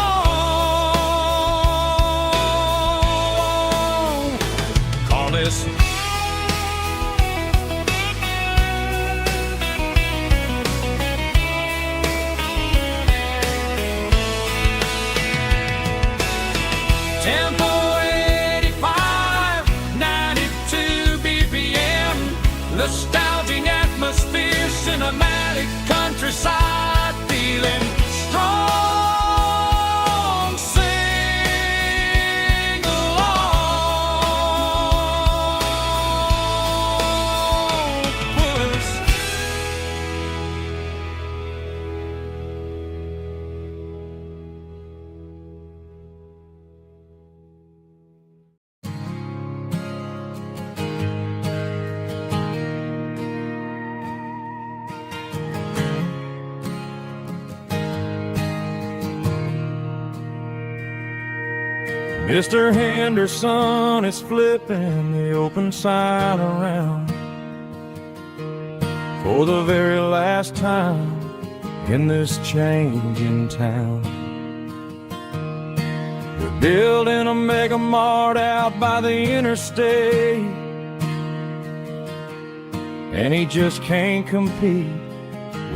Call this Tempo 85, 92 BPM, nostalgic atmosphere, cinematic countryside feeling strong. Sing along. Puss. Mr. Henderson is flipping the open sign around for the very last time in this changing town. They're building a mega mart out by the interstate, and he just can't compete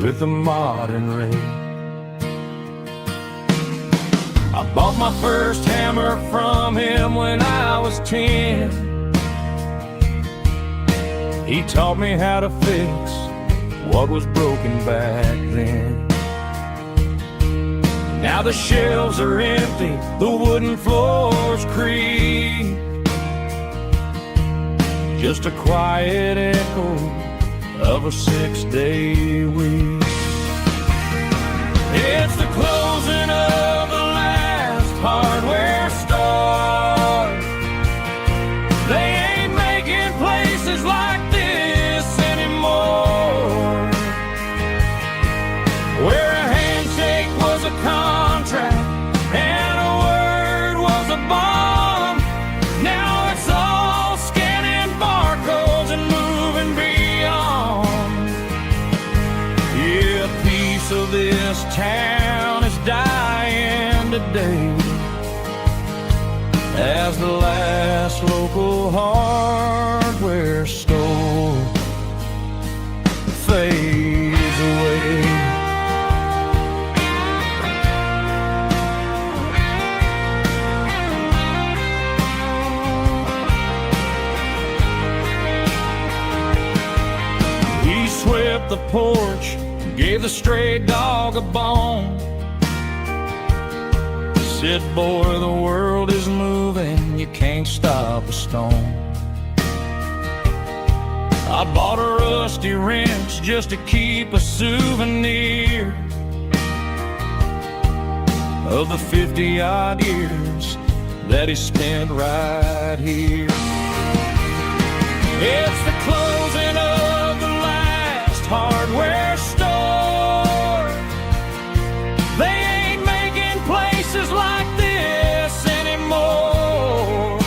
with the modern rate. I bought my first hammer from him when I was 10. He taught me how to fix what was broken back then. Now the shelves are empty, the wooden floors creak, just a quiet echo of a 6-day week. It's the closing of the hardware store. They ain't making places like this anymore, where a handshake was a contract and a word was a bond. Now it's all scanning barcodes and moving beyond. Yeah, a piece of this town is dying today as the last local hardware store fades away. He swept the porch, gave the stray dog a bone, said, boy, the world is moving, you can't stop a stone. I bought a rusty wrench just to keep a souvenir of the 50-odd years that he spent right here. It's the closing of the last hardware store. They ain't making places like this anymore,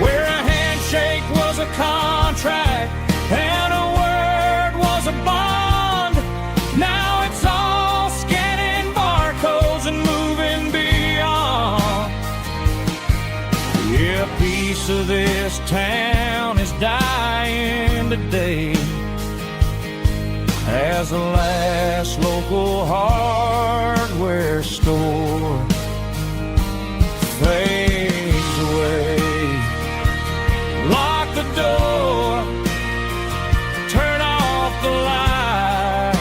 where a handshake was a contract and a word was a bond. Now it's all scanning barcodes and moving beyond. Yeah, a piece of this town is dying today as the last local hardware store fades away. Lock the door, turn off the light.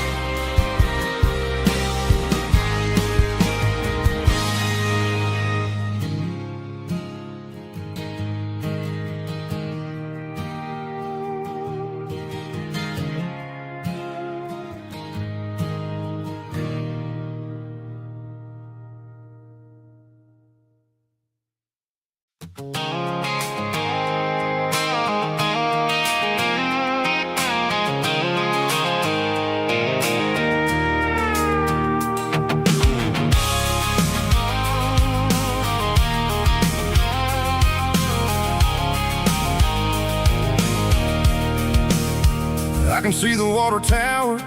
see the water tower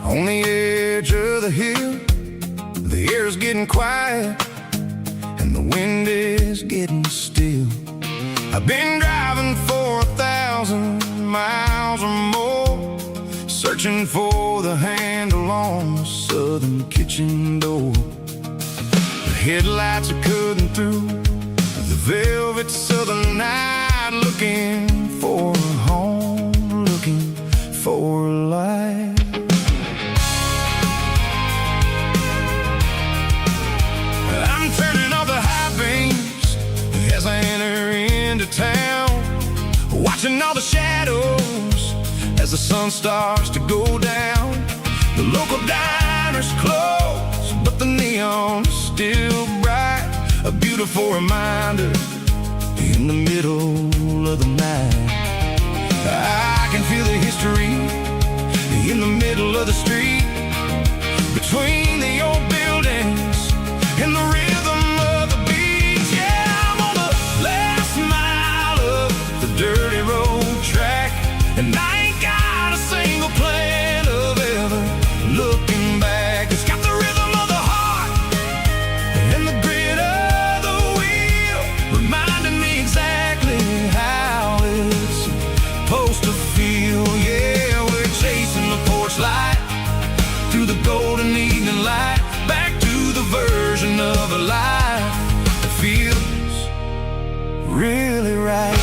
on the edge of the hill. The air is getting quiet and the wind is getting still. I've been driving for 1,000 miles or more, searching for the handle on the southern kitchen door. The headlights are cutting through the velvet southern night, looking for a home, looking for a life. I'm turning off the high beams as I enter into town, watching all the shadows as the sun starts to go down. The local diner's closed, but the neon's still bright, a beautiful reminder in the middle of the night. I can feel the history in the middle of the street, between the old buildings and the rhythm of the beat. Yeah, I'm on the last mile of the dirty road track, and I ain't got a single plan of ever looking back. It's got the rhythm of the heart and the grit of the wheel, reminding me exactly how it's supposed to feel. Yeah, we're chasing the porch light through the golden evening light, back to the version of a life that feels really right.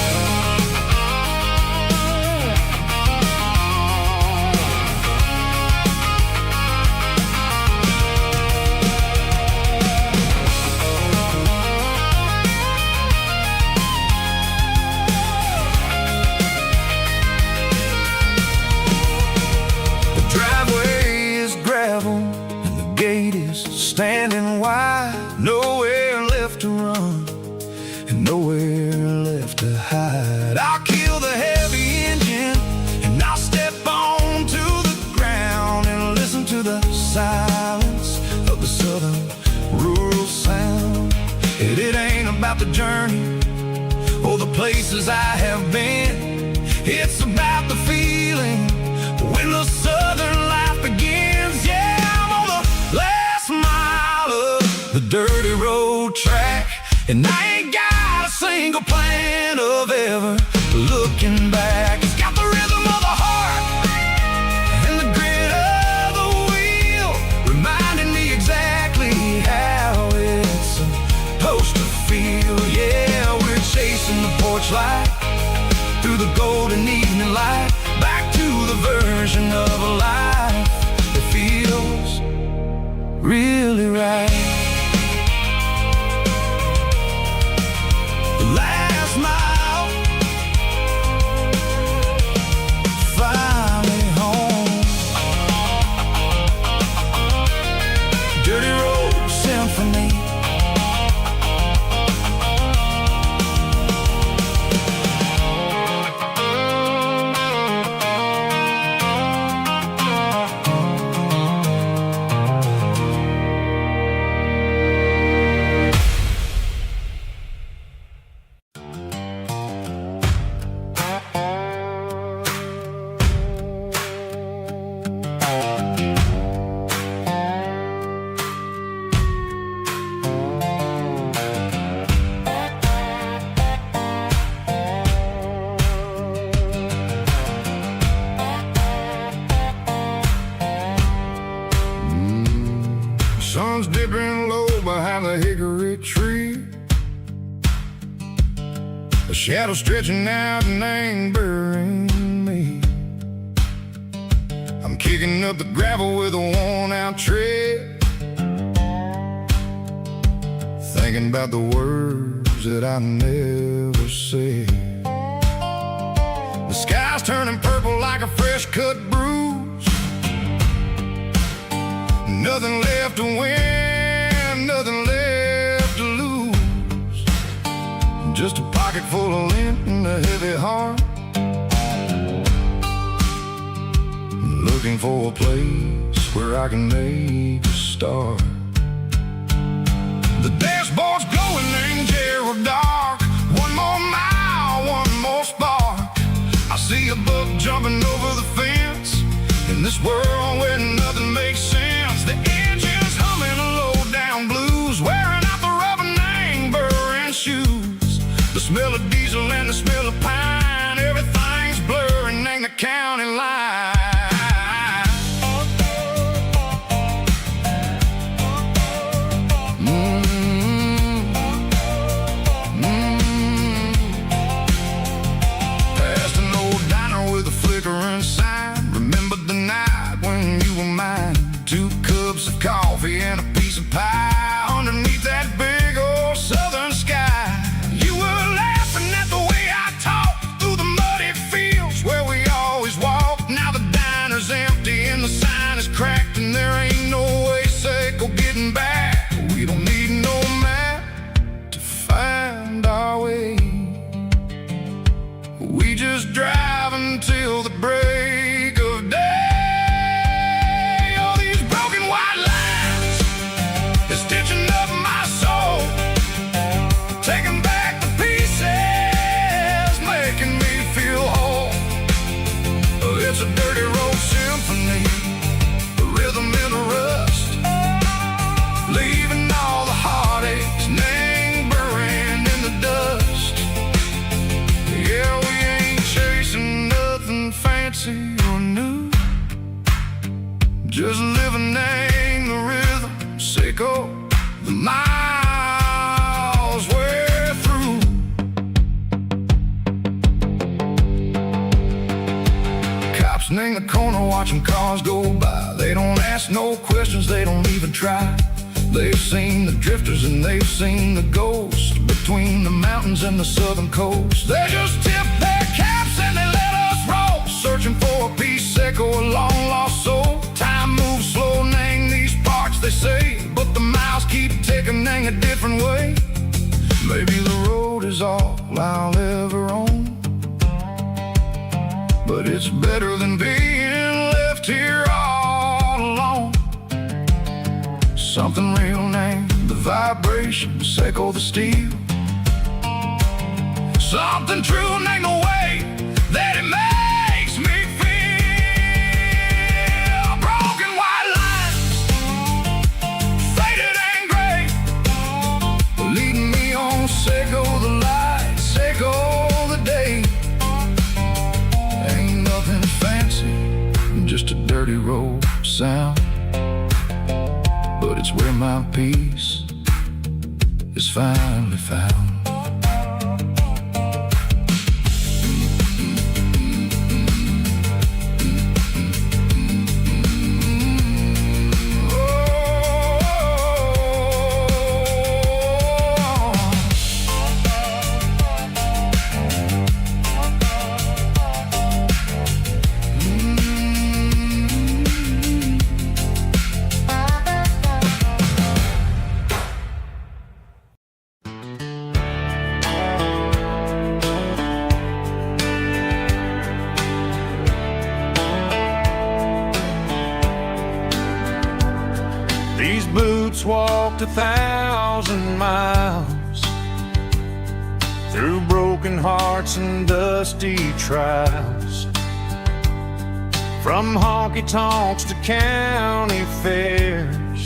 Standing wide, nowhere left to run and nowhere left to hide. I'll kill the heavy engine and I'll step onto the ground and listen to the silence of the southern rural sound. It ain't about the journey or the places I have been, it's about the feeling when the southern life begins. Yeah, I'm on the last mile of the dirty road track, and I ain't got a single plan of ever looking back. It's got the rhythm of the heart and the grit of the wheel, reminding me exactly how it's supposed to feel. Yeah, we're chasing the porch light through the golden evening light, back to the version of a life that feels really right. The last mile, finally home. Dirty Road Symphony. Sun's dipping low behind the hickory tree, a shadow stretching out and angering me. I'm kicking up the gravel with a worn-out tread, thinking about the words that I never said. The sky's turning purple like a fresh-cut bruise, nothing left to win, nothing left to lose, just a pocket full of lint and a heavy heart, looking for a place where I can make a start. The dashboard's glowing in Gerald dark, one more mile, one more spark. I see a buck jumping over the fence, In this world where nothing makes sense, the engine's humming a low-down blues, wearing out the rubber name burring shoes. The smell of diesel and the smell of pine, everything's blurring, ain't the county line. Past an old diner with a flickering sign, remember the night when you were mine. 2 cups of coffee and a piece of pie underneath that big old southern sky. You were laughing at the way I talked through the muddy fields where we always walked. Now the diner's empty and the sign is cracked, and there ain't no way safe or getting back. We don't need no map to find our way. We just drive until the break of day. All these broken white lines is stitching up my soul, taking back the pieces, making me feel whole. It's a dirty road symphony, a rhythm in a rust, leaving all the heartaches lingering in the dust. Yeah, we ain't chasing nothing fancy or new, just living in the rhythm, sicko, the miles we're through. Cops in the corner watching cars go by. They don't ask no questions, they don't even try. They've seen the drifters and they've seen the ghosts between the mountains and the southern coast. They just tip their caps and they let us roll, searching for a piece seco, a long lost soul. Time moves slow, nang these parts they say, but the miles keep ticking, nang a different way. Maybe the road is all I'll ever own, but it's better than being left here all alone. Something real named the vibration, seco the steel. Something true named the way that it makes me feel. Broken white lines, faded and gray, leading me on, seco the light, seco the day. Ain't nothing fancy, just a dirty road sound, but it's where my peace is finally found. These boots walked 1,000 miles through broken hearts and dusty trials, from honky-tonks to county fairs,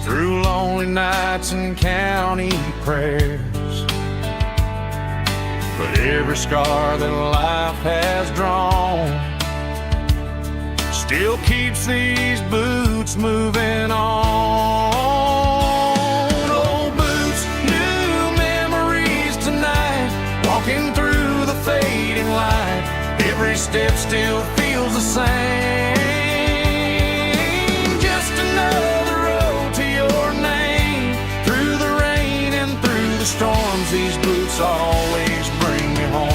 through lonely nights and county prayers. But every scar that life has drawn still keeps these boots moving on. Old boots, new memories tonight, walking through the fading light. Every step still feels the same. Just another road to your name. Through the rain and through the storms, these boots always bring me home.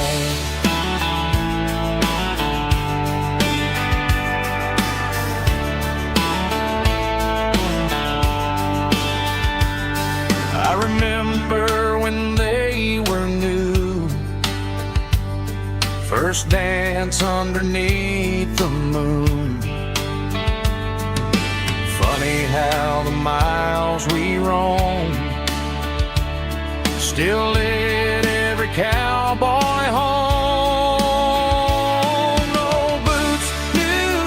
I remember when they were new, first dance underneath the moon. Funny how the miles we roam still lit every cowboy home. Old boots, new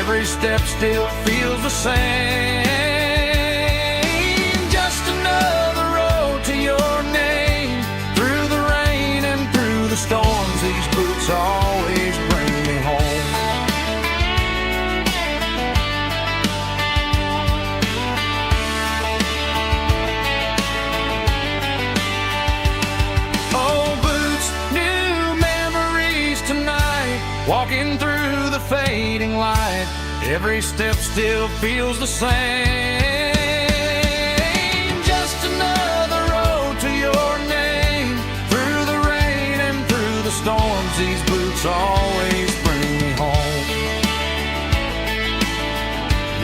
Every step still feels the same. Just another road to your name. Through the rain and through the storms, these boots always bring me home. Oh, boots, new memories tonight. Walking through the fading light, every step still feels the same. Just another road to your name. Through the rain and through the storms, these boots always bring me home.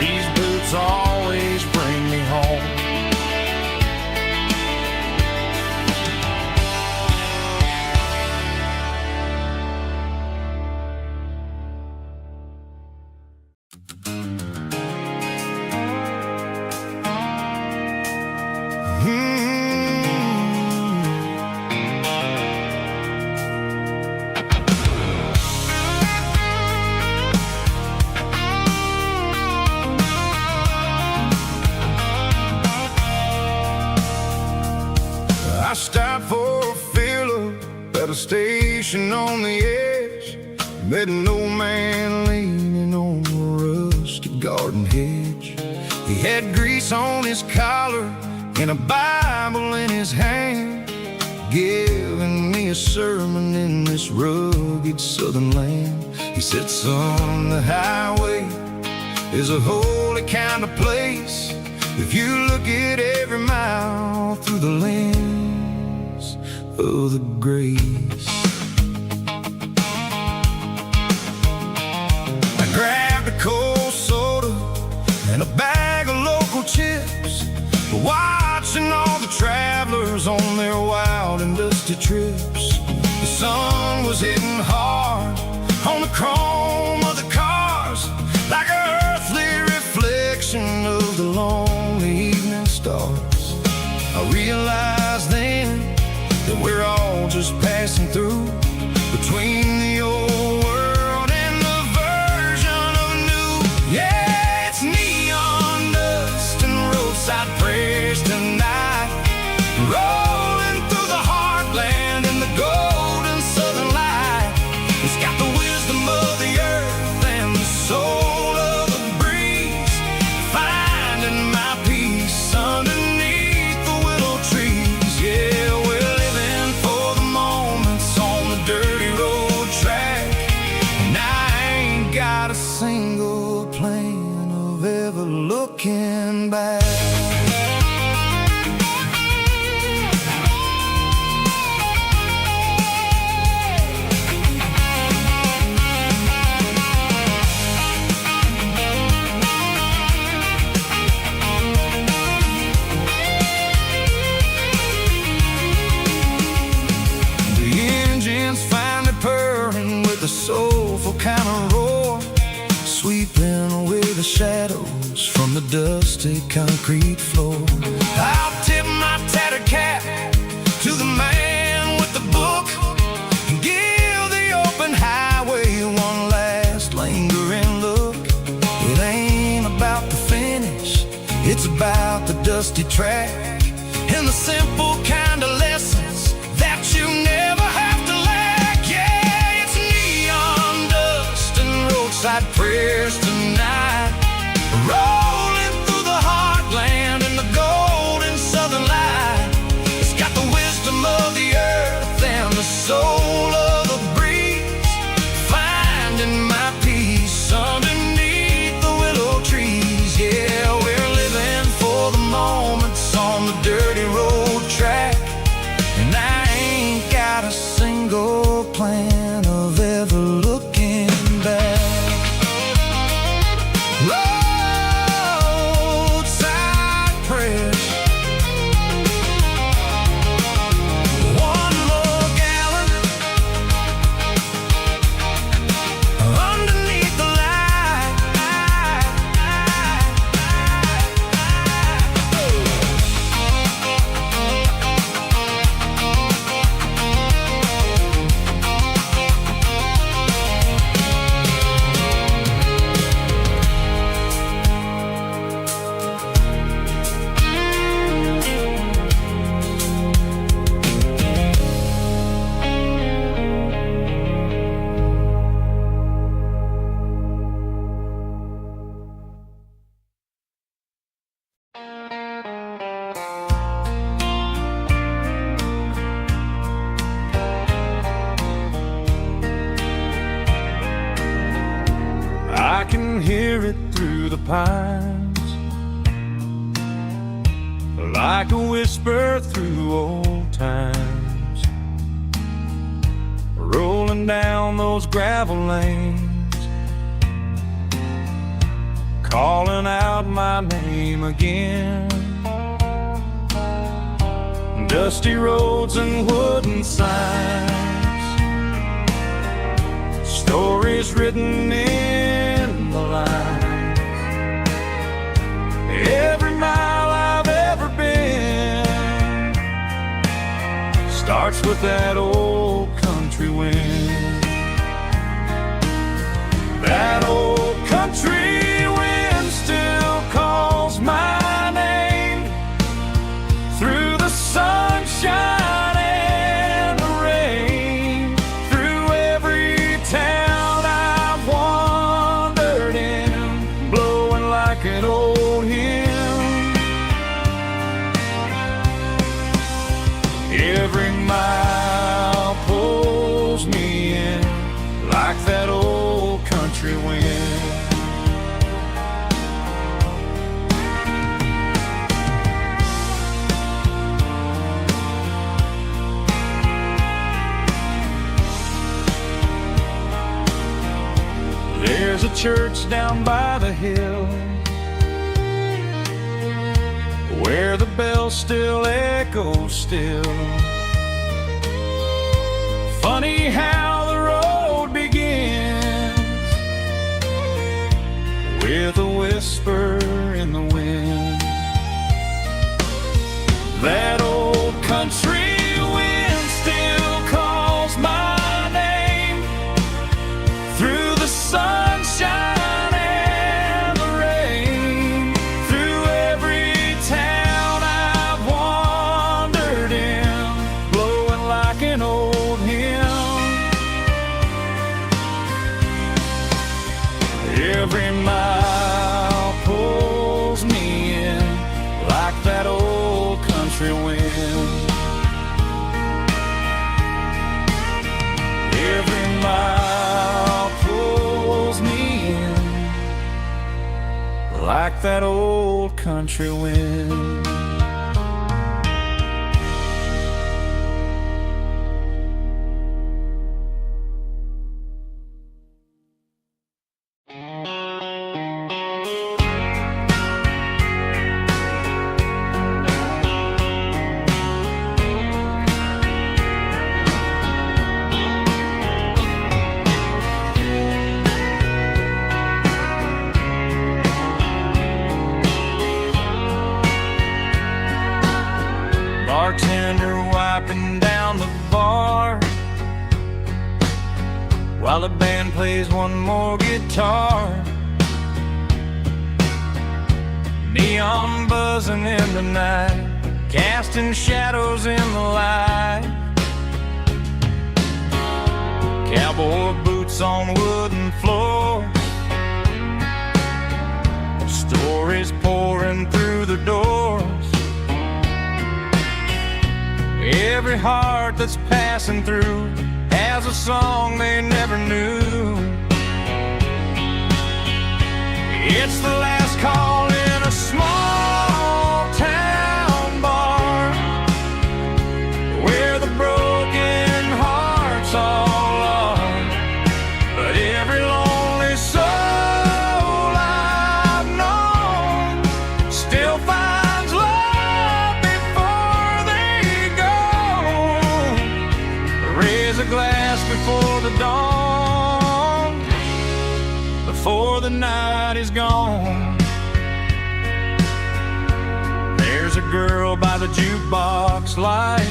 These boots always bring me home. I stopped for a fill-up at a station on the edge. Met an old man leaning on a rusty garden hedge. He had grease on his collar and a Bible in his hand, giving me a sermon in this rugged southern land. He said, son, the highway is a holy kind of place if you look at every mile through the lens of the grace. I grabbed a cold soda and a bag of local chips, watching all the travelers on their wild and dusty trips. The sun was hitting hard on the chrome of the cars, like an earthly reflection of the lonely evening stars. I realized then that we're all just passing through between the old world and the version of new. Yeah, it's neon dust and roadside prayers tonight, rolling through the heartland in the golden southern light. It's got the wisdom of the earth and the soul of the breeze, finding my peace underneath the willow trees. Yeah, we're living for the moments on the dirty road track, and I ain't got a single plan of ever looking back. A soulful kind of roar, sweeping away the shadows from the dusty concrete floor. I'll tip my tattered cap to the man with the book and give the open highway one last lingering look. It ain't about the finish, it's about the dusty track and the simple kind of lessons that you never have to lack. Yeah, it's neon dust and roadside prayers tonight, rolling through the heartland in the golden southern light. It's got the wisdom of the earth and the soul of the breeze, finding my peace underneath the willow trees. Yeah, we're living for the moments on the dirty road track, and I ain't got a single plan of ever looking back. can hear it through the pines, like a whisper through old times, rolling down those gravel lanes, calling out my name again. Dusty roads and wooden signs, stories written in the lines. Every mile I've ever been starts with that old country wind. That old country wind still calls my name through the sunshine and the rain, through every town I've wandered in, blowing like an old hymn. Every mile pulls me in like that old country wind. There's a church down by the hill where the bell still echoes still. Funny how the road begins with a whisper in the wind. That old country wind still calls my name through the sunshine and the rain, through every town I've wandered in, blowing like an old hymn. Every mile pulls me in like that old country wind. Every mile pulls me in like that old country wind. Bartender wiping down the bar while the band plays one more guitar. Neon buzzing in the night, casting shadows in the light. Cowboy boots on wooden floors, stories pouring through the doors. Every heart that's passing through has a song they never knew. It's the last call in a small town bar where the broken hearts all are. But every lonely soul I've known still finds love before they go. Raise a glass before the dawn, before the night is gone. There's a girl by the jukebox light,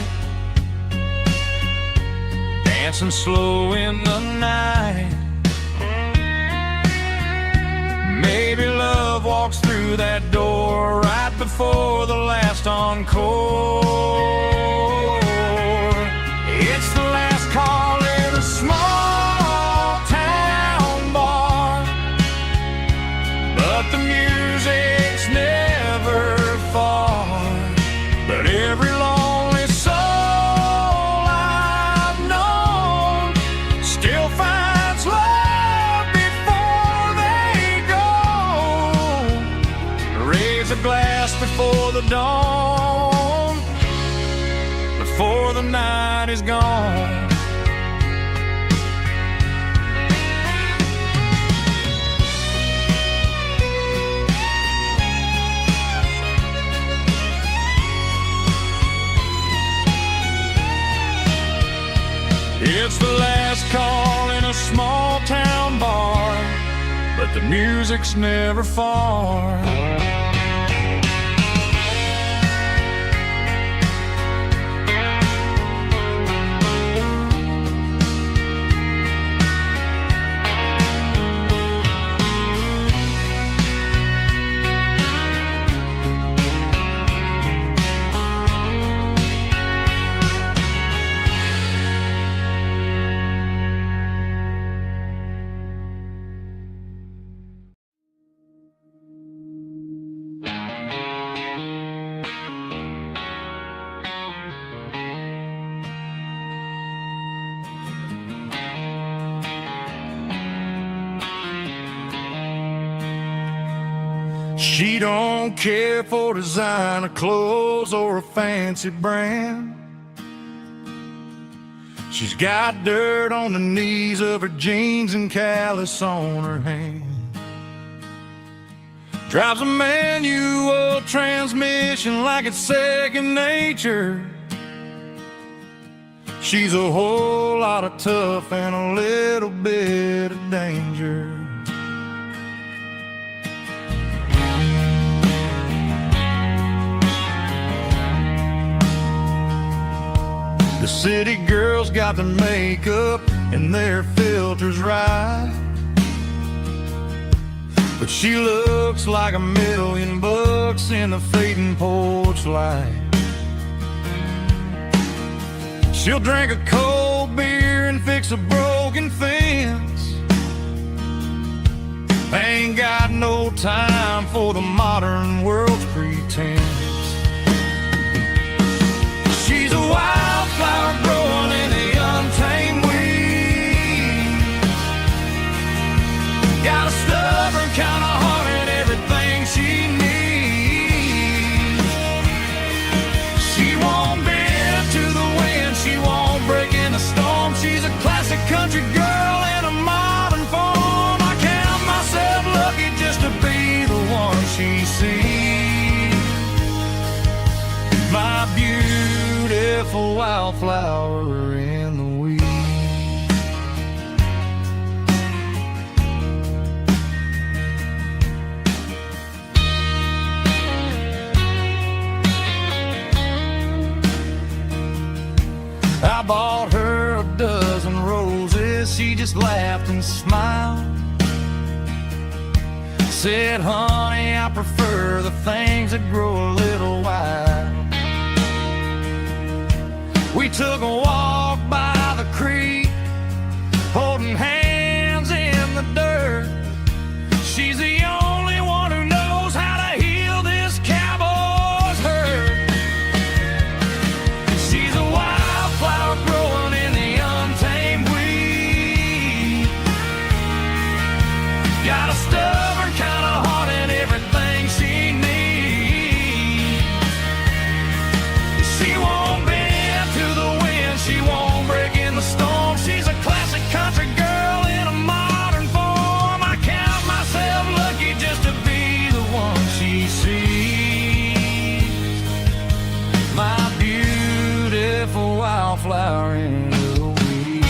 dancing slow in the night. Maybe love walks through that door right before the last encore. It's the last call in a small town bar, but the music's never far. But every lonely soul I've known still finds love dawn, before the night is gone. It's the last call in a small town bar, but the music's never far. She don't care for designer clothes or a fancy brand. She's got dirt on the knees of her jeans and callus on her hand. Drives a manual transmission like it's second nature. She's a whole lot of tough and a little bit of danger. The city girls got their makeup and their filters right, but she looks like $1,000,000 in the fading porch light. She'll drink a cold beer and fix a broken fence. Ain't got no time for the modern world's pretense. She's a wildflower growing in the untamed weeds. Got a stubborn kind of heart and everything she needs. She won't bend to the wind, she won't break in the storm. She's a classic country girl in a modern form. I count myself lucky just to be the one she sees. My beautiful wildflower in the weeds. I bought her a dozen roses, she just laughed and smiled. Said, honey, I prefer the things that grow a little wild. We took a walk by the creek, holding hands in the dirt. She's the only one who knows how to heal this cowboy's hurt. She's a wildflower growing in the untamed weed. Got a stubborn kind of heart and everything she needs. She won't bend to the wind, she won't break in the storm. She's a classic country girl in a modern form. I count myself lucky just to be the one she sees. My beautiful wildflower in the weeds.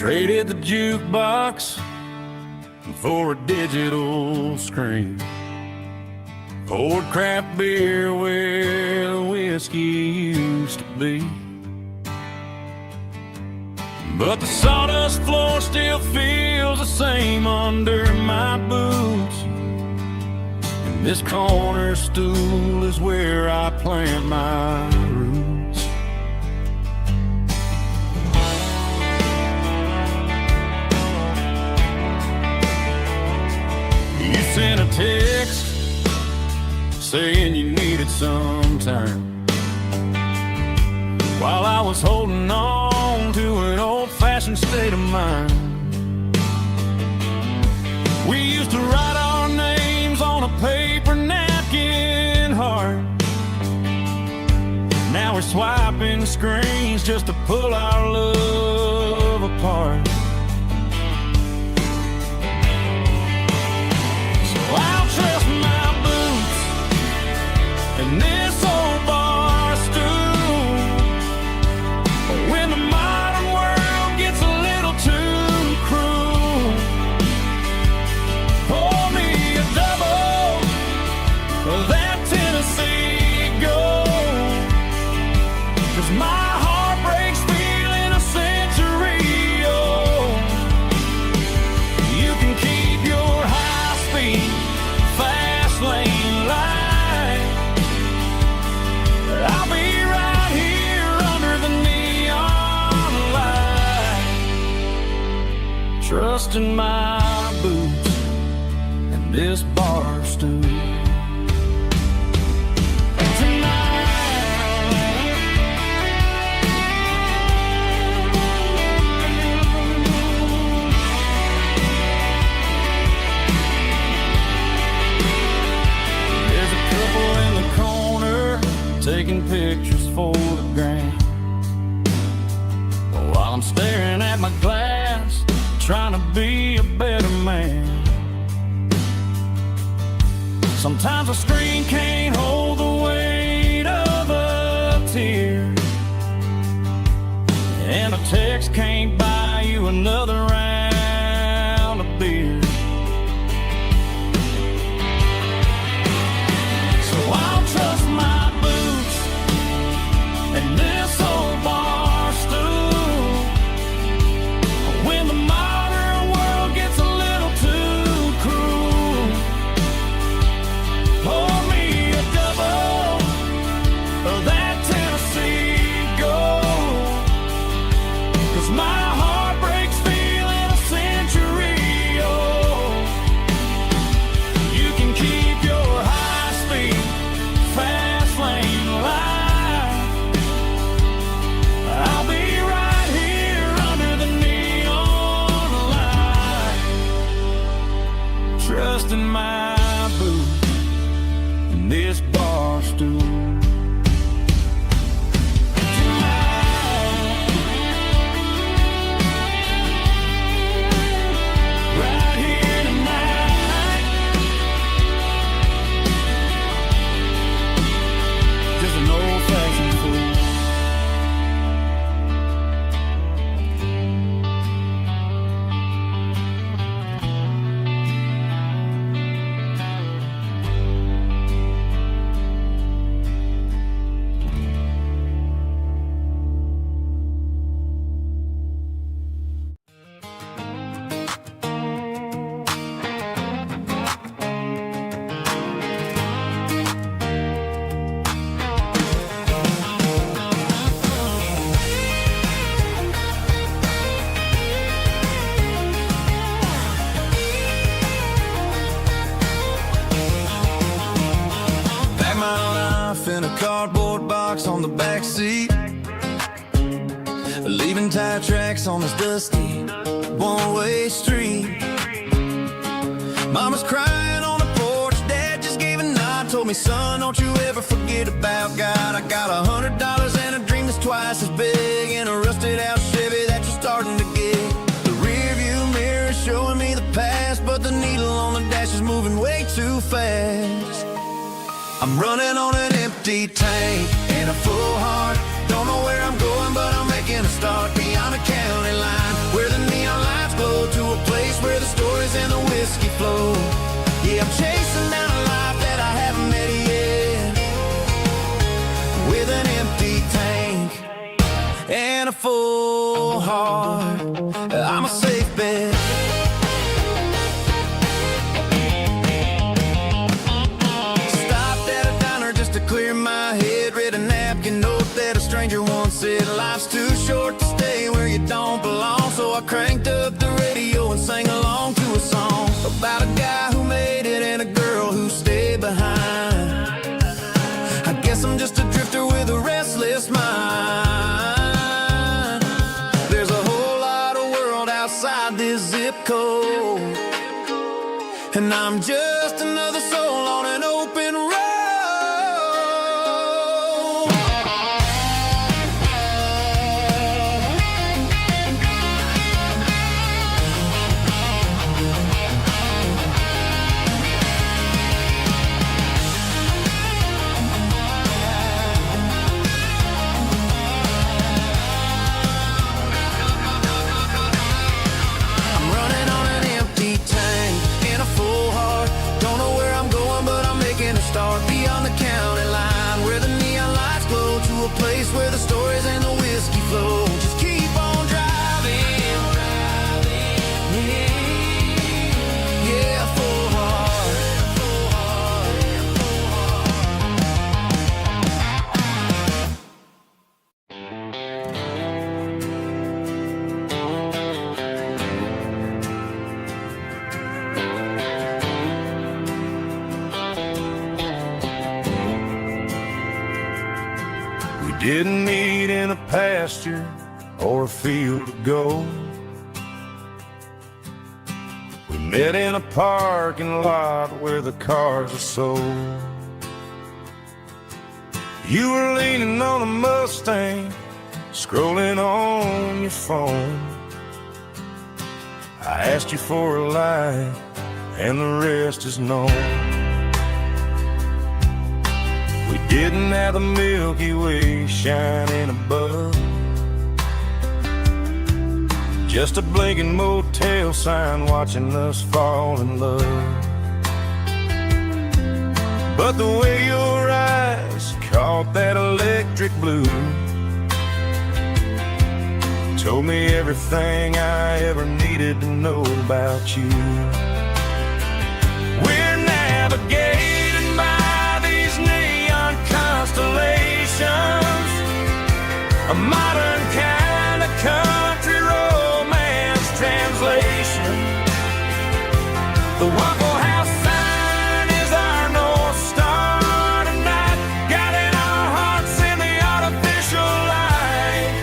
Traded the jukebox for a digital screen. Poured craft beer where the whiskey used to be. But the sawdust floor still feels the same under my boots. And this corner stool is where I plant my roots. You sent a text saying you needed some time, while I was holding on to an old-fashioned state of mind. We used to write our names on a paper napkin heart. Now we're swiping screens just to pull our love apart. So I'll trust my boots and this old bar stool. When the modern world gets a little too cruel, pour me a double of that Tennessee Gold. 'Cause my heart breaks feeling a century old. You can keep your high-speed, fast lane light. I'll be right here under the neon light, trusting my boots and this bar stool. There's a couple in the corner taking pictures for the gram, while I'm staring at my glass, trying to be a better man. Sometimes a screen can't hold the weight of a tear, and a text can't buy you another round of beer. So I'll trust my boots and this old bar stool. When the modern world gets a little too cruel, pour me a double of that Tennessee Gold. 'Cause my heart breaks feeling a century old. You can keep your high-speed, fast lane light. I'll be right here under the neon light, trusting my boots and this bar stool. Right here tonight, just an old-fashioned fool. Pack my life in a cardboard box on the back seat, leaving tire tracks on this dusty one-way street. Mama's crying on the porch, Dad just gave a nod, told me, son, don't you ever forget about God. I got $100 and a dream that's twice as big, and a rusted out Chevy that you're starting to get. The rear view mirror is showing me the past, but the needle on the dash is moving way too fast. I'm running on an empty tank and a full heart. Don't know where I'm going, but I'm making a start beyond the county line, where the neon whiskey flow. Yeah, I'm chasing down a life that I haven't met yet, with an empty tank and a full heart. I'm a safe bet. Stopped at a diner just to clear my head. Read a napkin note that a stranger once said, life's too short to stay where you don't belong. So I cranked up the radio and sang along to a song about a guy who made it and a girl who stayed behind. I guess I'm just a drifter with a restless mind. There's a whole lot of world outside this zip code, and I'm just another soul on an open road. I'm running on an empty tank and a full heart. Don't know where I'm going, but I'm making a start beyond the county line, where the neon lights glow, to a place where the stories and the whiskey flow. Just keep on driving, yeah, full heart. We didn't meet in a pasture or a field of gold. We met in a parking lot where the cars are sold. You were leaning on a Mustang, scrolling on your phone. I asked you for a light, and the rest is known. We didn't have the Milky Way shining above, just a blinking motel sign watching us fall in love. But the way your eyes caught that electric blue told me everything I ever needed to know about you. We're navigating by these neon constellations, a modern kind of country romance translation. The Waffle House sign is our North Star tonight, guiding our hearts in the artificial light.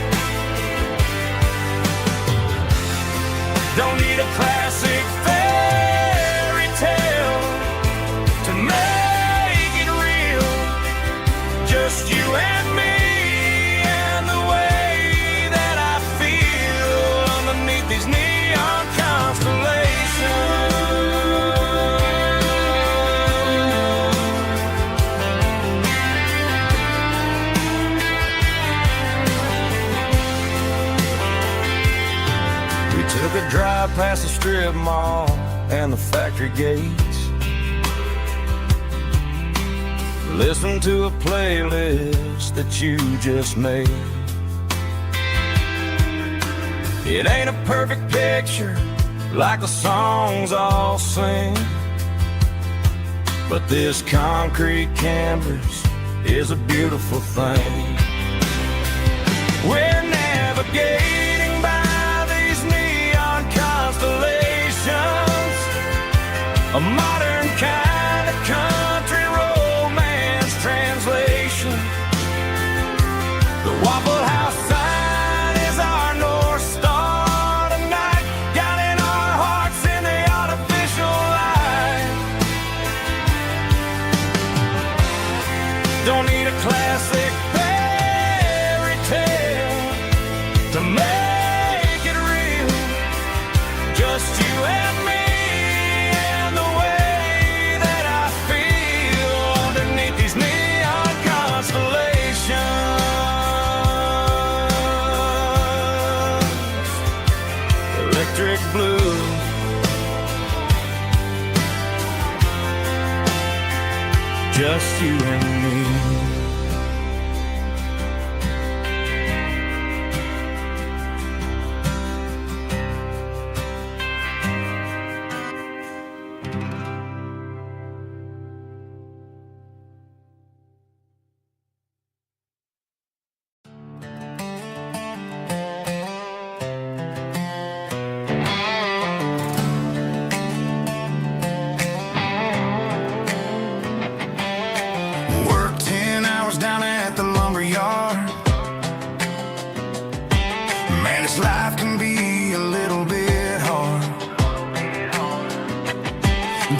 Don't need a classic fairy tale to make it real. Just you and me and the way that I feel underneath these neon constellations. We took a drive past the strip mall and the factory gates, listened to a playlist that you just made. It ain't a perfect picture like the songs all sing, but this concrete canvas is a beautiful thing. We're navigating by these neon constellations, a modern kind of country romance translation. The Waffle House sign is our North Star tonight, guiding our hearts in the artificial light. Don't need a classic fairy tale to make it real. Just you and me and the way that I feel underneath these neon constellations. Electric blue, just you and me. Work 10 hours down at the lumber yard. Man, this life can be a little bit hard.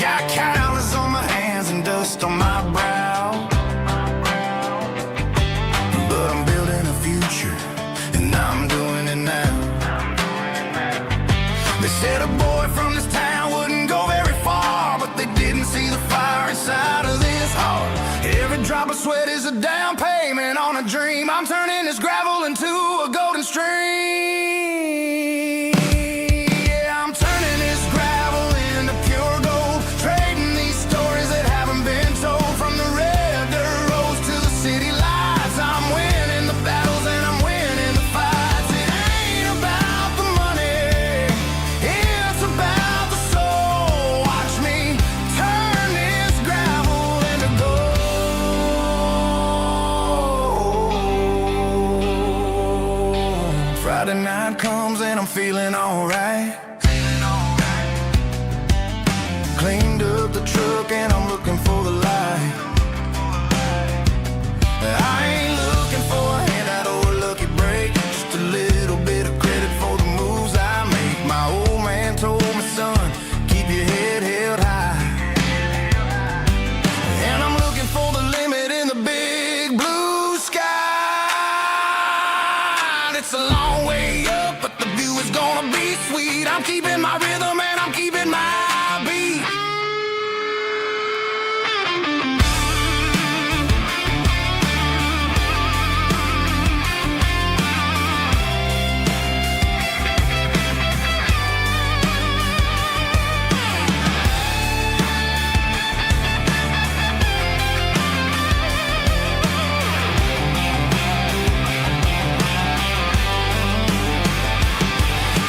Got calluses on my hands and dust on my brow, but I'm building a future, and I'm doing it now. They said a boy from this town wouldn't go very far, but they didn't see the fire inside of this heart. Every drop of sweat is a down payment on a dream. I'm turning this gravel into a golden stream. Yeah, I'm turning this gravel into pure gold, trading these stories that haven't been told. From the red dirt roads to the city lights, I'm winning the battles and I'm winning the fights. It ain't about the money, it's about the soul. Watch me turn this gravel into gold. Friday night comes and I'm feeling alright. Cleaned up the truck and I'm looking for the light. I ain't looking for a handout or a lucky break, just a little bit of credit for the moves I make. My old man told me, son, keep your head held high. And I'm looking for the limit in the big blue sky. It's a long way up, but the view is gonna be sweet. I'm keeping my rhythm and I'm keeping my beat.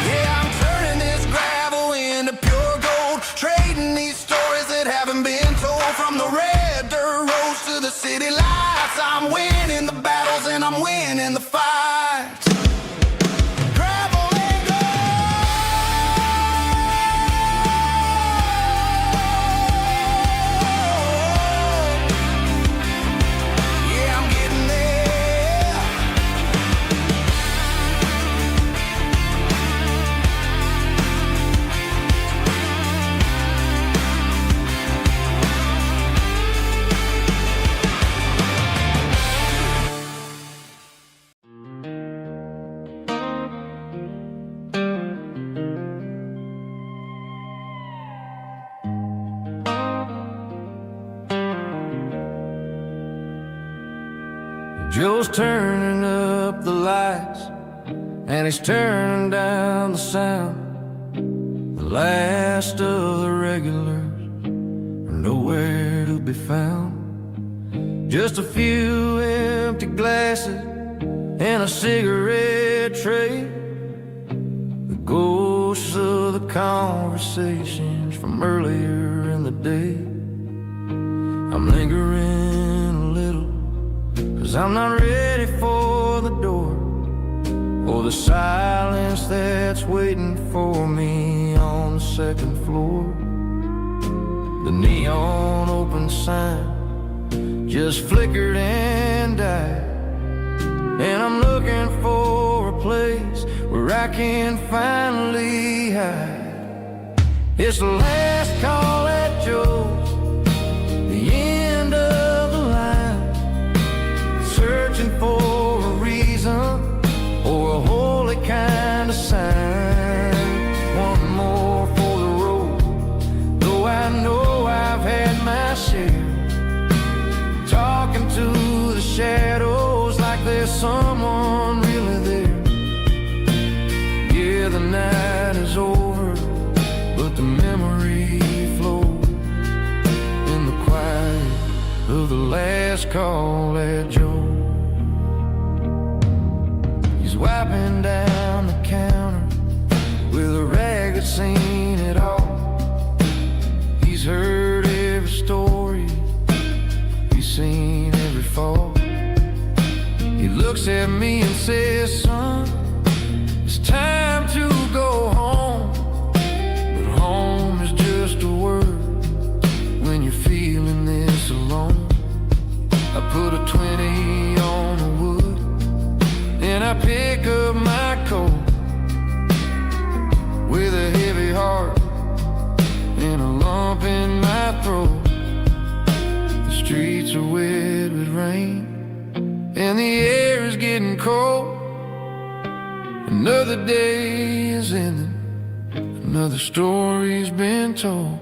Yeah, I'm turning this gravel into pure gold, trading these stories that haven't been told. From the red dirt roads to the city lights, I'm winning the battles and I'm winning the fights. Gravel and gold. Yeah, I'm getting there. Joe's turning up the lights and he's turning down the sound. The last of the regulars are nowhere to be found. Just a few empty glasses and a cigarette tray, the ghosts of the conversations from earlier in the day. I'm lingering a little, 'cause I'm not ready for the door, or the silence that's waiting for me on the second floor. The neon open sign just flickered and died, and I'm looking for a place where I can finally hide. It's the last call at Joe's, the end of the line, searching for a reason or a holy kind of sign. One more for the road, though I know I've had my share, talking to the shadows like there's someone really there. Yeah, the night is over, but the memory flows of the last call at Joe. He's wiping down the counter with a rag that's seen it all. He's heard every story, he's seen every fall. He looks at me and says, son, it's time to go home. But home is just a word when you're feeling this alone. I put a 20 on the wood and I pick up my coat with a heavy heart and a lump in my throat. The streets are wet with rain and the air is getting cold. Another day is ending, another story's been told.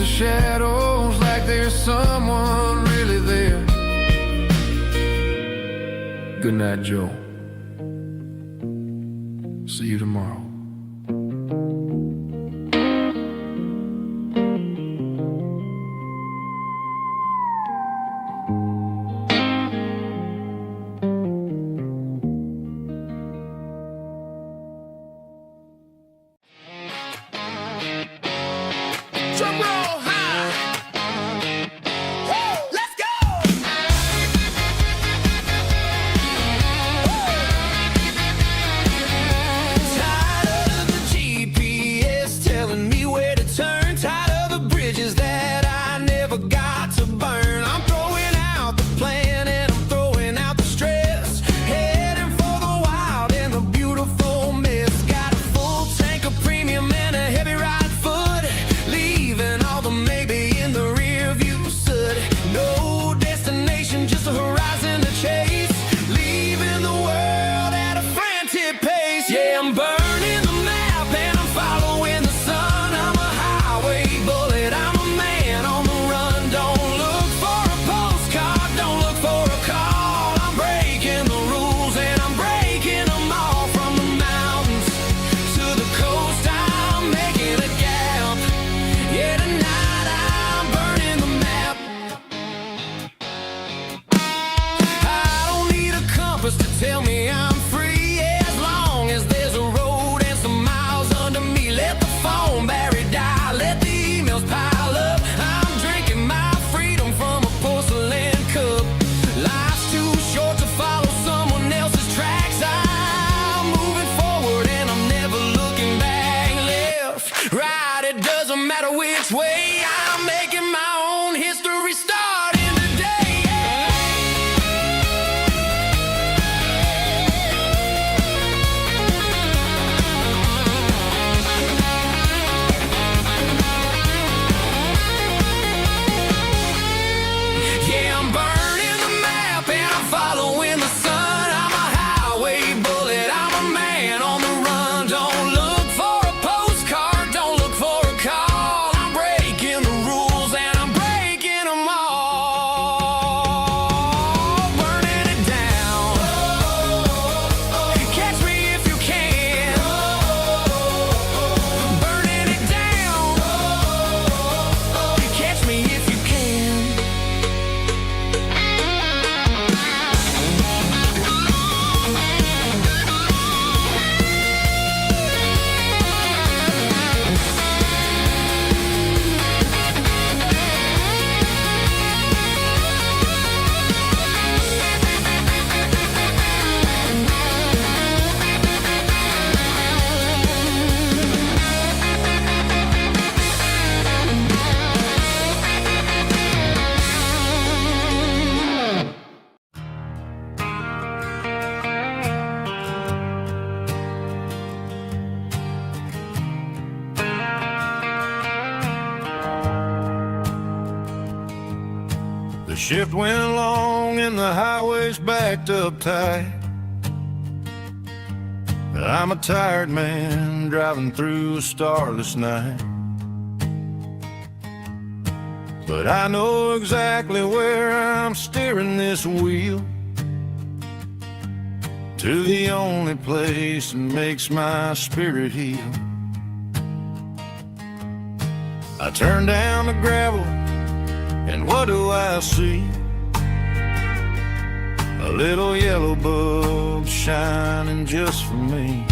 Shadows like there's someone really there. Good night, Joe. See you tomorrow. Drum roll high. Woo, let's go. Tired of the GPS telling me where to turn. Tired of the bridges that I never got to burn. I'm throwing out the plan and I'm throwing out the stress. Heading for the wild and the beautiful mist. Got a full tank of premium and a heavy right foot. Leaving all the maybe in the rear view soot. No destination, just a horizon to chase. Leaving the world at a frantic pace. Yeah, I'm burning the map and I'm following the sun. I'm a highway bullet, I'm a man on the run. Don't look for a postcard, don't look for a call. I'm breaking the rules and I'm breaking them all. From the mountains to the coast, I'm making a gap. Yeah, tonight I'm burning the map. I don't need a compass to tell me I'm free. As long as there's a road and some miles under me. Let the phone battery die, let the emails pile up. I'm drinking my freedom from a porcelain cup. Life's too short to follow someone else's tracks. I'm moving forward and I'm never looking back. Left, right, it doesn't matter which way. I'm making my own history starting today. Yeah, I'm burning the map and I'm following the sun. I'm a highway bullet, I'm a man on the run. Don't look for a postcard, don't look for a call. I'm breaking The shift went long and the highway's backed up tight. I'm a tired man driving through a starless night. But I know exactly where I'm steering this wheel, to the only place that makes my spirit heal. I turn down the gravel, and what do I see? A little yellow bulb shining just for me.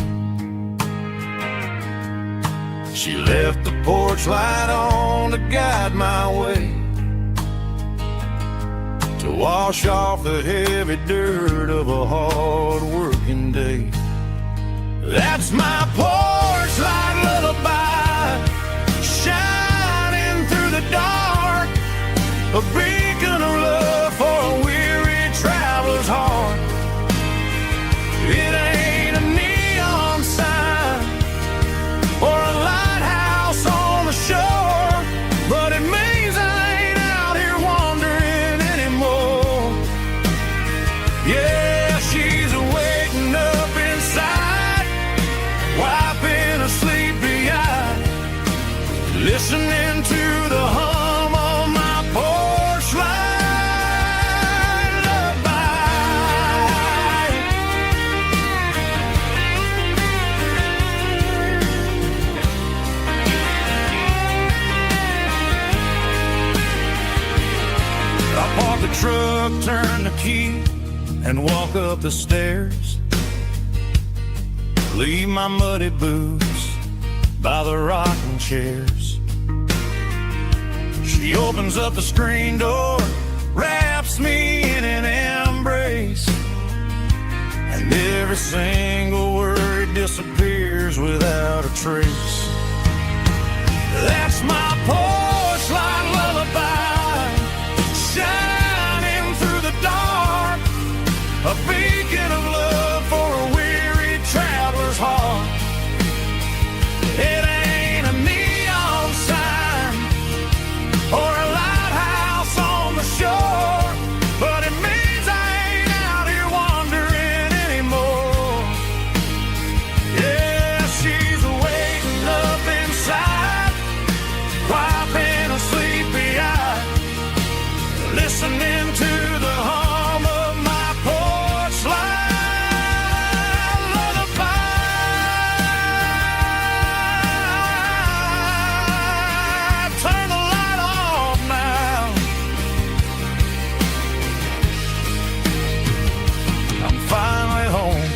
She left the porch light on to guide my way, to wash off the heavy dirt of a hard-working day. That's my porch light lullaby, shining through the dark, a beacon of love for a weary traveler's heart. It ain't a neon sign or a lighthouse on the shore, but it means I ain't out here wandering anymore. Yeah, she's waiting up inside, wiping a sleepy eye, listening to the hum of my porch light lullaby. I park the truck, turn the key, and walk up the stairs. Leave my muddy boots by the rocking chairs. She opens up the screen door, wraps me in an embrace, and every single word disappears without a trace. That's my porch light lullaby, shining through the dark, a beacon of love for a weary traveler's heart. It ain't a neon sign or a lighthouse on the shore, but it means I ain't out here wandering anymore. Yeah, she's waiting up inside, wiping a sleepy eye, listening to the hum of my porch light lullaby. Turn the light off now. I'm finally home.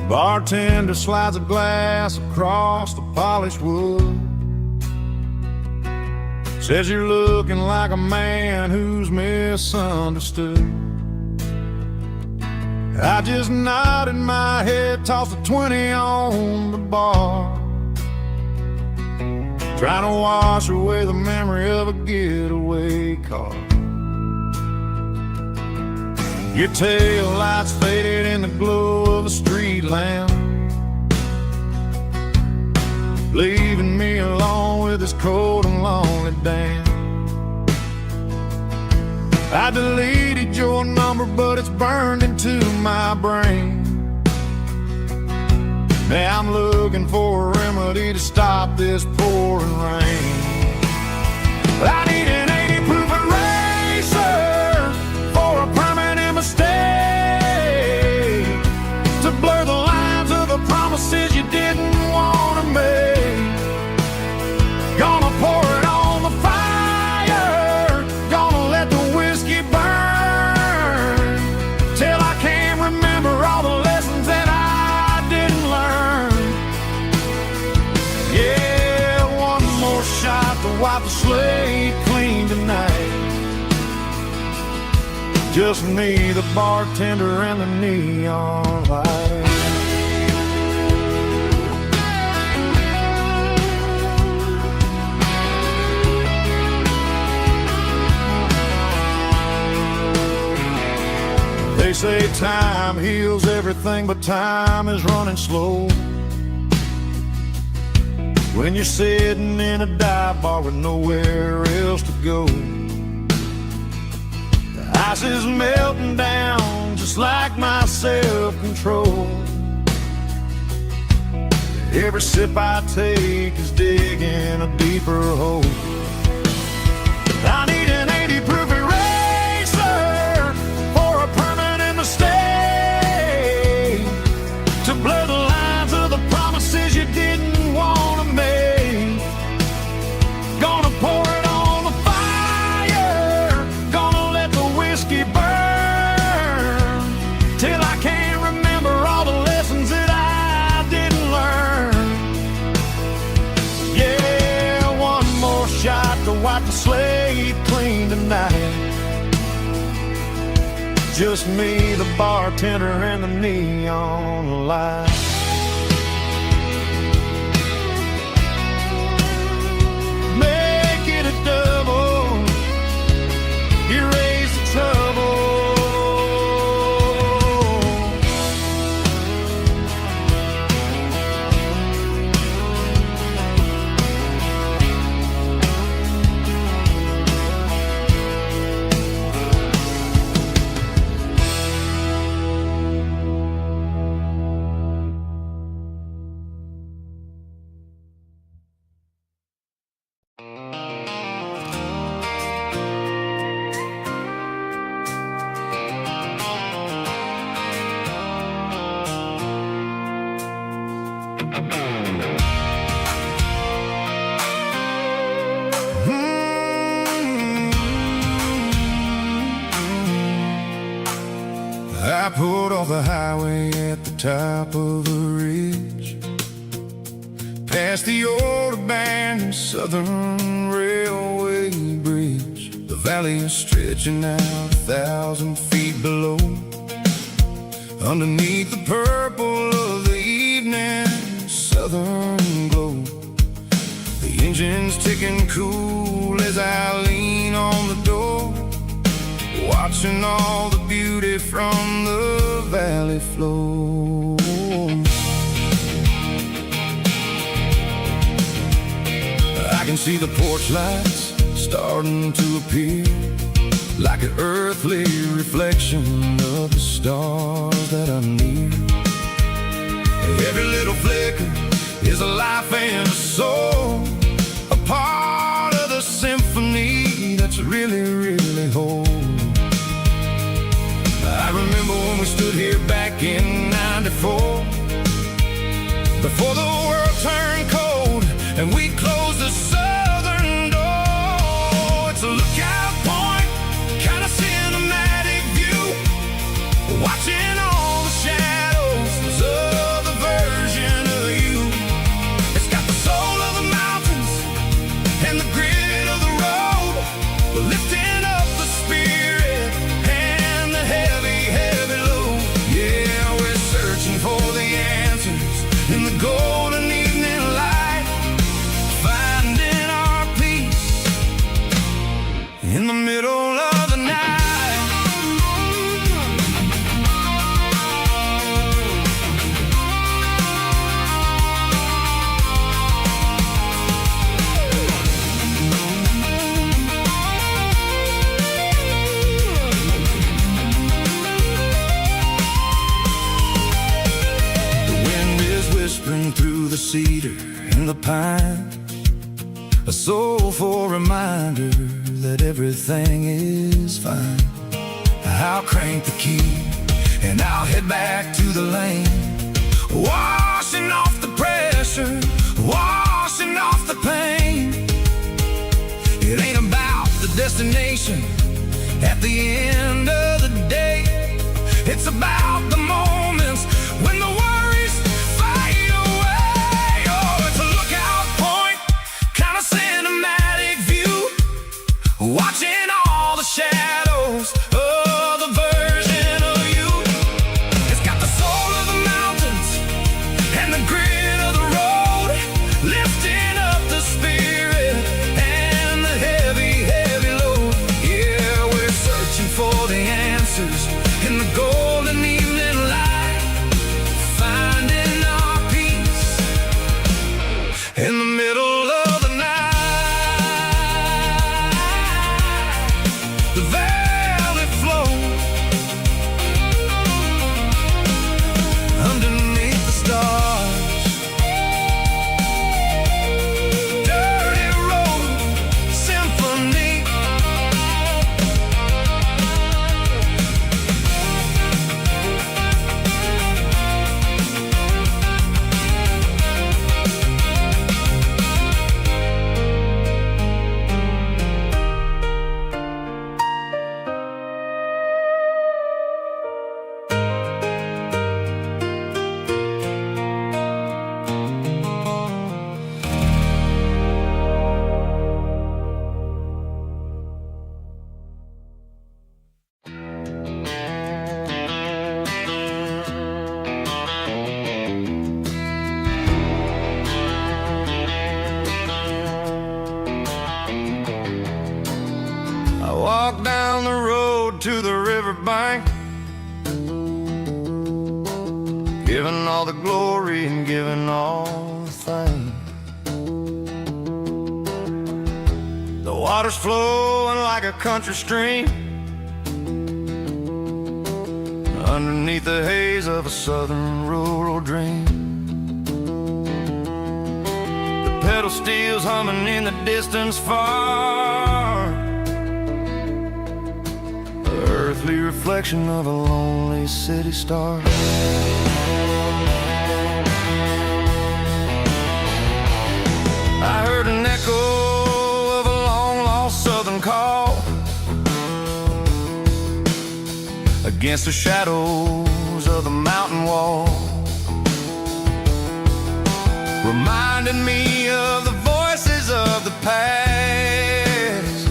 Bartender slides a glass across the polished wood, says you're looking like a man who's misunderstood. I just nodded my head, tossed a 20 on the bar, trying to wash away the memory of a getaway car. Your tail lights faded in the glow of a street lamp, leaving me alone with this cold and lonely damn. I deleted your number, but it's burned into my brain. Now I'm looking for a remedy to stop this pouring rain. I need an 80-proof eraser for a permanent mistake, to blur the lines of the promises you didn't want to make. Gonna pour it on the fire, gonna let the whiskey burn, till I can't remember all the lessons that I didn't learn. Yeah, one more shot to wipe the slate clean Just me, the bartender, and the neon light. They say time heals everything, but time is running slow. When you're sitting in a dive bar with nowhere else to go, the ice is melting down just like my self-control. Every sip I take is digging a deeper hole. I need an 80 proof eraser for a permanent mistake, to blur the lines of the promises you didn't want to make. Gonna pour it on the fire, gonna let the whiskey burn, till I can't remember all the lessons that I didn't learn. Yeah, one more shot to wipe the slate clean tonight. Just me, the bartender, and the neon light. Make it a double, erase the trouble. I pulled off the highway at the top of a ridge, past the old abandoned Southern Railway bridge. The valley is stretching out 1,000 feet below, underneath the purple of the evening southern glow. The engine's ticking cool as I lean on the door, watching all the beauty from the valley flow. I can see the porch lights starting to appear, like an earthly reflection of the stars that are near. Every little flicker is a life and a soul, a part of the symphony that's really, really whole. I remember when we stood here back in '94, before the world turned cold and we closed the southern door. It's a lookout point, kind of cinematic view, watching all the shadows of the version of you. It's got the soul of the mountains and the grit of the road, lifting up the spirit and the heavy, heavy load. Yeah, we're searching for the answers in the golden evening light, finding our peace in the middle of the night. Whispering through the cedar and the pine, a soulful reminder that everything is fine. I'll crank the key and I'll head back to the lane, washing off the pressure, washing off the pain. It ain't about the destination at the end of the day, it's about the moments when the worries fade away. Oh, it's a lookout point, kind of cinematic view, watching all the shadows of the in the middle of the night. The valley flows underneath the stars. Dirty road symphony. I walk down the road to the riverbank, giving all the glory and giving all the thanks. The water's flowing like a country stream underneath the haze of a southern rural dream. The pedal steel's humming in the distance far, the earthly reflection of a lonely city star. I heard an echo of a long-lost southern call against the shadows of the mountain wall, reminding me of the voices of the past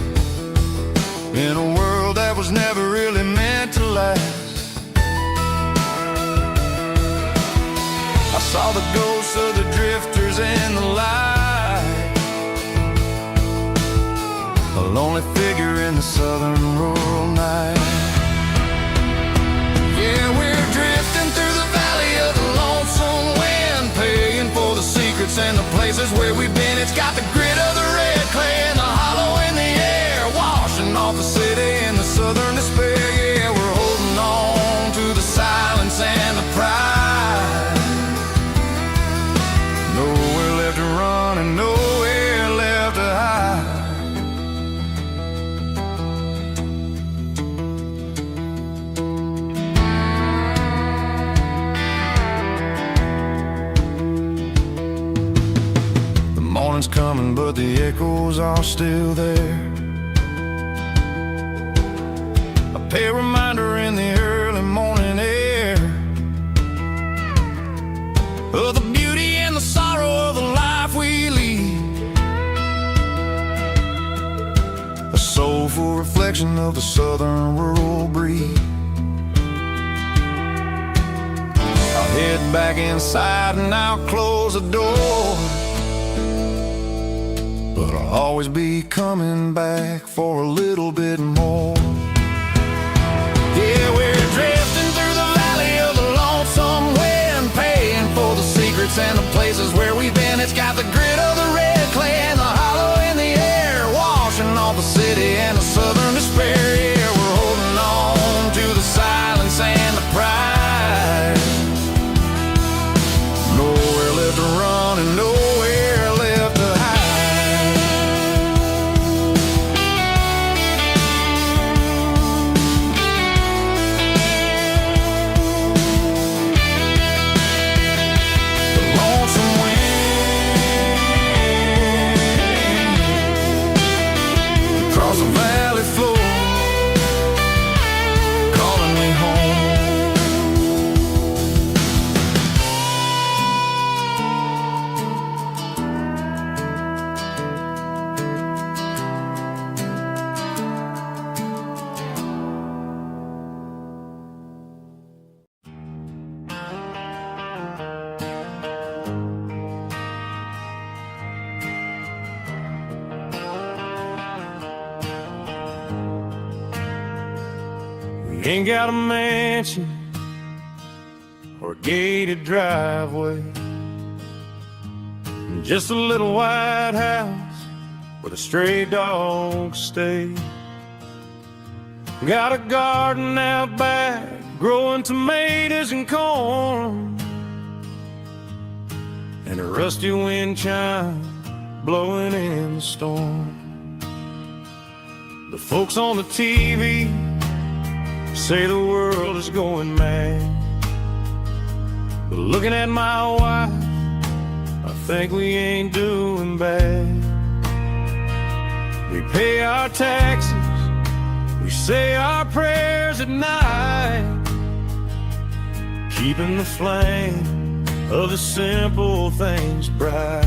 in a world that was never really meant to last. I saw the ghosts of the drifters in the light, a lonely figure in the southern rural night. Yeah, we're drifting through the valley of the lonesome wind, paying for the secrets and the places where we've been. It's got the grit of the red clay and the hollow in the air, washing off the city in the southern despair. Yeah, we're holding on to the silence and the pride. Nowhere left to run and nowhere left to hide. The morning's coming, but the echoes are still there. A pale reminder in the early morning air of the beauty and the sorrow of the life we lead, a soulful reflection of the southern rural breed. I'll head back inside and I'll close the door, but I'll always be coming back for a little bit more. Yeah, we're drifting through the valley of the lonesome wind, paying for the secrets and the places where we've been. It's got the grit of the red clay and the hollow in the air, washing off the city and the southern despair. Yeah, we're holding on to the silence and the pride. Nowhere left to run and nowhere left to hide. Across the valley floor, calling me home. Ain't got a mansion or a gated driveway, just a little white house where the stray dogs stay. Got a garden out back, growing tomatoes and corn, and a rusty wind chime blowing in the storm. The folks on the TV say the world is going mad, but looking at my wife, I think we ain't doing bad. We pay our taxes, we say our prayers at night, keeping the flame of the simple things bright.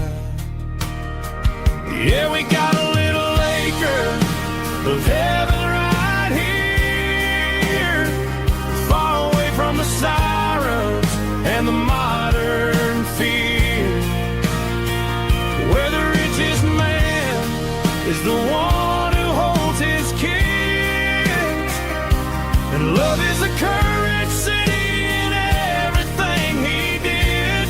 Yeah, we got a little acre of heaven right here, far away from the sirens and the modern fear, where the richest man is the one who holds his kids, and love is the currency in everything he did.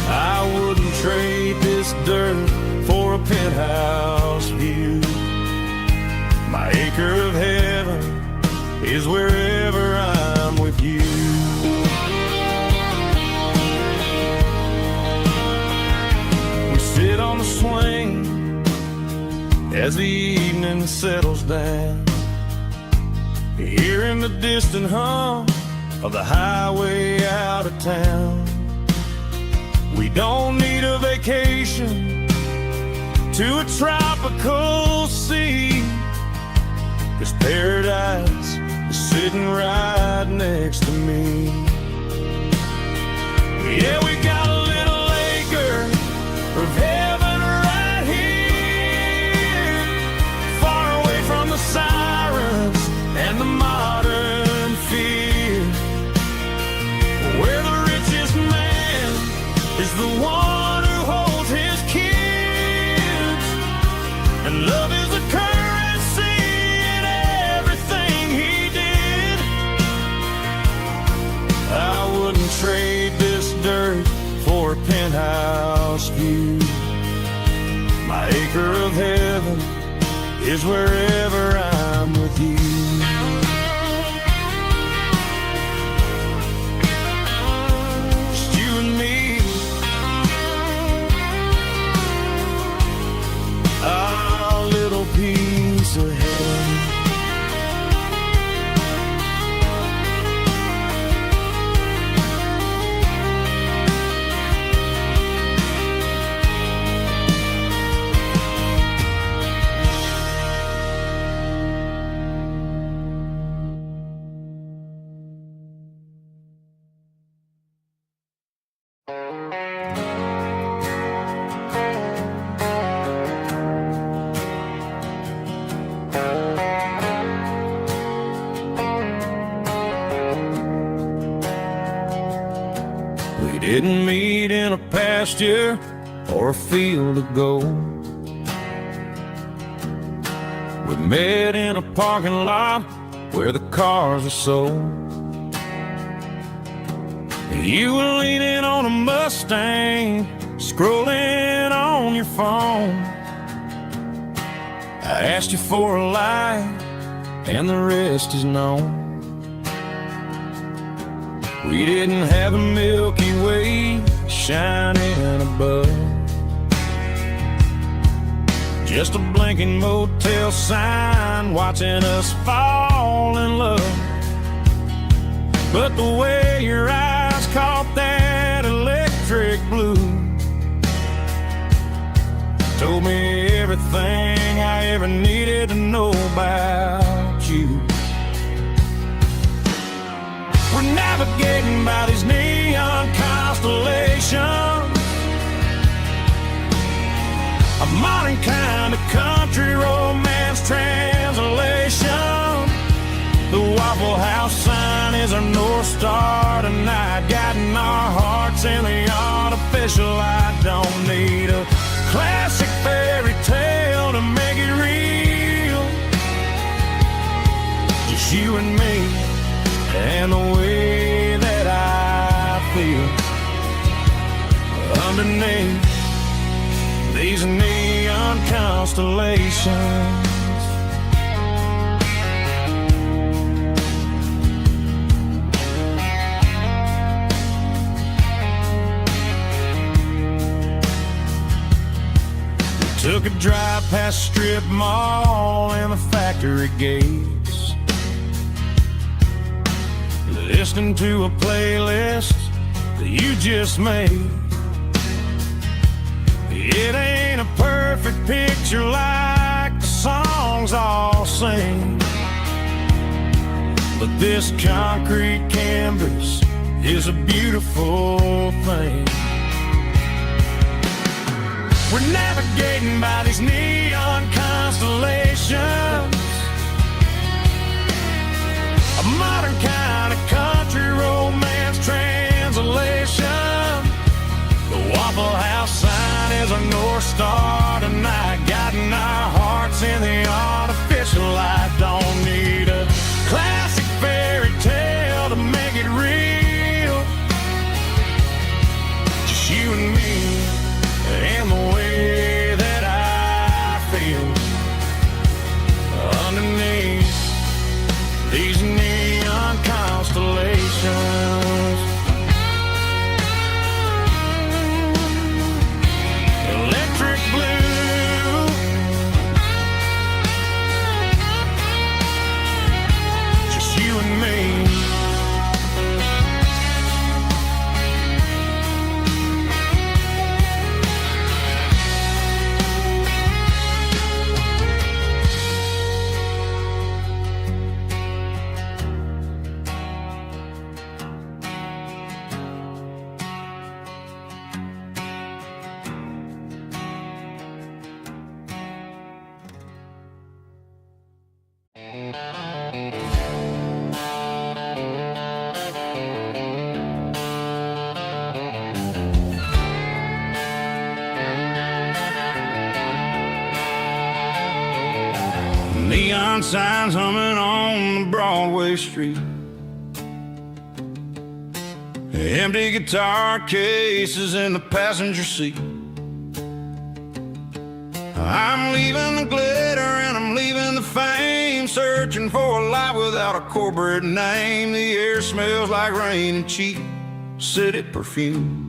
I wouldn't trade this dirt for a penthouse view. My acre of heaven is wherever I'm with you. We sit on the swing as the evening settles down, hearing the distant hum of the highway out of town. We don't need a vacation to a tropical sea, 'cause paradise is sitting right next to me. Yeah, we got a little acre of heaven right here, far away from the sirens and the modern fear, where the richest man is the one who holds his kids, and love is the currency in everything he did. I wouldn't trade this dirt for a penthouse view. My acre of heaven is wherever I'm with you. Just you and me, our little piece of heaven. We didn't meet in a pasture or a field of gold. We met in a parking lot where the cars are sold. You were leaning on a Mustang, scrolling on your phone. I asked you for a light, and the rest is known. We didn't have a Milky Way shining above, just a blinking motel sign watching us fall in love. But the way your eyes caught that electric blue told me everything I ever needed to know about you. We're navigating by these neon constellations, a modern kind of country romance translation. The Waffle House sign is our North Star tonight, guiding our hearts in the artificial light. Don't need a classic fairy tale to make it real, just you and me and the way that I feel. Underneath me these neon constellations. Took a drive past Strip Mall and the factory gates, listening to a playlist that you just made. It ain't a perfect picture like the songs all sing, but this concrete canvas is a beautiful thing. We're navigating by these neon constellations, a modern kind of country romance translation. The Waffle House sign is a North Star tonight, guiding our hearts in the artificial light. Don't need a classic fairy tale to make it real, just you and me and the way that I feel underneath these neon constellations. Electric blue, just you and me. Neon signs humming on the Broadway street, empty guitar cases in the passenger seat. I'm leaving the glitter and I'm leaving the fame, searching for a life without a corporate name. The air smells like rain and cheap city perfume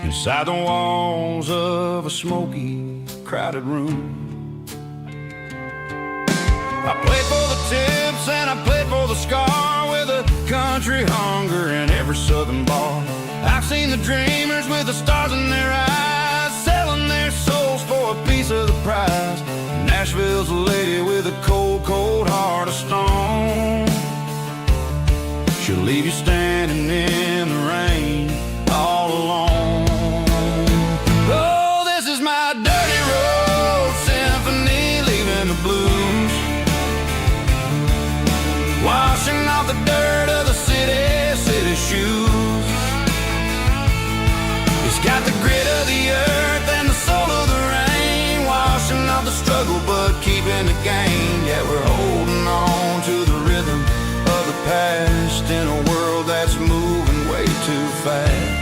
inside the walls of a smoky, crowded room. I played for the tips and I played for the scar, with a country hunger in every southern bar. I've seen the dreamers with the stars in their eyes, selling their souls for a piece of the prize. Nashville's a lady with a cold, cold heart of stone. She'll leave you standing in the rain all alone. Oh, this is my dirty road symphony, leaving the blues, washing off the dirt of the city shoes. It's got the grit of the earth and the soul of the rain, washing off the struggle but keeping the gain. Yeah, we're holding on to the rhythm of the past in a world that's moving way too fast.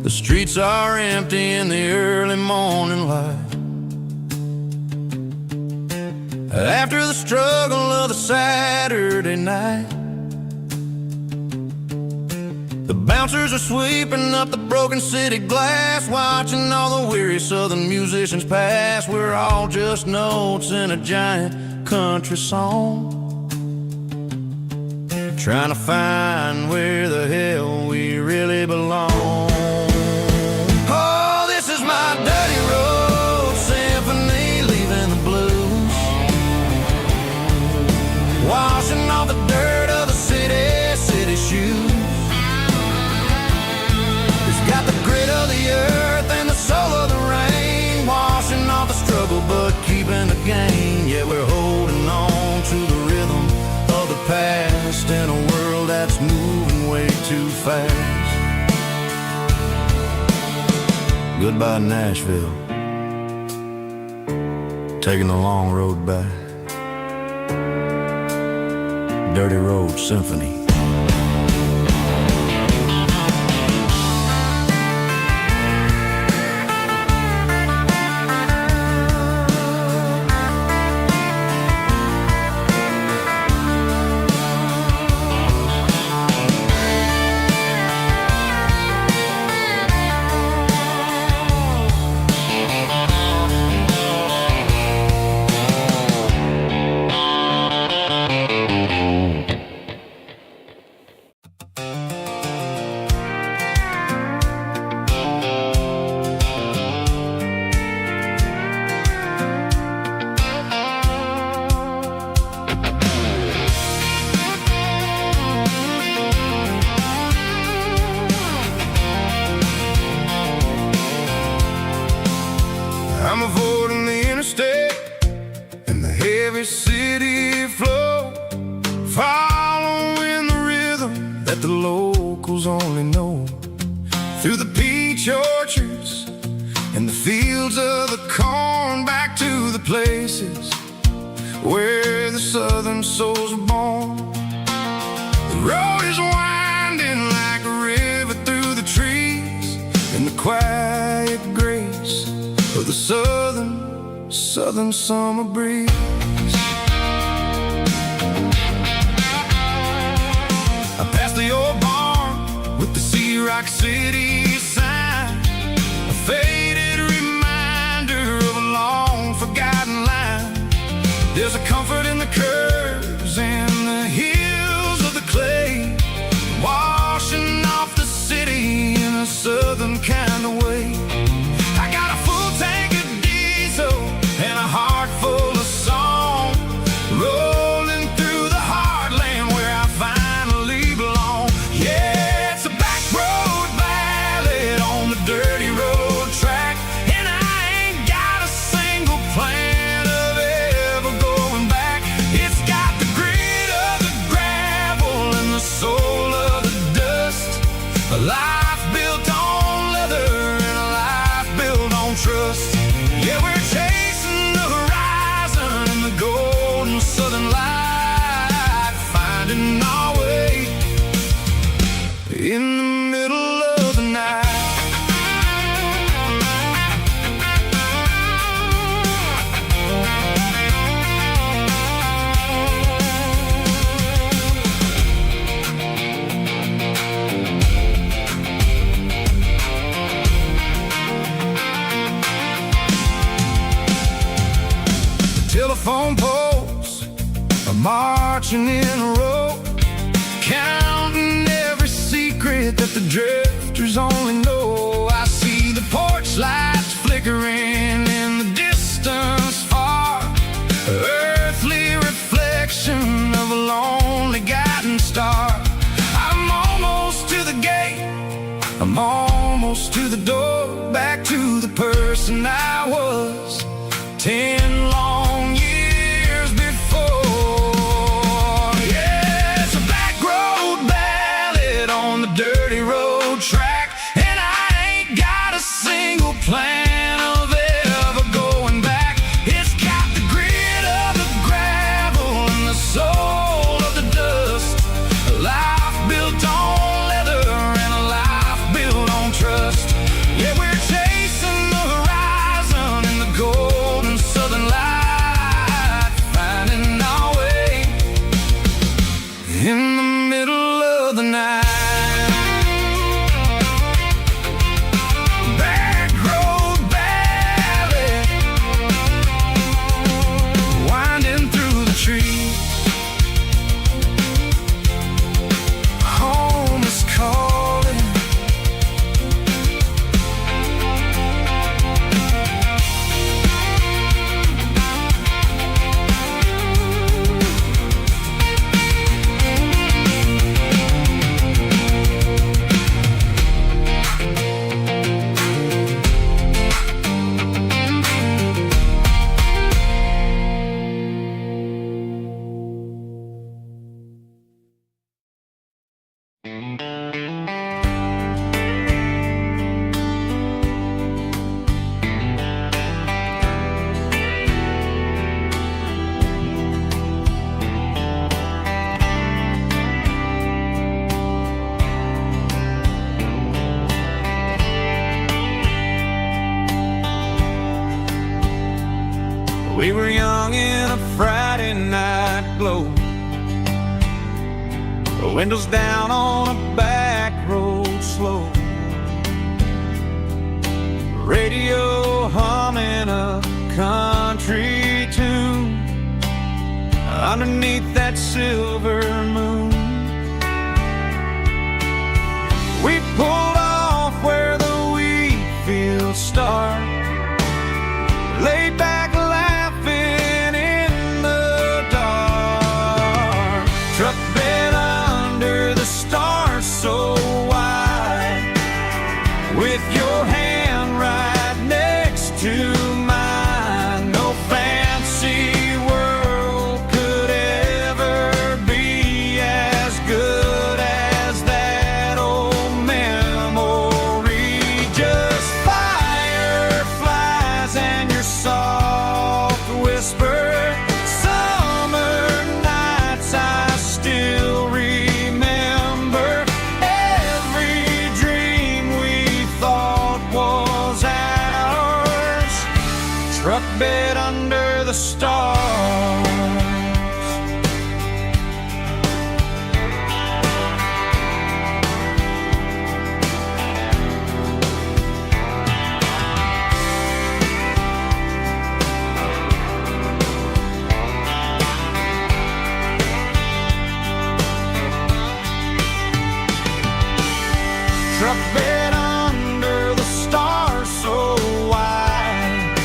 The streets are empty in the early morning light, after the struggle of the Saturday night. The bouncers are sweeping up the broken city glass, watching all the weary southern musicians pass. We're all just notes in a giant country song, trying to find where the hell we really belong. Oh, this is my dirty road symphony, leaving the blues, washing off the dirt of the city shoes. going way too fast. Goodbye, Nashville. Taking the long road back. Dirty Road Symphony. I'm avoiding the interstate and the heavy city flow, following the rhythm that the locals only know. Through the peach orchards and the fields of the corn, back to the places where the southern souls were born. The road is winding like a river through the trees, in the quiet grace of the southern summer breeze. I passed the old barn with the Sea Rock City sign, a faded reminder of a long forgotten line. There's a comfort in the curves and the hills of the clay, washing off the city in a southern kind of way. I got a full tank of diesel and a heart full of song, rolling through the heartland where I finally belong. Yeah, it's a back road ballad on the dirty road track, and I ain't got a single plan of ever going back. It's got the grit of the gravel and the soul of the dust, a life built on leather and a life built on trust. Yeah, we're chasing the horizon in the golden southern light, finding our way in the middle of the night. Telephone poles are marching in a row, counting every secret that the drifters only know. I see the porch lights flickering in the distance far, earthly reflection of a lonely guiding star. I'm almost to the gate, I'm almost to the door, back to the person I was 10 long years before. Yeah, it's a back road ballad on the dirty road track, and I ain't got a single plan of ever going back. It's got the grit of the gravel and the soul of the dust, a life built on leather and a life built on trust. Yeah, we're chasing the horizon in the golden southern light, We were young in a Friday night glow, the windows down on a back road slow, radio humming a country tune underneath that silver moon. We pulled off where the wheat fields start, laid back laughing in the dark. Truck bed under the stars so wide, with your hand right next to mine. No fancy world could ever be as good as that old memory. Just fireflies and your soft whisper. Summer nights I still remember. Every dream we thought was ours. Truck bed under the stars. Truck bed under the stars so wide,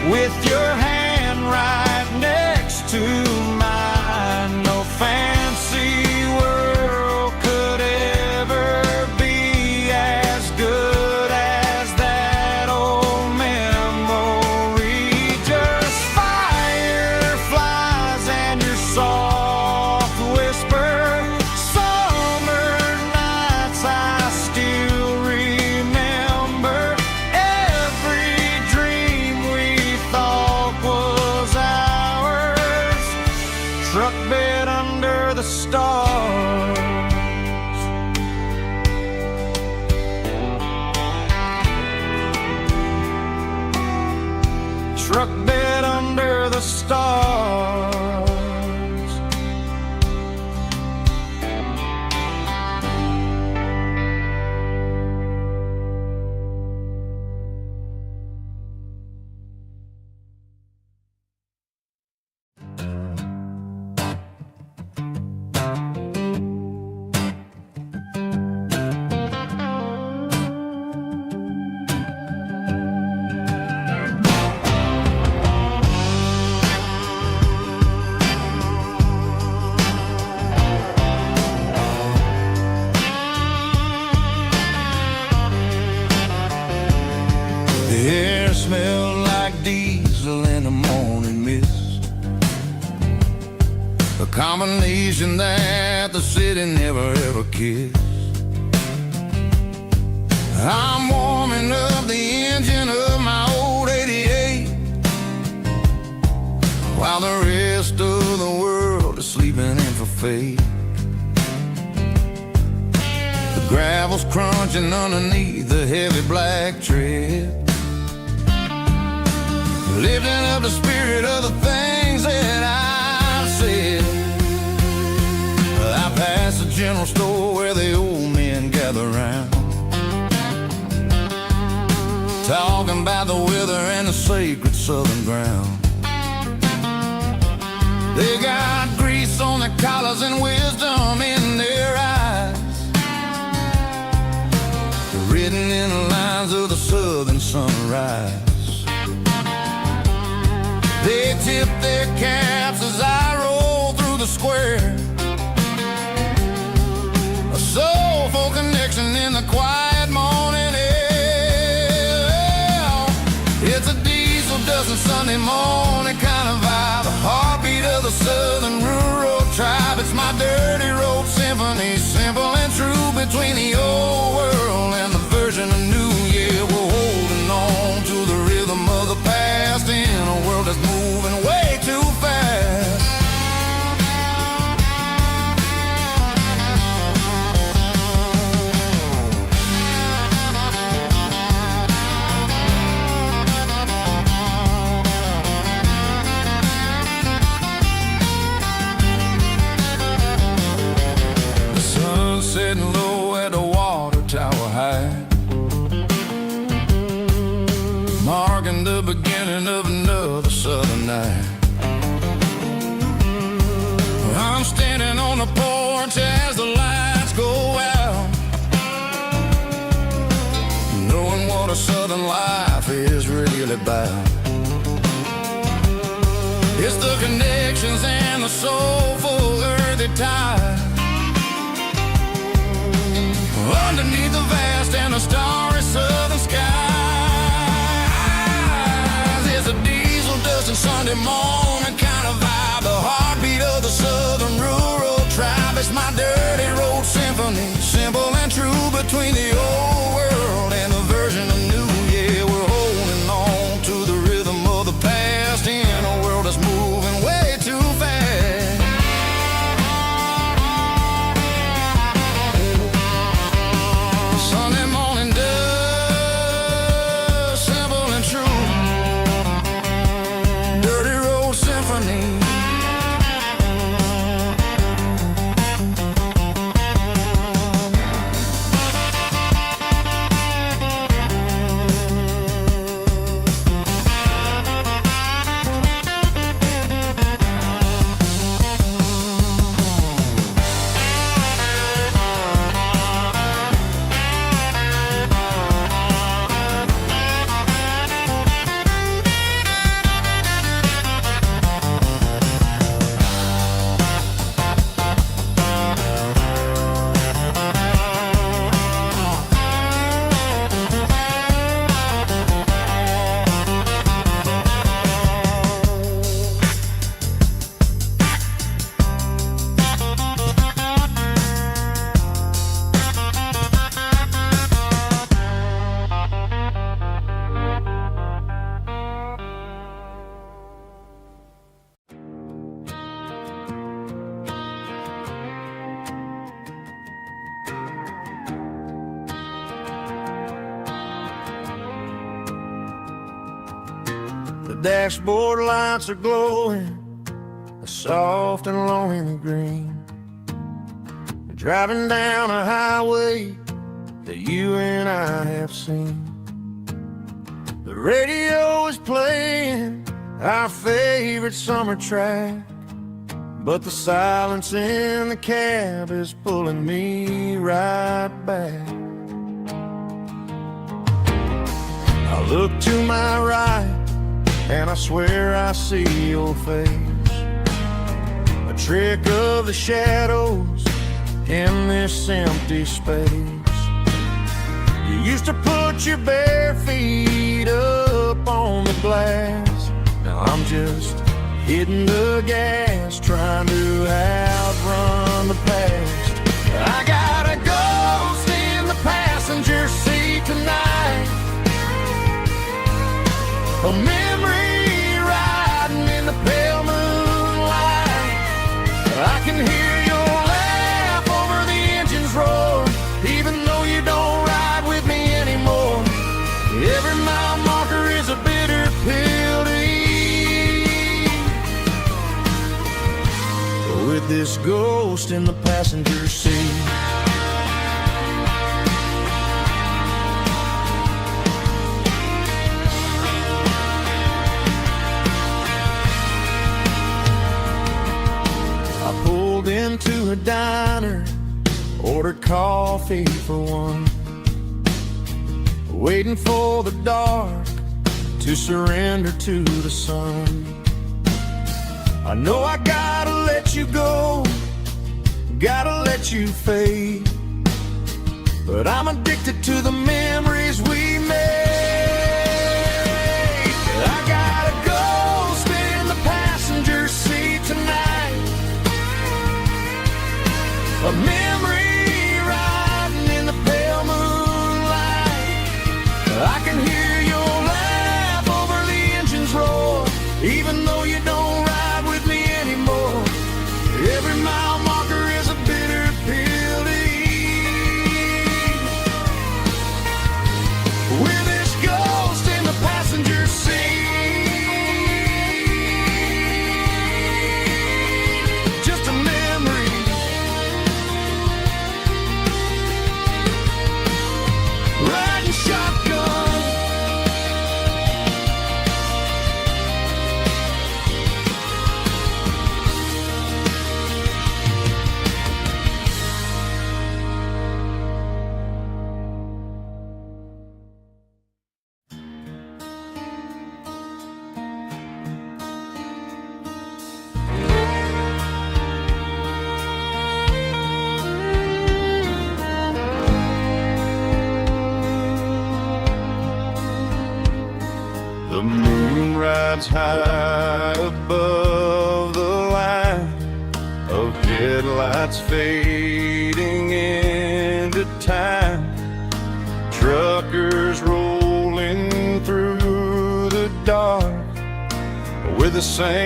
with your hand right next to mine. No fancy world could ever be as good as that old memory. Just fireflies and your soft whisper. Summer nights I still remember. Every dream we thought was ours. Truck bed under the stars. Truck bed under the stars. The air smelled like diesel in the morning mist, a combination that the city never ever kissed. I'm warming up the engine of my old 88, while the rest of the world is sleeping in for fate. The gravel's crunching underneath the heavy black tread, lifting up the spirit of the things that I've said. I passed the general store where the old men gather round, talking about the weather and the sacred southern ground. They got grease on their collars and wisdom in their eyes, written in the lines of the southern sunrise. They tip their caps as I roll through the square, a soulful connection in the quiet morning air. It's a diesel dozen Sunday morning kind of vibe, the heartbeat of the southern rural tribe. It's my dirty road symphony, simple and true, between the old world and the version of new. Yeah, we're holding on to the rhythm of the past in a world that's moving way too fast. other night. I'm standing on the porch as the lights go out, knowing what a southern life is really about. It's the connections and the soulful earthy tide underneath the vast and the starry southern skies. It's a diesel dusting Sunday morning kind of vibe, the heartbeat of the southern rural tribe. It's my dirty road symphony, simple and true, between the old world and the version of new. Yeah, we're holding on to the rhythm of the past in a world that's moving way too fast. Sunday morning dust, simple and true, dirty road symphony. The dashboard lights are glowing, a soft and lonely green. Driving down a highway that you and I have seen. The radio is playing our favorite summer track, but the silence in the cab is pulling me right back. I look to my right and I swear I see your face, a trick of the shadows in this empty space. You used to put your bare feet up on the glass. Now I'm just hitting the gas, trying to outrun the past. I got a ghost in the passenger seat tonight, a memory riding in the pale moonlight. I can hear your laugh over the engine's roar, even though you don't ride with me anymore. Every mile marker is a bitter pill to eat, with this ghost in the passenger seat. Into a diner, ordered coffee for one, waiting for the dark to surrender to the sun. I know I gotta let you go, gotta let you fade, but I'm addicted to the memories we made. I got a ghost in the passenger seat tonight, a memory riding in the pale moonlight. I can hear your laugh over the engine's roar, even though you don't ride with me anymore. Every mile marker is a bitter pill to eat, with this ghost in the passenger seat. Just a memory, riding shotgun rides high above the line of headlights fading into time. Truckers rolling through the dark with the same